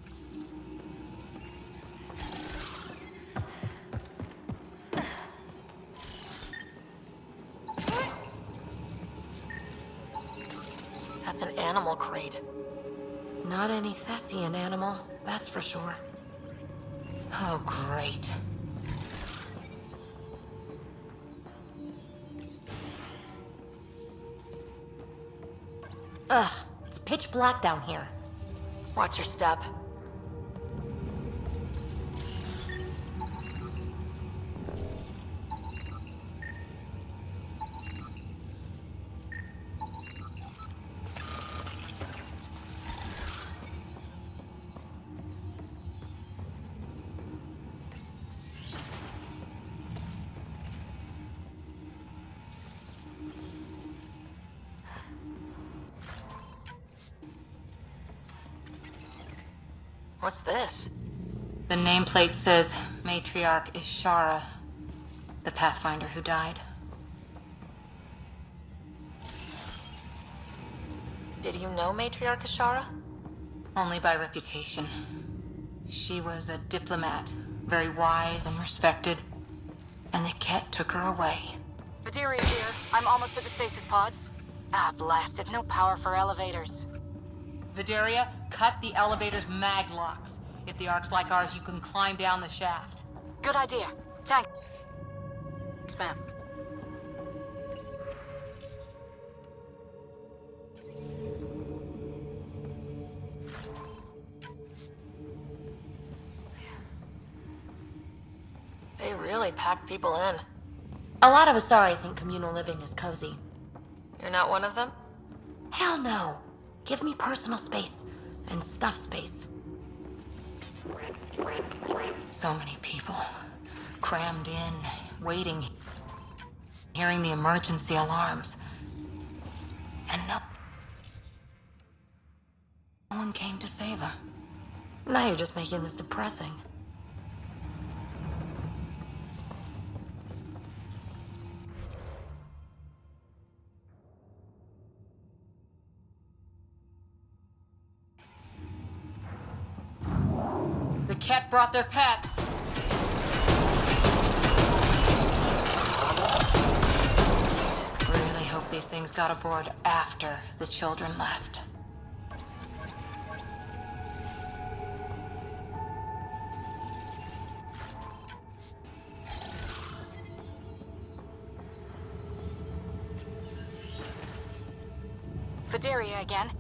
That's an animal crate. Not any Thessian animal, that's for sure. Oh, great. Ugh, it's pitch black down here. Watch your step. What's this? The nameplate says Matriarch Ishara, the Pathfinder who died. Did you know Matriarch Ishara? Only by reputation. She was a diplomat, very wise and respected, and the Ket took her away. Vidaria here. I'm almost at the stasis pods. Ah, blasted. No power for elevators. Vidaria, cut the elevator's mag locks. If the Ark's like ours, you can climb down the shaft. Good idea. Thanks, ma'am. They really pack people in. A lot of Asari think communal living is cozy. You're not one of them? Hell no. Give me personal space and stuff space. So many people, crammed in, waiting, hearing the emergency alarms. And no one came to save her. Now you're just making this depressing. The Ket brought their pets. Really hope these things got aboard after the children left. Vidaria again.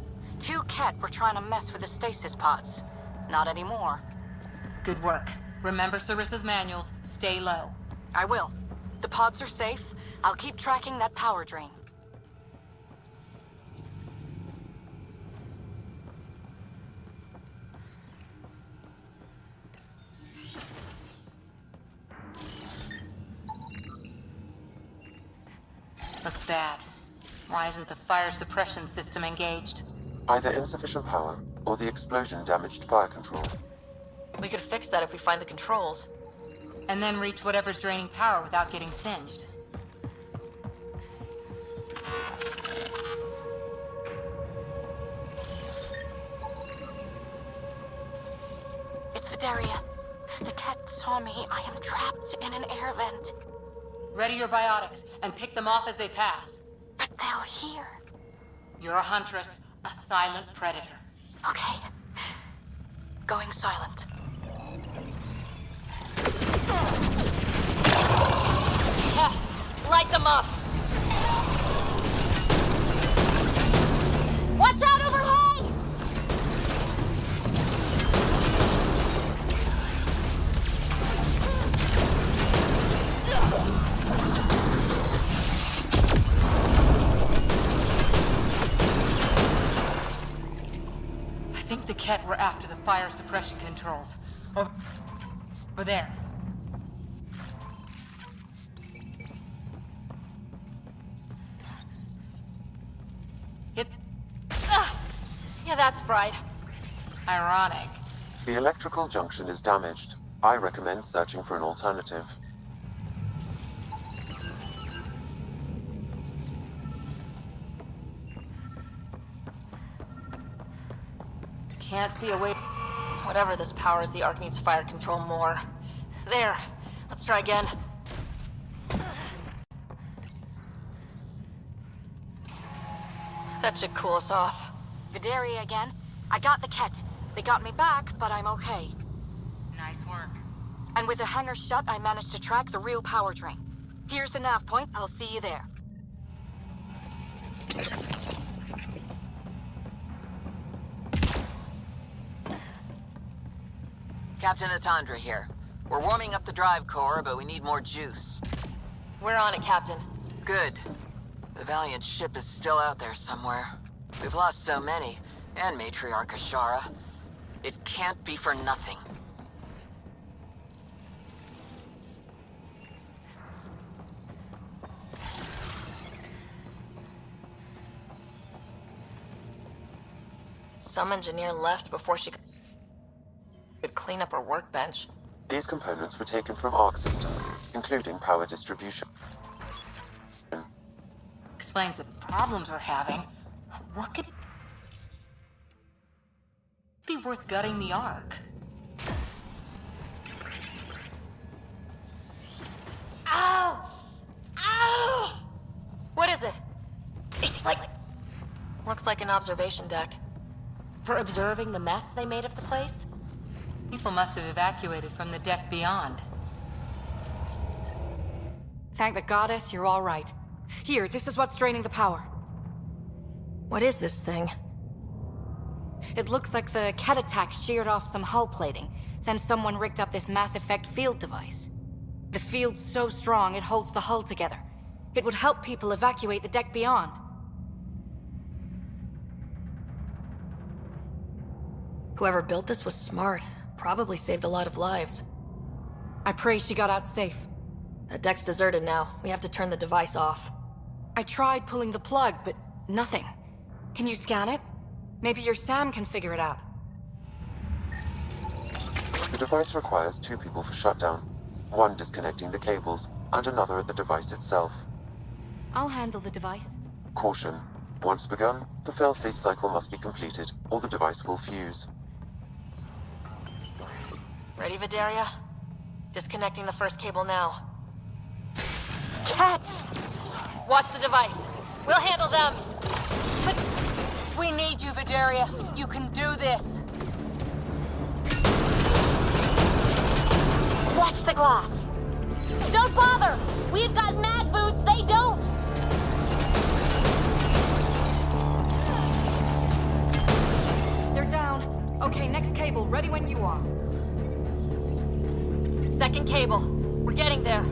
2 Ket were trying to mess with the stasis pods. Not anymore. Good work. Remember Sarissa's manuals. Stay low. I will. The pods are safe. I'll keep tracking that power drain. Looks bad. Why isn't the fire suppression system engaged? Either insufficient power, or the explosion damaged fire control. We could fix that if we find the controls. And then reach whatever's draining power without getting singed. It's Vidaria. The Ket saw me. I am trapped in an air vent. Ready your biotics, and pick them off as they pass. But they'll hear. You're a huntress, a silent predator. Okay. Going silent. Yeah, light them up! Watch out overhead! I think the Ket were after the fire suppression controls. Over there. Yeah, that's fried. Ironic. The electrical junction is damaged. I recommend searching for an alternative. Can't see a way. Whatever this powers, the Ark needs fire control more. There. Let's try again. That should cool us off. Vidaria again. I got the Ket. They got me back, but I'm okay. Nice work. And with the hangar shut, I managed to track the real power drain. Here's the nav point. I'll see you there. Captain Atandra here. We're warming up the drive core, but we need more juice. We're on it, Captain. Good. The Valiant ship is still out there somewhere. We've lost so many, and Matriarch Ashara. It can't be for nothing. Some engineer left before she could clean up her workbench. These components were taken from Arc systems, including power distribution. Explains the problems we're having. What could be worth gutting the Ark? Ow! Ow! What is it? It's like... Looks like an observation deck. For observing the mess they made of the place? People must have evacuated from the deck beyond. Thank the goddess, you're all right. Here, this is what's draining the power. What is this thing? It looks like the Ket attack sheared off some hull plating. Then someone rigged up this Mass Effect field device. The field's so strong, it holds the hull together. It would help people evacuate the deck beyond. Whoever built this was smart. Probably saved a lot of lives. I pray she got out safe. That deck's deserted now. We have to turn the device off. I tried pulling the plug, but nothing. Can you scan it? Maybe your Sam can figure it out. The device requires 2 people for shutdown. One disconnecting the cables, and another at the device itself. I'll handle the device. Caution. Once begun, the failsafe cycle must be completed, or the device will fuse. Ready, Vidaria? Disconnecting the first cable now. Ket! Watch the device. We'll handle them. But we need you, Vidaria. You can do this. Watch the glass. Don't bother! We've got mag boots, they don't! They're down. Okay, next cable, ready when you are. Second cable. We're getting there.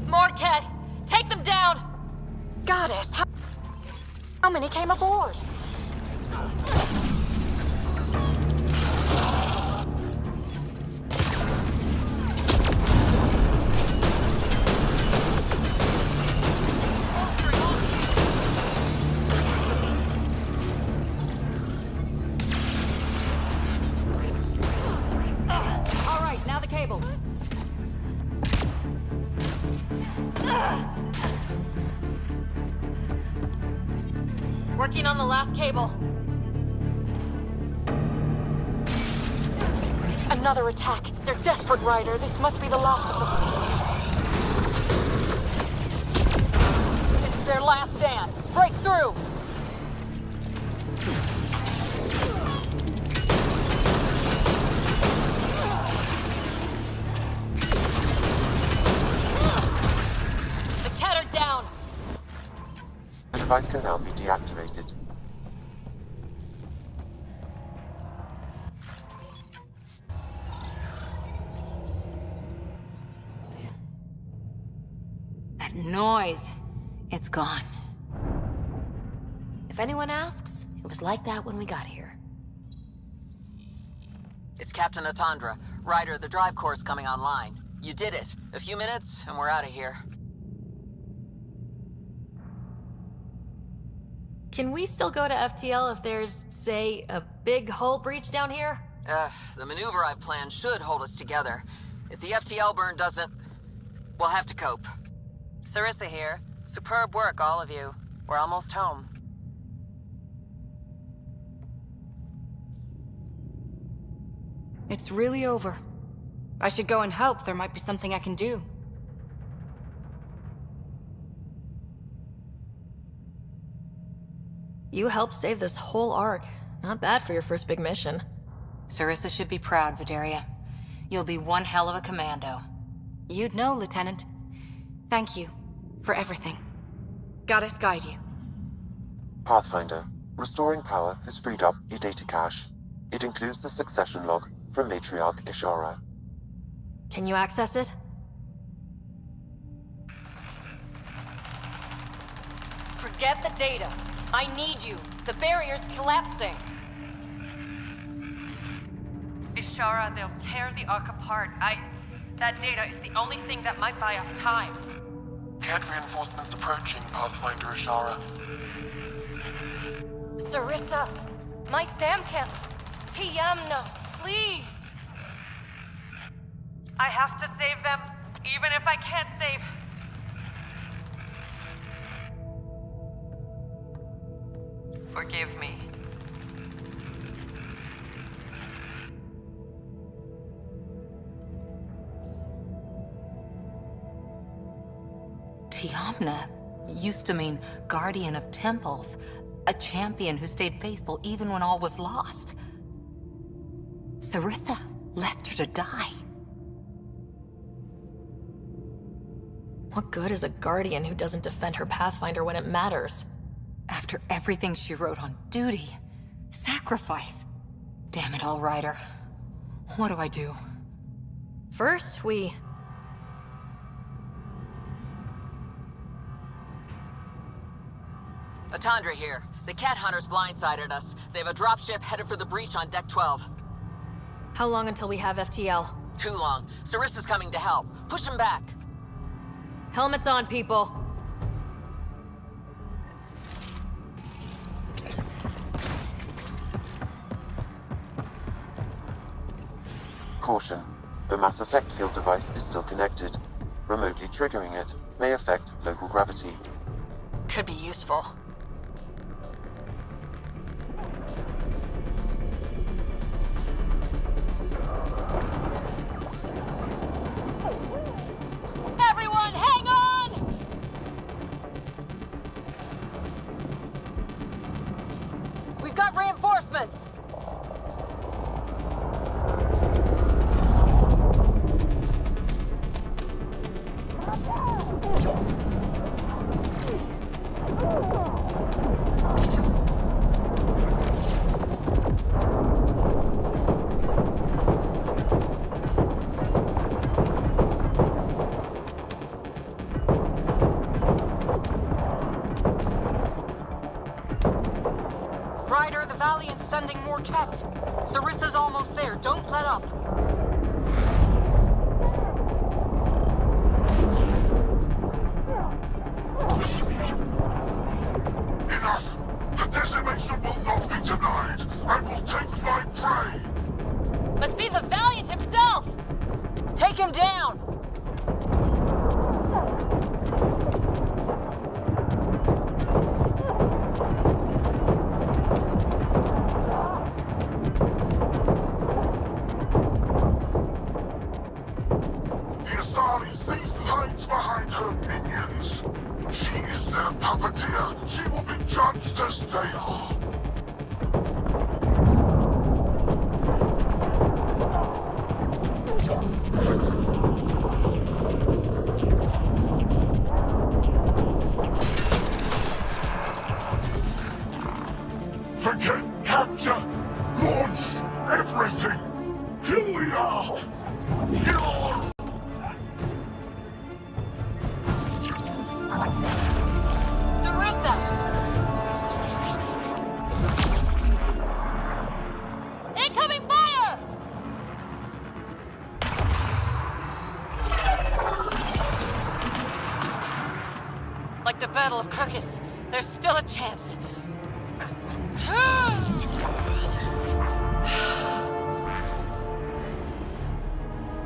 More Ket! Take them down! Goddess, how many came aboard? All right, now the cable. Working on the last cable. Another attack. They're desperate, Ryder. This must be the last of them. This is their last. last stand. Break through! The cat are down. The device can now be deactivated. That noise. It's gone. If anyone asks, it was like that when we got here. It's Captain Atandra. Ryder, the drive core's coming online. You did it. A few minutes, and we're out of here. Can we still go to FTL if there's, say, a big hull breach down here? The maneuver I've planned should hold us together. If the FTL burn doesn't, we'll have to cope. Sarissa here. Superb work, all of you. We're almost home. It's really over. I should go and help. There might be something I can do. You helped save this whole arc. Not bad for your first big mission. Sarissa should be proud, Vidaria. You'll be one hell of a commando. You'd know, Lieutenant. Thank you for everything. Goddess guide you. Pathfinder, restoring power has freed up a data cache. It includes the succession log from Matriarch Ishara. Can you access it? Forget the data. I need you. The barrier's collapsing. Ishara, they'll tear the Ark apart. That data is the only thing that might buy us time. Cat reinforcements approaching, Pathfinder Ishara. Sarissa, my Sam can't... Tiamna, please! I have to save them, even if I can't save... Forgive me. Tiamna used to mean guardian of temples, a champion who stayed faithful even when all was lost. Sarissa left her to die. What good is a guardian who doesn't defend her Pathfinder when it matters? After everything she wrote on duty, sacrifice. Damn it all, Ryder. What do I do? First, we... Atandra here. The cat hunters blindsided us. They have a dropship headed for the breach on Deck 12. How long until we have FTL? Too long. Sarissa's coming to help. Push him back. Helmets on, people. Caution. The mass effect field device is still connected. Remotely triggering it may affect local gravity. Could be useful. Everyone, hang on! We've got reinforcements! Ryder, the Valiant's sending more Kett. Sarissa's almost there. Don't let up. Enough! The decimation will not be denied! I will take my prey! Must be the Valiant himself! Take him down! puppeteer, she will be judged as they are. Forget capture! Launch everything! Kill the Ark! Kill! Sarissa! Incoming fire! Like the Battle of Kirkus, there's still a chance.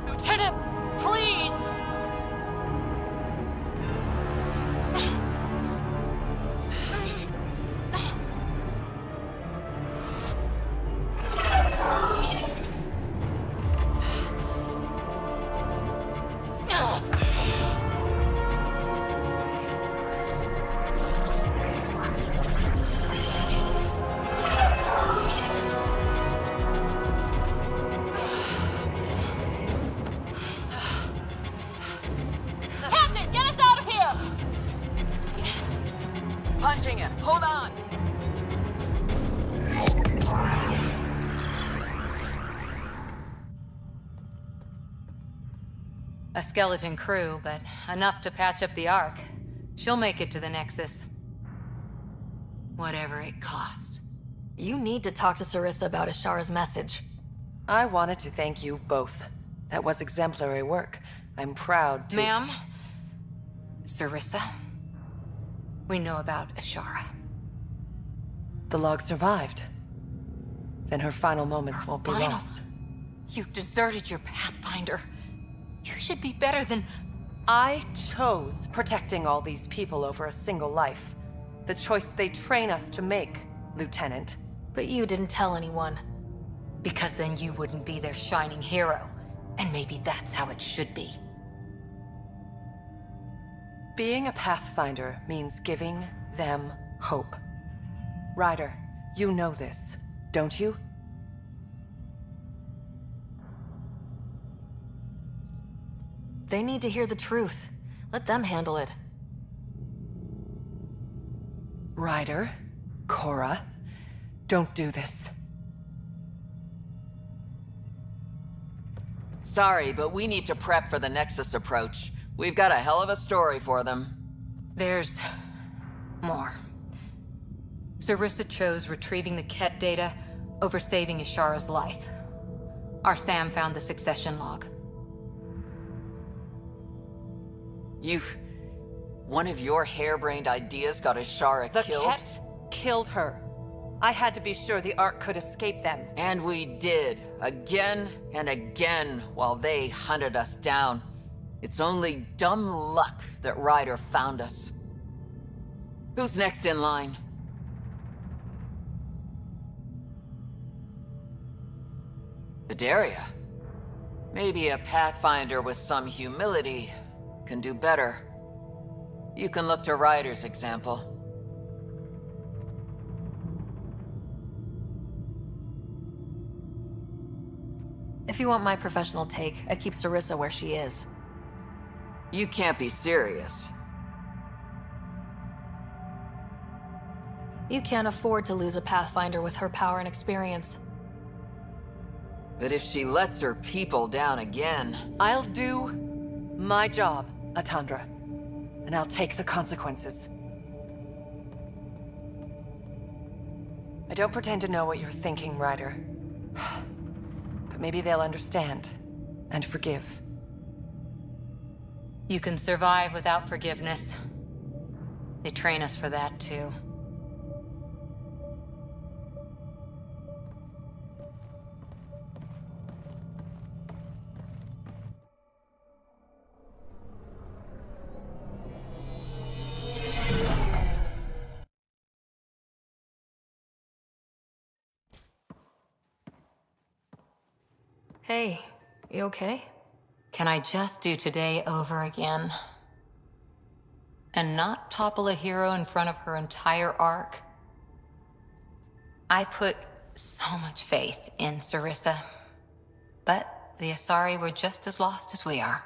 Lieutenant, please! Captain, get us out of here! Punching it. Hold on. A skeleton crew, but enough to patch up the Ark. She'll make it to the Nexus. Whatever it cost. You need to talk to Sarissa about Ashara's message. I wanted to thank you both. That was exemplary work. I'm proud to— Ma'am? Sarissa? We know about Ashara. The log survived. Then her final moments won't be Final? lost. You deserted your Pathfinder. You should be better than... I chose protecting all these people over a single life. The choice they train us to make, Lieutenant. But you didn't tell anyone. Because then you wouldn't be their shining hero. And maybe that's how it should be. Being a Pathfinder means giving them hope. Ryder, you know this, don't you? They need to hear the truth. Let them handle it. Ryder, Cora, don't do this. Sorry, but we need to prep for the Nexus approach. We've got a hell of a story for them. There's... more. Sarissa chose retrieving the Ket data over saving Ashara's life. Our Sam found the succession log. One of your harebrained ideas got Ashara killed? The Ket killed her. I had to be sure the Ark could escape them. And we did, again and again, while they hunted us down. It's only dumb luck that Ryder found us. Who's next in line? Bedaria. Maybe a Pathfinder with some humility can do better. You can look to Ryder's example. If you want my professional take, I keep Sarissa where she is. You can't be serious. You can't afford to lose a Pathfinder with her power and experience. But if she lets her people down again... I'll do my job, Atandra. And I'll take the consequences. I don't pretend to know what you're thinking, Ryder. But maybe they'll understand and forgive. You can survive without forgiveness. They train us for that, too. Hey, you okay? Can I just do today over again? and not topple a hero in front of her entire arc. I put so much faith in Sarissa, but the Asari were just as lost as we are.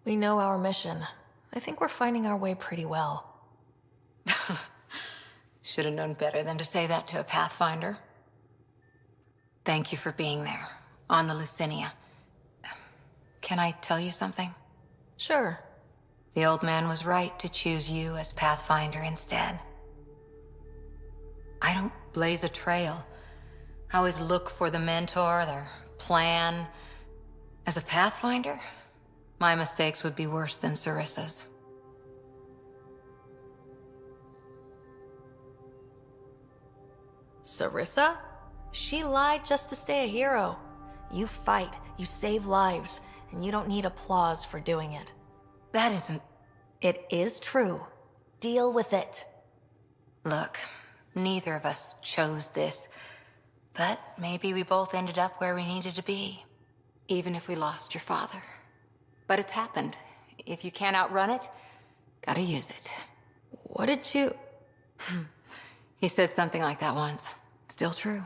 We know our mission. I think we're finding our way pretty well. Should have known better than to say that to a Pathfinder. Thank you for being there, on the Lucinia. Can I tell you something? Sure. The old man was right to choose you as Pathfinder instead. I don't blaze a trail. I always look for the mentor, their plan. As a Pathfinder, my mistakes would be worse than Sarissa's. Sarissa? She lied just to stay a hero. You fight, you save lives, and you don't need applause for doing it. That isn't... It is true. Deal with it. Look, neither of us chose this, but maybe we both ended up where we needed to be, even if we lost your father. But it's happened. If you can't outrun it, gotta use it. What did you... He said something like that once. Still true.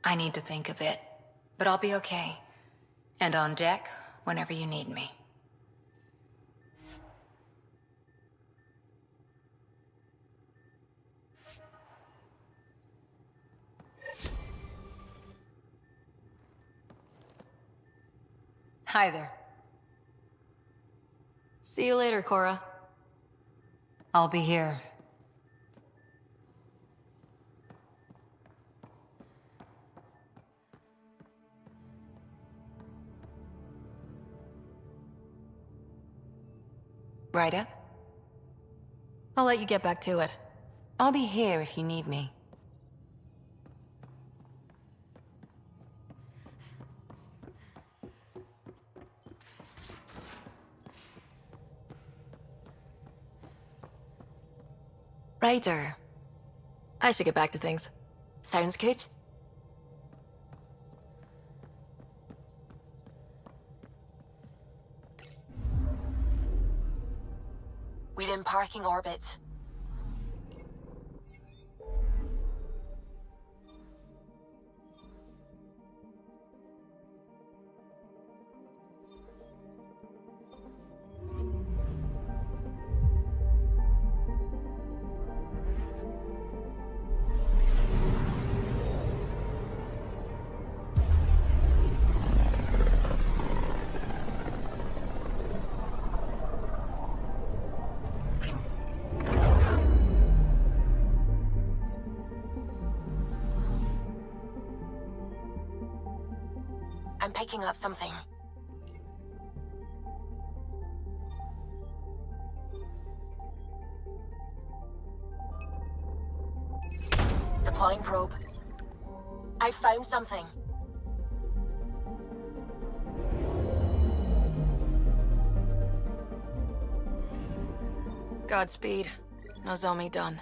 I need to think a bit, but I'll be okay. And on deck whenever you need me. Hi there. See you later, Cora. I'll be here. Ryder? I'll let you get back to it. I'll be here if you need me. Ryder. I should get back to things. Sounds good. We're in parking orbit. I'm picking up something. Deploying probe. I found something. Godspeed. Nozomi done.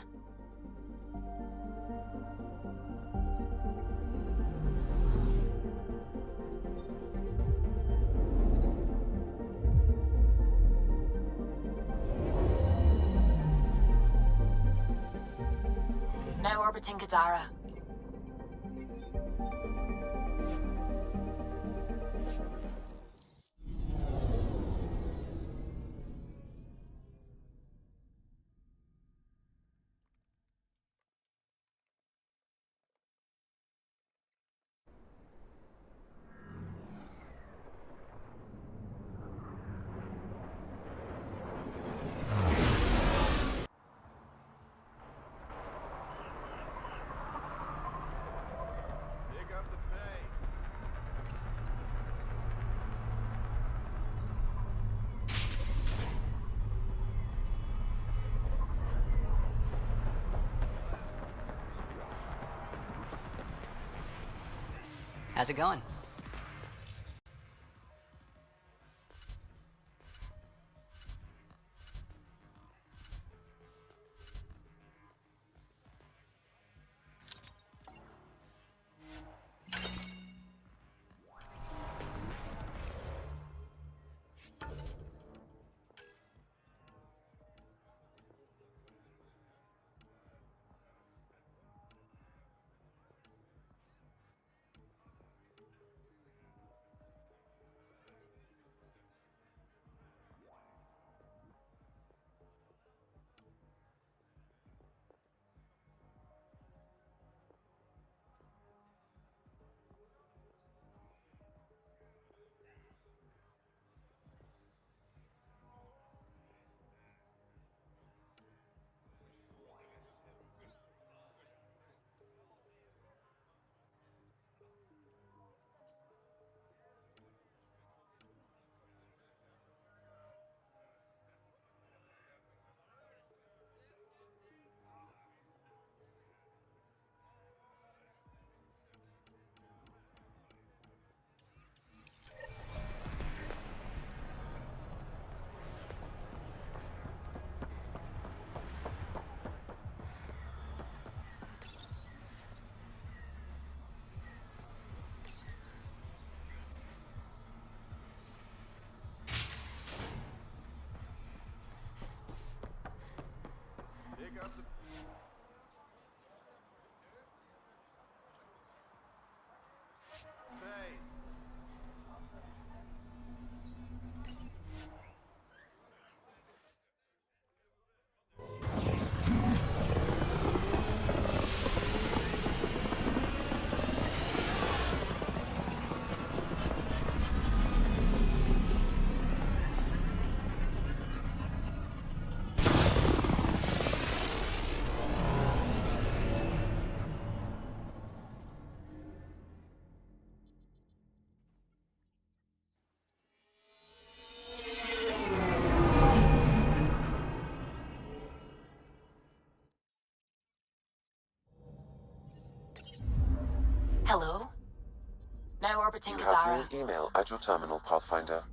Now orbiting Kadara. How's it going? Hello? Now orbiting You Kadara. have new email at your terminal, Pathfinder.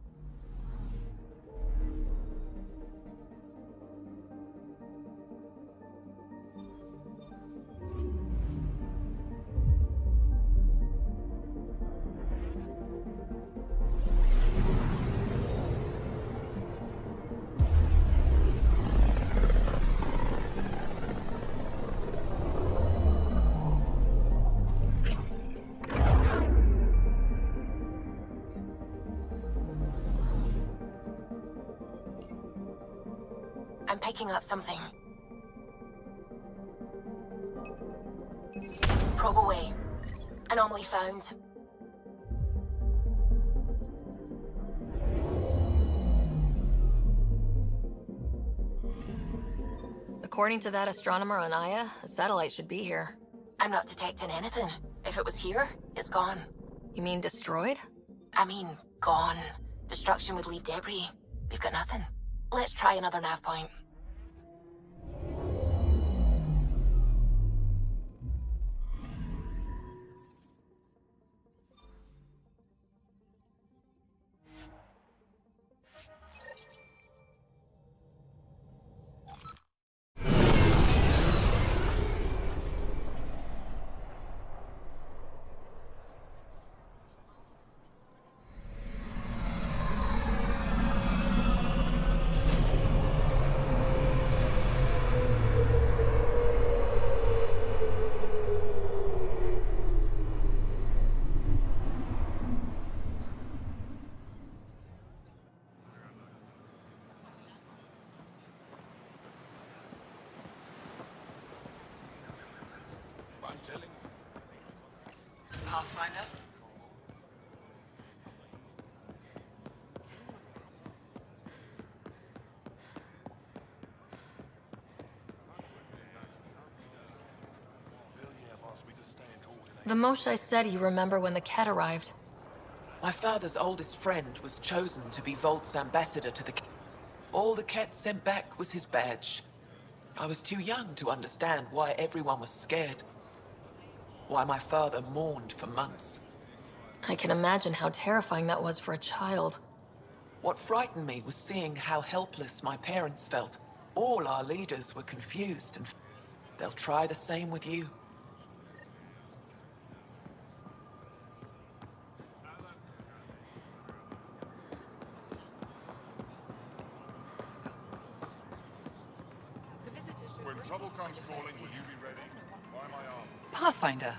I'm picking up something. Probe away. Anomaly found. According to that astronomer on Aya, a satellite should be here. I'm not detecting anything. If it was here, it's gone. You mean destroyed? I mean, gone. Destruction would leave debris. We've got nothing. Let's try another nav point. I'm telling you. Pathfinder? The Moshae said you remember when the Ket arrived. My father's oldest friend was chosen to be Volt's ambassador to the Ket. All the Ket sent back was his badge. I was too young to understand why everyone was scared. Why my father mourned for months. I can imagine how terrifying that was for a child. What frightened me was seeing how helpless my parents felt. All our leaders were confused, and they'll try the same with you. When trouble comes calling, will you be ready? By my arm. Pathfinder.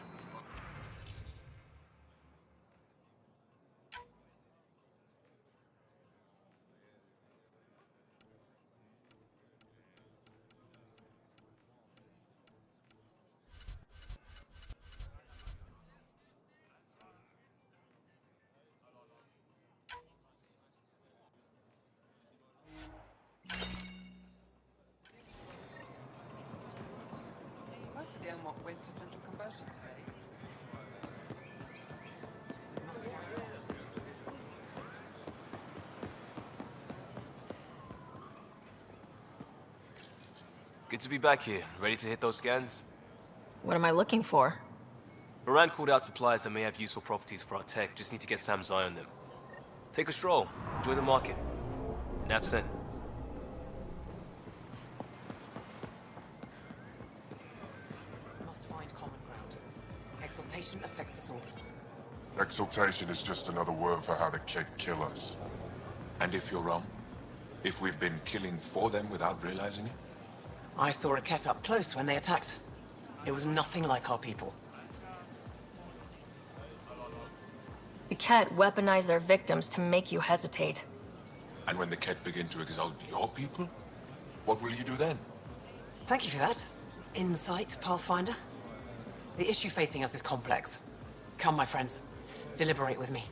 Most of the unmarked went to central conversion today. Good to be back here. Ready to hit those scans? What am I looking for? Moran called out supplies that may have useful properties for our tech. Just need to get Sam's eye on them. Take a stroll. Enjoy the market. Nav sent. Must find common ground. Exaltation affects us all. Exaltation is just another word for how the Keg kill us. And if you're wrong? If we've been killing for them without realizing it? I saw a Ket up close when they attacked. It was nothing like our people. The Ket weaponize their victims to make you hesitate. And when the Ket begin to exalt your people, what will you do then? Thank you for that. Insight, Pathfinder. The issue facing us is complex. Come, my friends. Deliberate with me.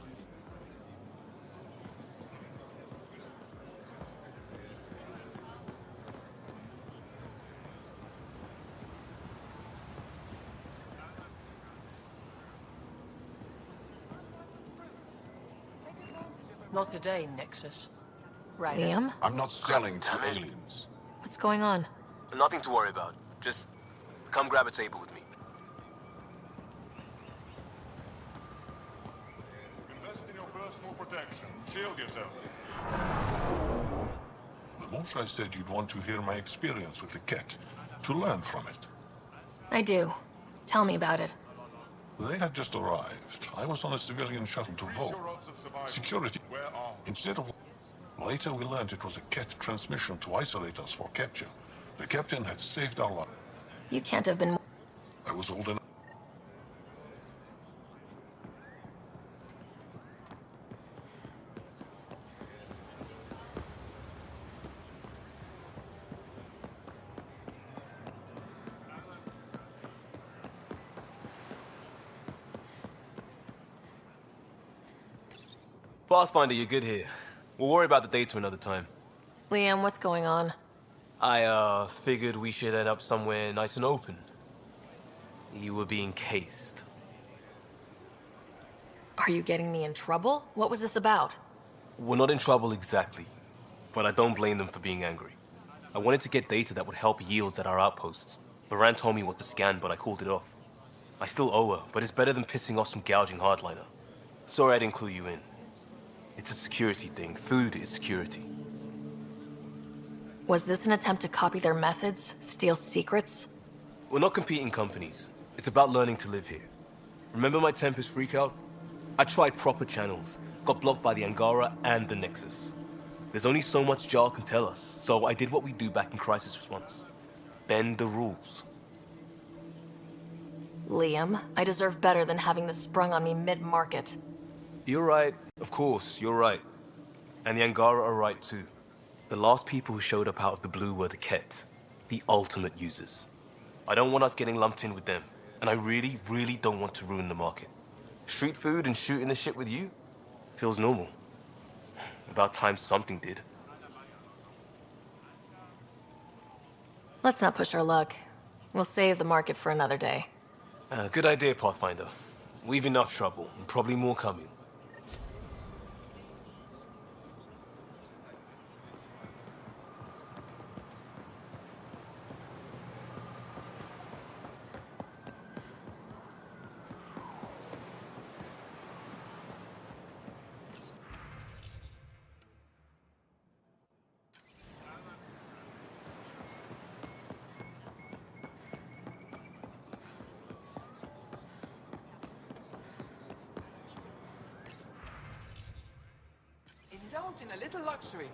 Not today, Nexus. Right. Liam? I'm not selling to aliens. What's going on? Nothing to worry about. Just come grab a table with me. Invest in your personal protection. Shield yourself. The Moshae said you'd want to hear my experience with the Ket, to learn from it. I do. Tell me about it. They had just arrived. I was on a civilian shuttle to Vol. Security. Instead of... Later we learned it was a Ket transmission to isolate us for capture. The captain had saved our life. You can't have been... I was old enough. Pathfinder, you're good here. We'll worry about the data another time. Liam, what's going on? I, figured we should end up somewhere nice and open. You were being cased. Are you getting me in trouble? What was this about? We're not in trouble exactly, but I don't blame them for being angry. I wanted to get data that would help yields at our outposts. Baran told me what to scan, but I called it off. I still owe her, but it's better than pissing off some gouging hardliner. Sorry I didn't clue you in. It's a security thing. Food is security. Was this an attempt to copy their methods? Steal secrets? We're not competing companies. It's about learning to live here. Remember my Tempest freakout? I tried proper channels, got blocked by the Angara and the Nexus. There's only so much Jar can tell us, so I did what we do back in crisis response. Bend the rules. Liam, I deserve better than having this sprung on me mid-market. You're right. Of course, you're right. And the Angara are right too. The last people who showed up out of the blue were the Ket, the ultimate users. I don't want us getting lumped in with them, and I really, really don't want to ruin the market. Street food and shooting the shit with you feels normal. About time something did. Let's not push our luck. We'll save the market for another day. Good idea, Pathfinder. We've enough trouble, and probably more coming. Indulge in a little luxury.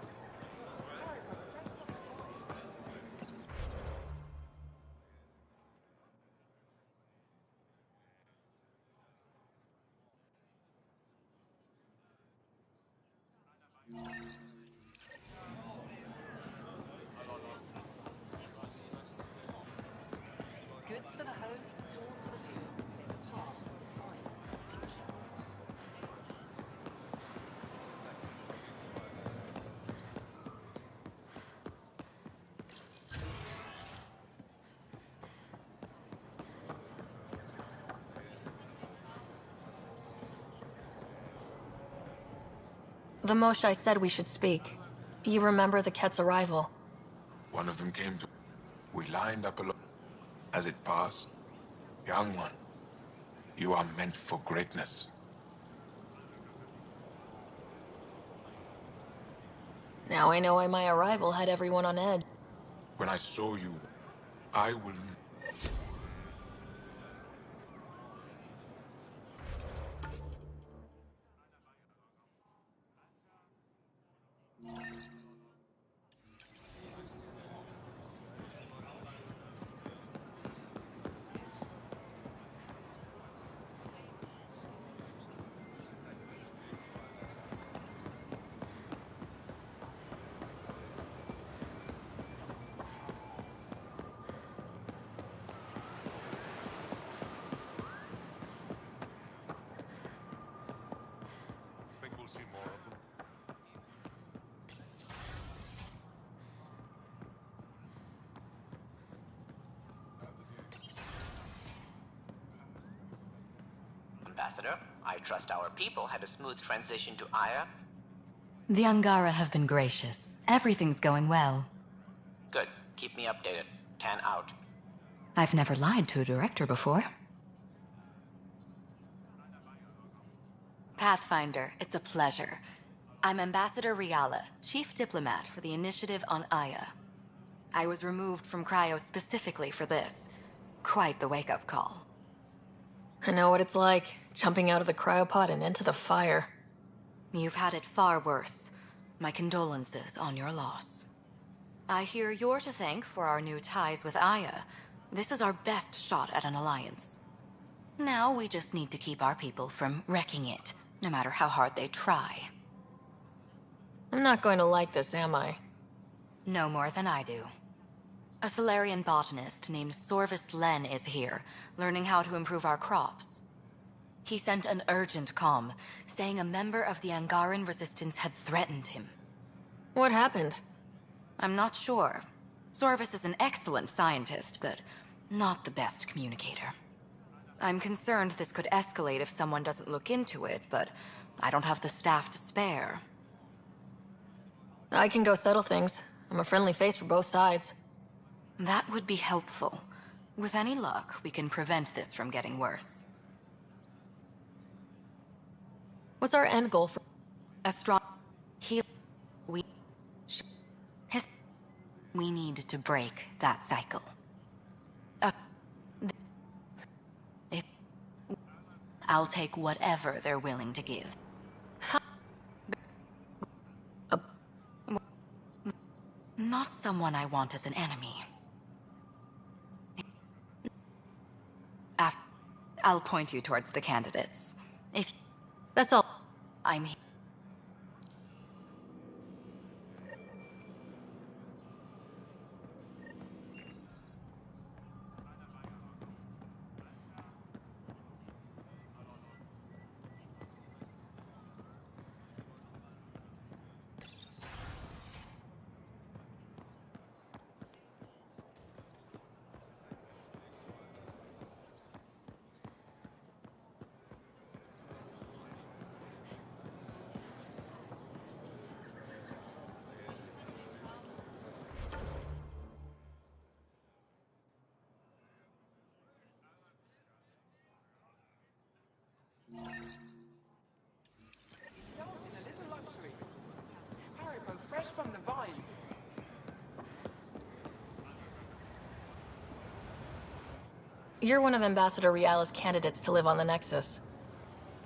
Goods for the home, tools for the field. The past defines the future. The Moshae said we should speak. You remember the Ket's arrival? One of them came to... We lined up alone. As it passed, young one, you are meant for greatness. Now I know why my arrival had everyone on edge. When I saw you, I will... Ambassador. I trust our people had a smooth transition to Aya. The Angara have been gracious. Everything's going well. Good. Keep me updated. 10 out. I've never lied to a director before. Pathfinder, it's a pleasure. I'm Ambassador Riala, Chief Diplomat for the Initiative on Aya. I was removed from Cryo specifically for this. Quite the wake-up call. I know what it's like, jumping out of the cryopod and into the fire. You've had it far worse. My condolences on your loss. I hear you're to thank for our new ties with Aya. This is our best shot at an alliance. Now we just need to keep our people from wrecking it, no matter how hard they try. I'm not going to like this, am I? No more than I do. A Solarian botanist named Sorvis Len is here, learning how to improve our crops. He sent an urgent comm, saying a member of the Angaran resistance had threatened him. What happened? I'm not sure. Sorvis is an excellent scientist, but not the best communicator. I'm concerned this could escalate if someone doesn't look into it, but I don't have the staff to spare. I can go settle things. I'm a friendly face for both sides. That would be helpful. With any luck, we can prevent this from getting worse. What's our end goal for... A strong... We need to break that cycle. I'll take whatever they're willing to give. Not someone I want as an enemy. I'll point you towards the candidates. If... That's all. I'm here. Fresh from the vine. You're one of Ambassador Riala's candidates to live on the Nexus.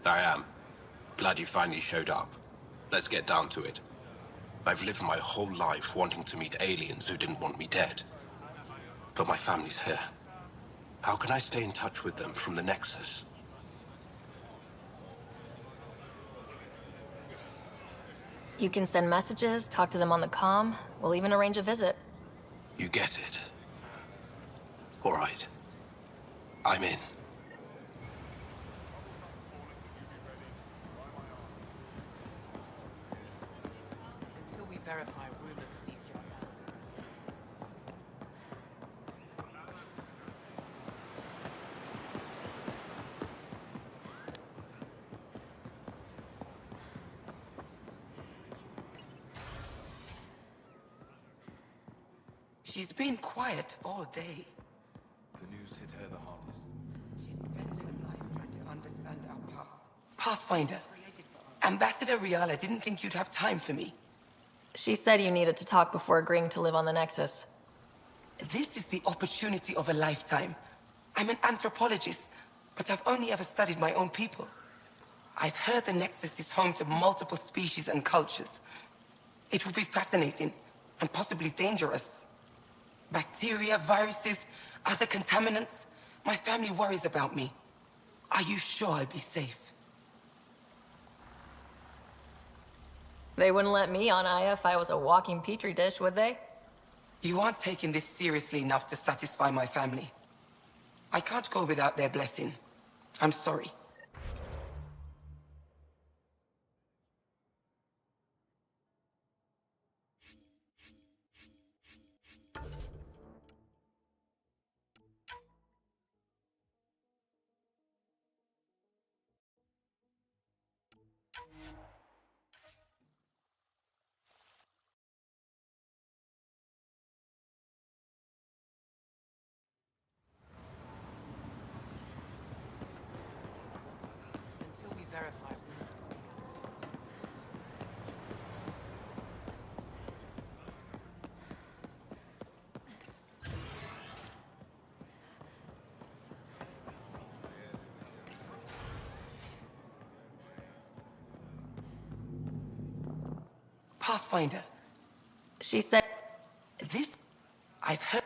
I am. Glad you finally showed up. Let's get down to it. I've lived my whole life wanting to meet aliens who didn't want me dead. But my family's here. How can I stay in touch with them from the Nexus? You can send messages, talk to them on the comm. We'll even arrange a visit. You get it. All right. I'm in. Until we verify rumors of these jobs. She's been quiet all day. The news hit her the hardest. She spent her life trying to understand our past. Pathfinder, Ambassador Riala didn't think you'd have time for me. She said you needed to talk before agreeing to live on the Nexus. This is the opportunity of a lifetime. I'm an anthropologist, but I've only ever studied my own people. I've heard the Nexus is home to multiple species and cultures. It will be fascinating and possibly dangerous. Bacteria, viruses, other contaminants. My family worries about me. Are you sure I'll be safe? They wouldn't let me on Aya if I was a walking petri dish, would they? You aren't taking this seriously enough to satisfy my family. I can't go without their blessing. I'm sorry. Until we verify. Pathfinder. She said... This... I've heard...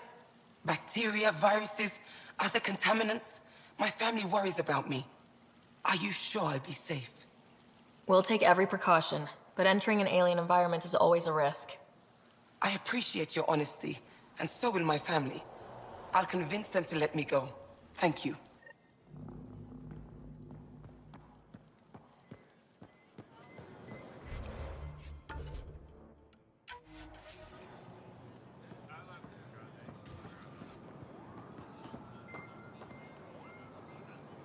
Bacteria, viruses, other contaminants. My family worries about me. Are you sure I'll be safe? We'll take every precaution, but entering an alien environment is always a risk. I appreciate your honesty, and so will my family. I'll convince them to let me go. Thank you.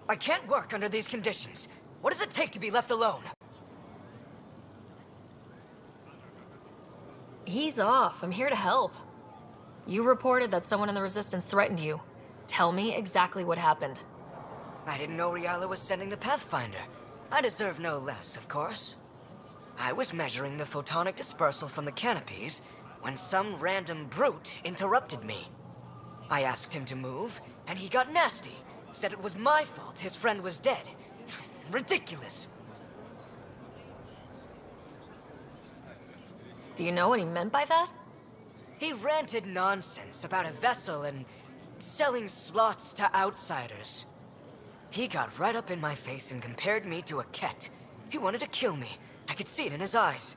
I can't work under these conditions. What does it take to be left alone? Ease off. I'm here to help. You reported that someone in the Resistance threatened you. Tell me exactly what happened. I didn't know Riala was sending the Pathfinder. I deserve no less, of course. I was measuring the photonic dispersal from the canopies when some random brute interrupted me. I asked him to move, and he got nasty. Said it was my fault his friend was dead. Ridiculous. Do you know what he meant by that? He ranted nonsense about a vessel and selling slots to outsiders. He got right up in my face and compared me to a ket. He wanted to kill me. I could see it in his eyes.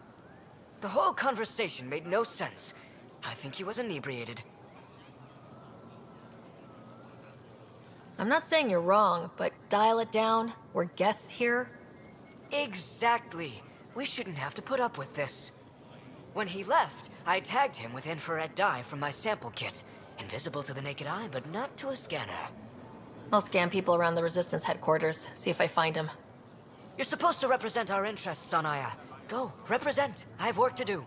The whole conversation made no sense. I think he was inebriated. I'm not saying you're wrong, but dial it down. We're guests here. Exactly. We shouldn't have to put up with this. When he left, I tagged him with infrared dye from my sample kit. Invisible to the naked eye, but not to a scanner. I'll scan people around the Resistance headquarters, see if I find him. You're supposed to represent our interests on Aya. Go, represent. I have work to do.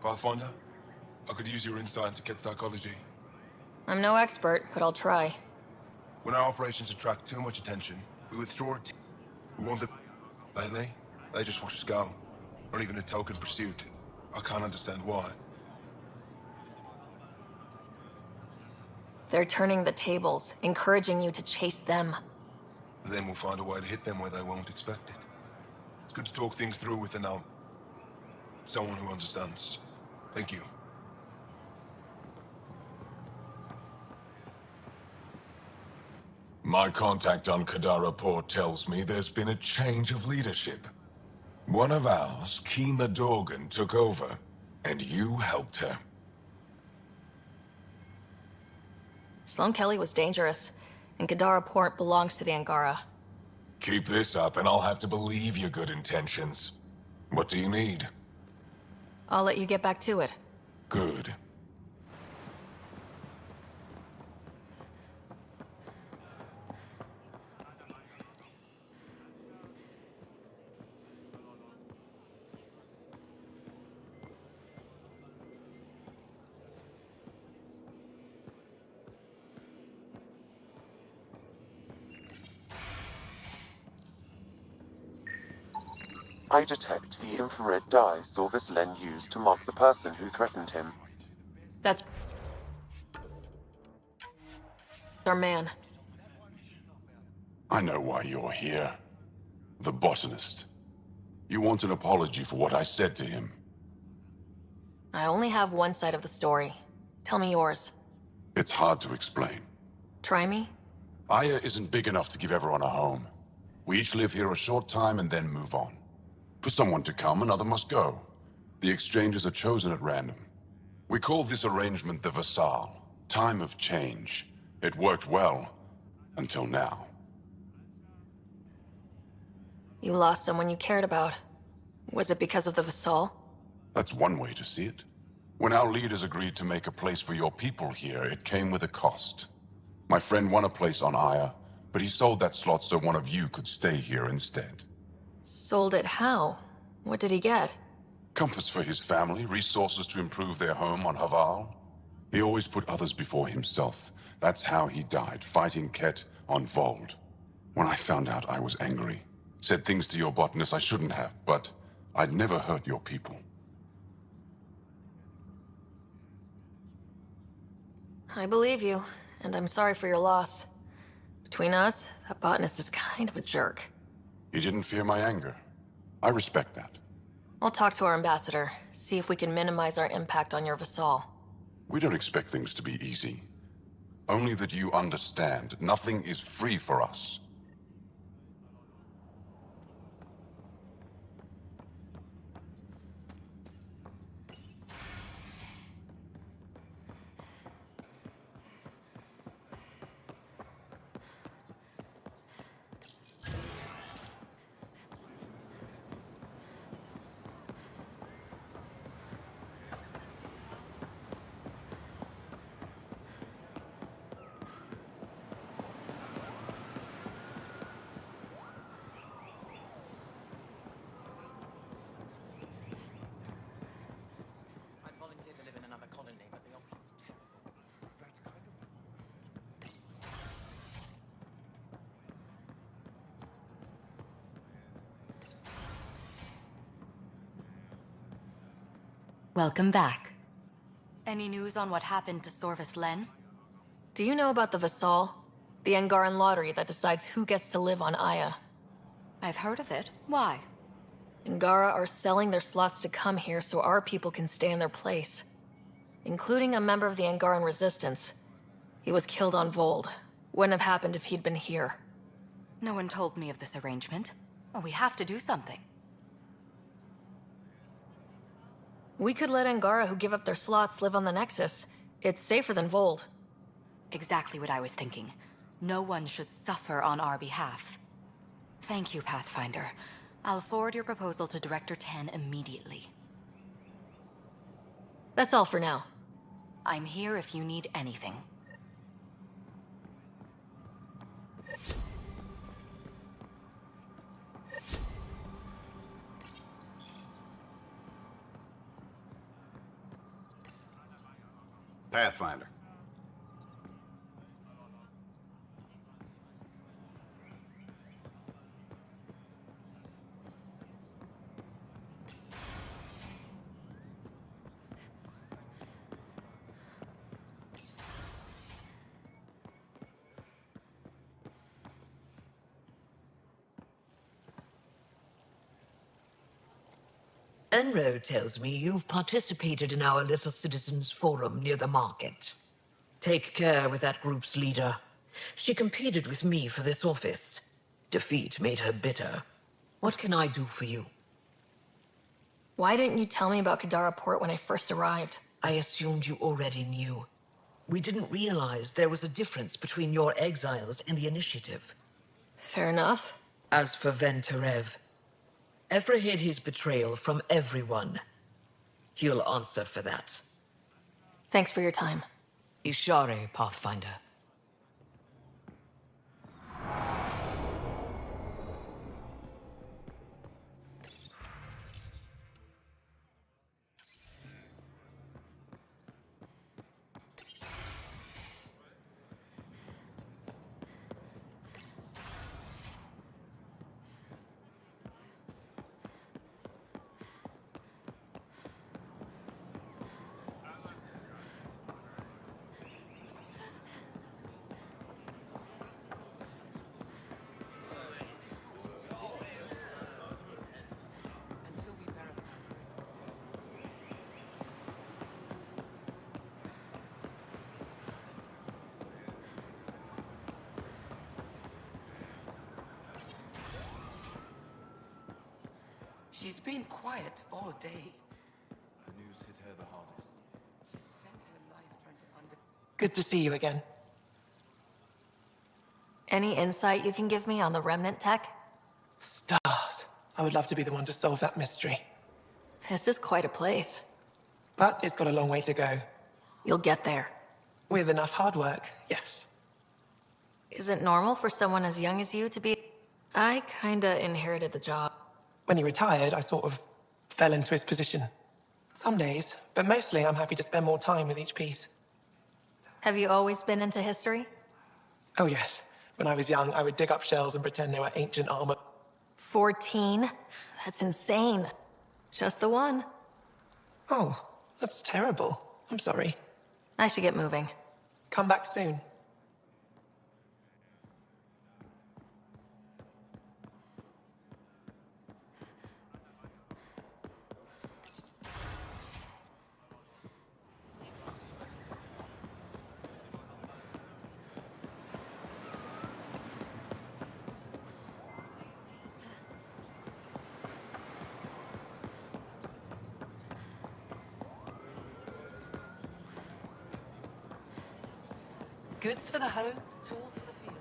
Pathfinder, I could use your insight into Ket psychology. I'm no expert, but I'll try. When our operations attract too much attention, we withdraw it. We want them... Lately, they just watch us go. Not even a token pursuit. I can't understand why. They're turning the tables, encouraging you to chase them. Then we'll find a way to hit them where they won't expect it. It's good to talk things through with someone who understands. Thank you. My contact on Kadara Port tells me there's been a change of leadership. One of ours, Kima Dorgan, took over, and you helped her. Sloane Kelly was dangerous, and Kadara Port belongs to the Angara. Keep this up, and I'll have to believe your good intentions. What do you need? I'll let you get back to it. Good. I detect the infrared dye Sorvis Len used to mark the person who threatened him. That's... our man. I know why you're here. The botanist. You want an apology for what I said to him? I only have one side of the story. Tell me yours. It's hard to explain. Try me? Aya isn't big enough to give everyone a home. We each live here a short time and then move on. For someone to come, another must go. The exchanges are chosen at random. We call this arrangement the Vassal. Time of change. It worked well, until now. You lost someone you cared about. Was it because of the Vassal? That's one way to see it. When our leaders agreed to make a place for your people here, it came with a cost. My friend won a place on Aya, but he sold that slot so one of you could stay here instead. Sold it how? What did he get? Comforts for his family, resources to improve their home on Haval. He always put others before himself. That's how he died, fighting Ket on Vold. When I found out, I was angry. Said things to your botanist I shouldn't have, but I'd never hurt your people. I believe you, and I'm sorry for your loss. Between us, that botanist is kind of a jerk. He didn't fear my anger. I respect that. I'll talk to our ambassador, see if we can minimize our impact on your Vassal. We don't expect things to be easy. Only that you understand, nothing is free for us. I'd volunteer to live in another colony, but the option's terrible. That's kind of the point. Welcome back. Any news on what happened to Sorvis Len? Do you know about the Vassal? The Angaran lottery that decides who gets to live on Aya. I've heard of it. Why? Angara are selling their slots to come here so our people can stay in their place. Including a member of the Angaran resistance. He was killed on Vold. Wouldn't have happened if he'd been here. No one told me of this arrangement. Well, we have to do something. We could let Angara who give up their slots live on the Nexus. It's safer than Vold. Exactly what I was thinking. No one should suffer on our behalf. Thank you, Pathfinder. I'll forward your proposal to Director 10 immediately. That's all for now. I'm here if you need anything. Pathfinder. Enro tells me you've participated in our little citizens' forum near the market. Take care with that group's leader. She competed with me for this office. Defeat made her bitter. What can I do for you? Why didn't you tell me about Kadara Port when I first arrived? I assumed you already knew. We didn't realize there was a difference between your exiles and the Initiative. Fair enough. As for Venturev, Ephra hid his betrayal from everyone. He'll answer for that. Thanks for your time. Ishare, Pathfinder. been quiet all day. The news hit her the hardest. Good to see you again. Any insight you can give me on the remnant tech? Stars. I would love to be the one to solve that mystery. This is quite a place. But it's got a long way to go. You'll get there. With enough hard work, yes. Is it normal for someone as young as you to be... I kinda inherited the job. When he retired, I sort of fell into his position. Some days, but mostly I'm happy to spend more time with each piece. Have you always been into history? Oh yes. When I was young, I would dig up shells and pretend they were ancient armor. 14? That's insane. Just the one. Oh, that's terrible. I'm sorry. I should get moving. Come back soon. Goods for the home, tools for the field.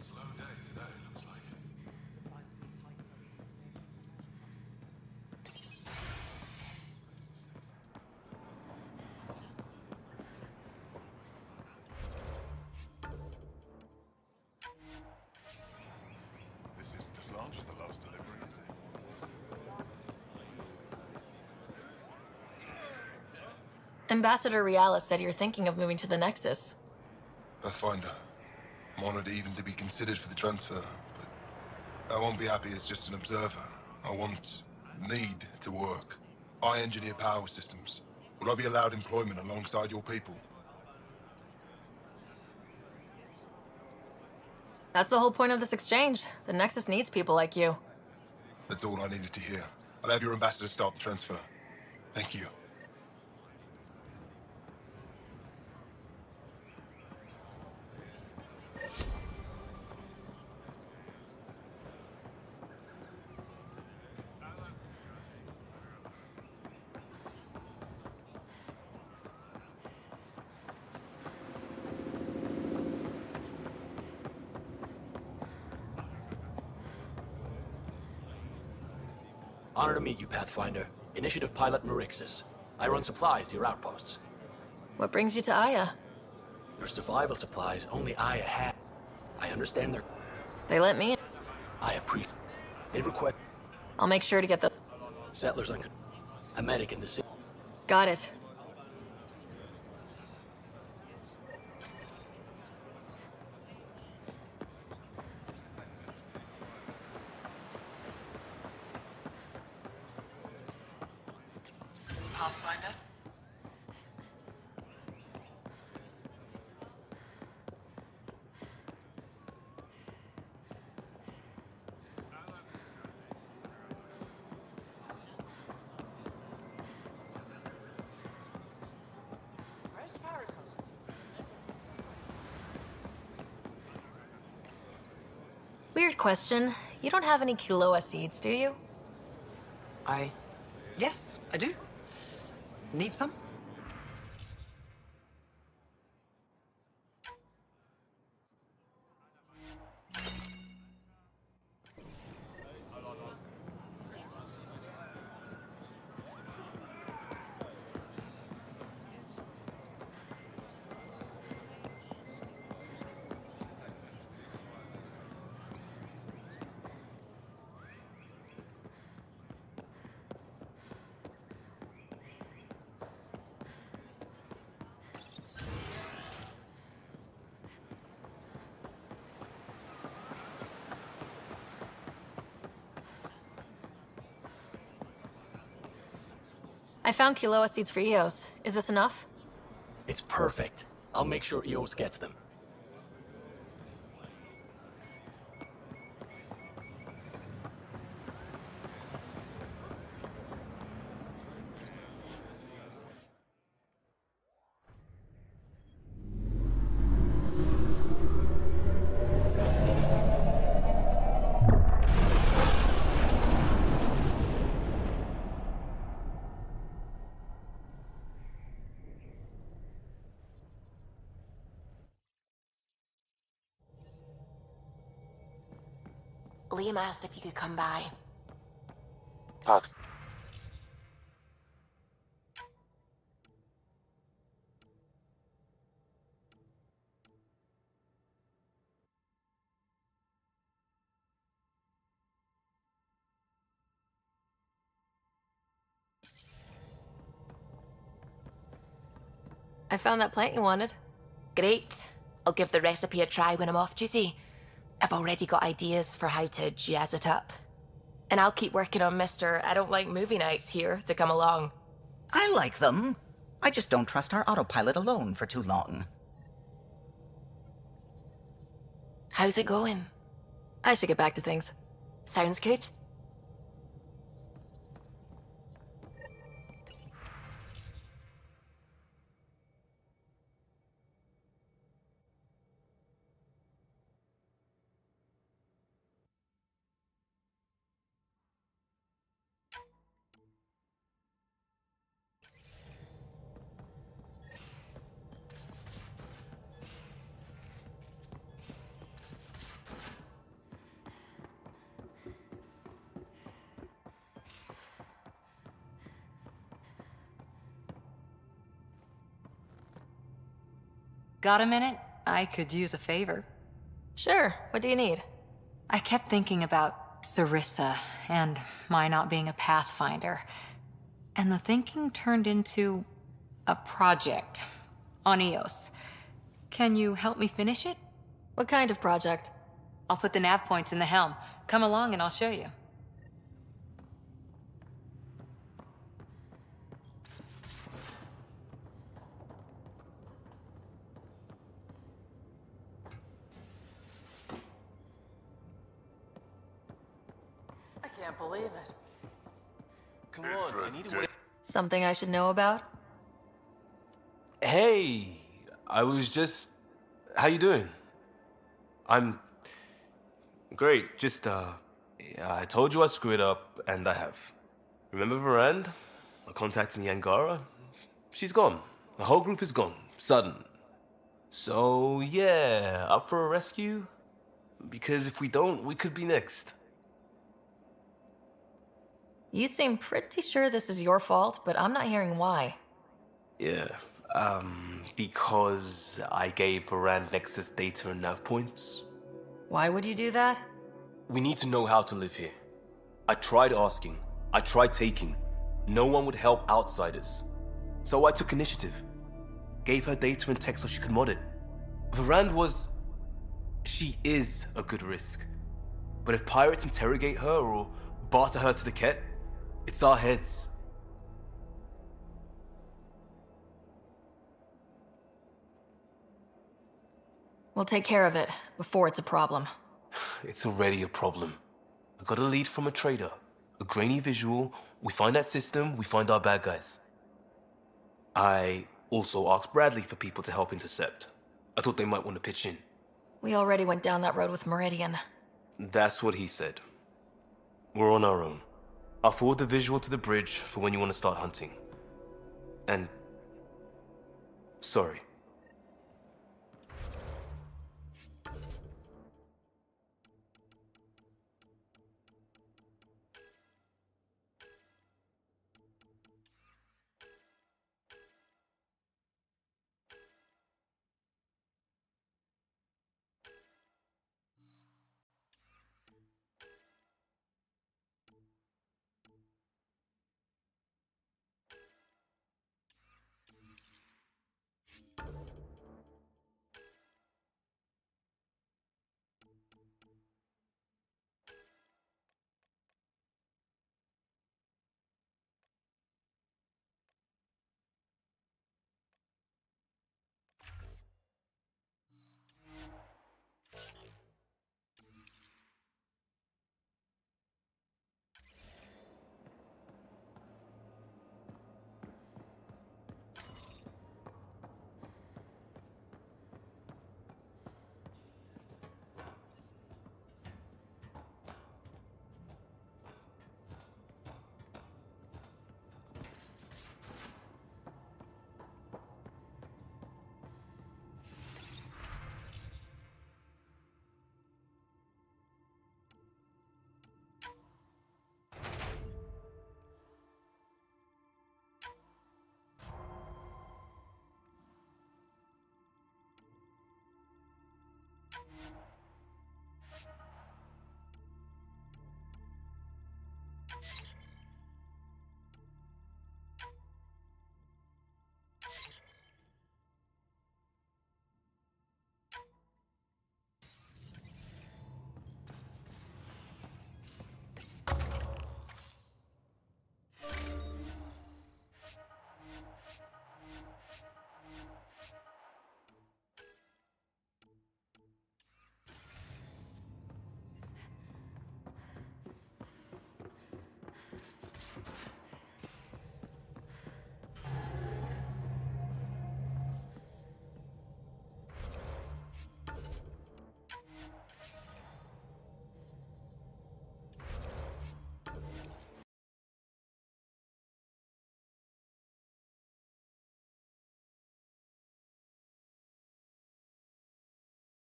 Slow day today, looks like. This isn't as large as the last delivery, is it? Ambassador Riala said you're thinking of moving to the Nexus. Pathfinder. I'm honored even to be considered for the transfer, but I won't be happy as just an observer. I need to work. I engineer power systems. Will I be allowed employment alongside your people? That's the whole point of this exchange. The Nexus needs people like you. That's all I needed to hear. I'll have your ambassador start the transfer. Thank you. Honor to meet you, Pathfinder. Initiative Pilot Marixus. I run supplies to your outposts. What brings you to Aya? Your survival supplies only Aya had. I understand they're... They let me in. I appreciate... They request... I'll make sure to get the... Settlers on... A medic in the city. Got it. Pathfinder? Weird question. You don't have any Kiloa seeds, do you? Yes, I do. Need some? I found Kiloa seeds for Eos. Is this enough? It's perfect. I'll make sure Eos gets them. Liam asked if you could come by. Path. I found that plant you wanted. Great. I'll give the recipe a try when I'm off duty. I've already got ideas for how to jazz it up. And I'll keep working on Mr. I don't like movie nights here to come along. I like them. I just don't trust our autopilot alone for too long. How's it going? I should get back to things. Sounds good. Got a minute? I could use a favor. Sure, what do you need? I kept thinking about Sarissa and my not being a Pathfinder. And the thinking turned into a project on Eos. Can you help me finish it? What kind of project? I'll put the nav points in the helm. Come along and I'll show you. I can't believe it. Come on, I need to wait. Something I should know about? Hey, I was just... How you doing? I'm... Great, just, yeah, I told you I'd screw it up, and I have. Remember Varand? I contacted the Angara? She's gone. The whole group is gone. Sudden. So, yeah, up for a rescue? Because if we don't, we could be next. You seem pretty sure this is your fault, but I'm not hearing why. Yeah, because I gave Varand Nexus data and nav points. Why would you do that? We need to know how to live here. I tried asking. I tried taking. No one would help outsiders. So I took initiative. Gave her data and tech so she could mod it. Varand was... She is a good risk. But if pirates interrogate her or barter her to the Ket, it's our heads. We'll take care of it before it's a problem. It's already a problem. I got a lead from a trader. A grainy visual. We find that system, we find our bad guys. I also asked Bradley for people to help intercept. I thought they might want to pitch in. We already went down that road with Meridian. That's what he said. We're on our own. I'll forward the visual to the bridge for when you want to start hunting. And... sorry.